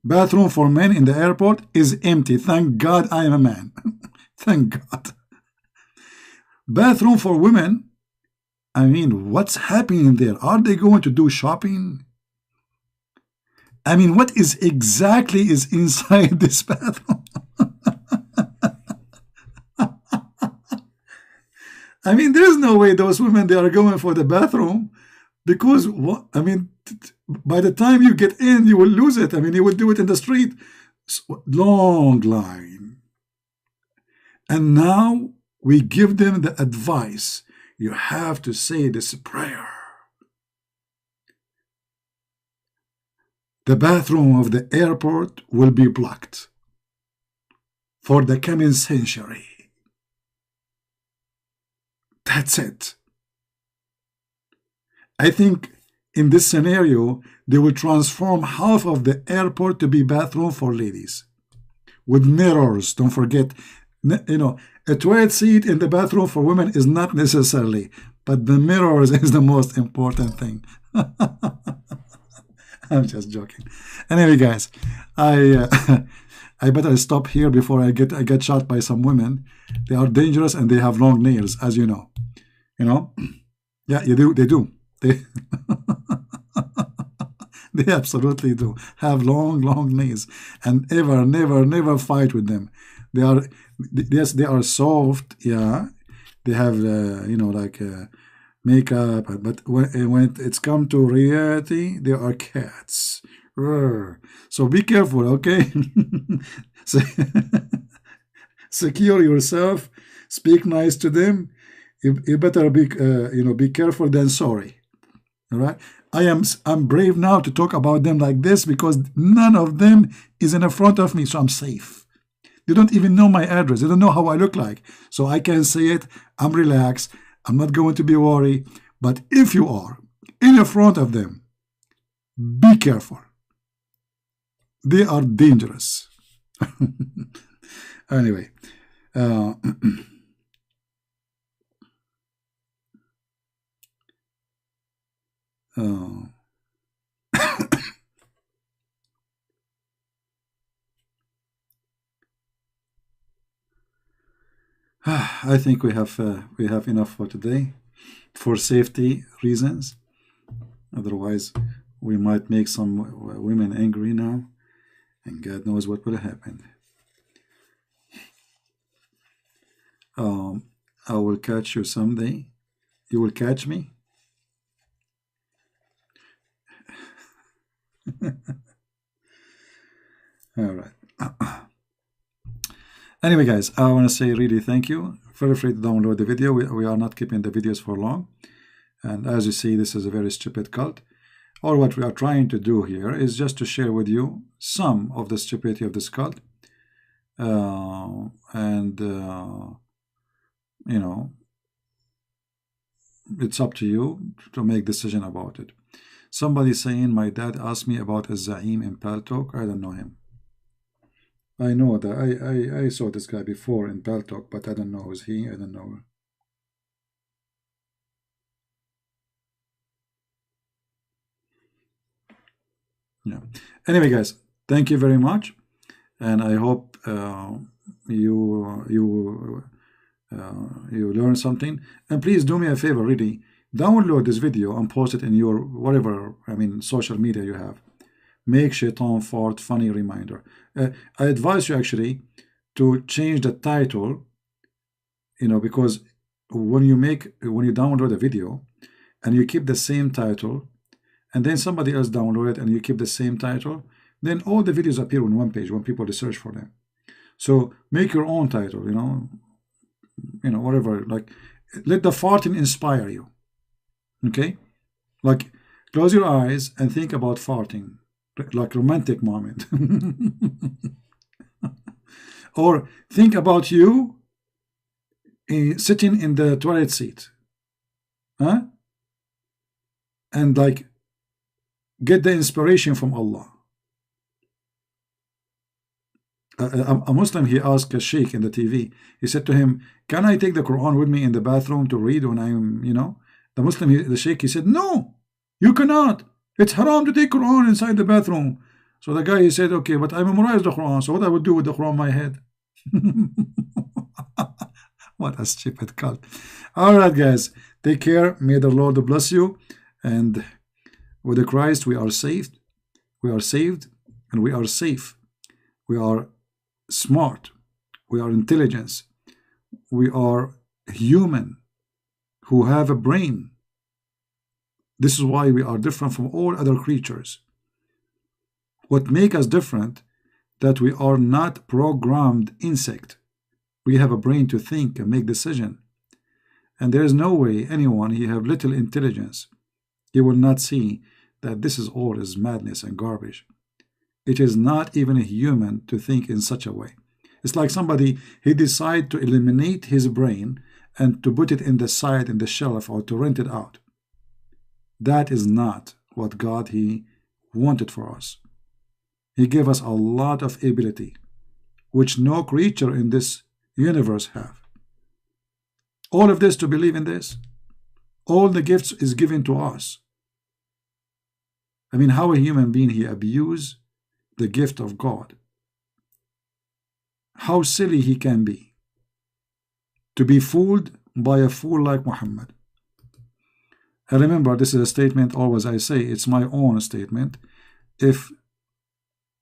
Bathroom for men in the airport is empty. Thank God I am a man. Thank God. Bathroom for women, I mean, what's happening there? Are they going to do shopping? I mean, what is exactly is inside this bathroom? I mean, there's no way those women, they are going for the bathroom, because what? I mean, by the time you get in, you will lose it. I mean, you will do it in the street. Long line. And now we give them the advice. You have to say this prayer. The bathroom of the airport will be blocked for the coming century. That's it. I think in this scenario, they will transform half of the airport to be bathroom for ladies. With mirrors, don't forget. You know, a toilet seat in the bathroom for women is not necessarily, but the mirrors is the most important thing. I'm just joking. Anyway, guys, I better stop here before I get shot by some women. They are dangerous and they have long nails, as you know. You know? Yeah, you do. They do. They they absolutely do have long nails, and never fight with them. They are, yes, they are soft. Yeah, they have you know, like makeup, but when it's come to reality, they are cats. So be careful, okay? Secure yourself. Speak nice to them. You better be you know, be careful than sorry. All right. I'm brave now to talk about them like this because none of them is in the front of me, so I'm safe. They don't even know my address. They don't know how I look like. So I can say it. I'm relaxed. I'm not going to be worried. But if you are in the front of them, be careful. They are dangerous. Anyway. I think we have enough for today, for safety reasons. Otherwise, we might make some women angry now, and God knows what will happen. I will catch you someday. You will catch me. All right. Anyway, guys, I want to say really thank you. Feel free to download the video. We are not keeping the videos for long. And as you see, this is a very stupid cult. All what we are trying to do here is just to share with you some of the stupidity of this cult. and you know, it's up to you to make decision about it. Somebody saying, my dad asked me about a Zaim in Paltalk. I don't know him. I know that I saw this guy before in Paltalk, but I don't know who's he. I don't know. Yeah. Anyway, guys, thank you very much, and I hope you learn something. And please do me a favor, really, download this video and post it in your whatever, I mean, social media you have. Make Shaitan Fart funny reminder. I advise you actually to change the title, you know, because when you download a video and you keep the same title, and then somebody else download it and you keep the same title, then all the videos appear on one page when people search for them. So make your own title, you know, whatever, like, let the farting inspire you. Okay? Like, close your eyes and think about farting, like romantic moment. Or think about you sitting in the toilet seat. Huh? And like, get the inspiration from Allah. A Muslim, he asked a sheikh in the TV, he said to him, can I take the Quran with me in the bathroom to read when I'm, you know? The Muslim, the sheikh, he said, no, you cannot. It's haram to take Quran inside the bathroom. So the guy, he said, okay, but I memorized the Quran, so what I would do with the Quran in my head? What a stupid cult. All right, guys, take care. May the Lord bless you. And with Christ, we are saved. We are saved, and we are safe. We are smart. We are intelligent. We are human who have a brain. This is why we are different from all other creatures. What makes us different, that we are not programmed insect. We have a brain to think and make decision. And there is no way anyone, he have little intelligence, he will not see that this is all is madness and garbage. It is not even a human to think in such a way. It's like somebody, he decide to eliminate his brain and to put it in the side, in the shelf, or to rent it out. That is not what God, he wanted for us. He gave us a lot of ability, which no creature in this universe have. All of this, to believe in this, all the gifts is given to us. I mean, how a human being, he abuse the gift of God. How silly he can be to be fooled by a fool like Muhammad. And remember, this is a statement, always I say, it's my own statement. If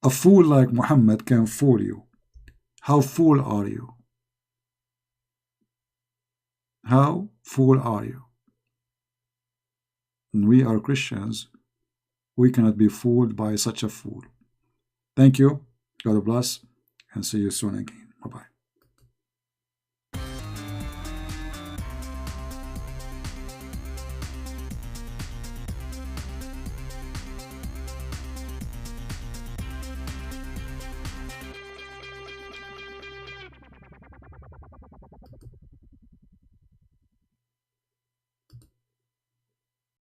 a fool like Muhammad can fool you, how fool are you? How fool are you? And we are Christians. We cannot be fooled by such a fool. Thank you. God bless, and see you soon again. Bye-bye.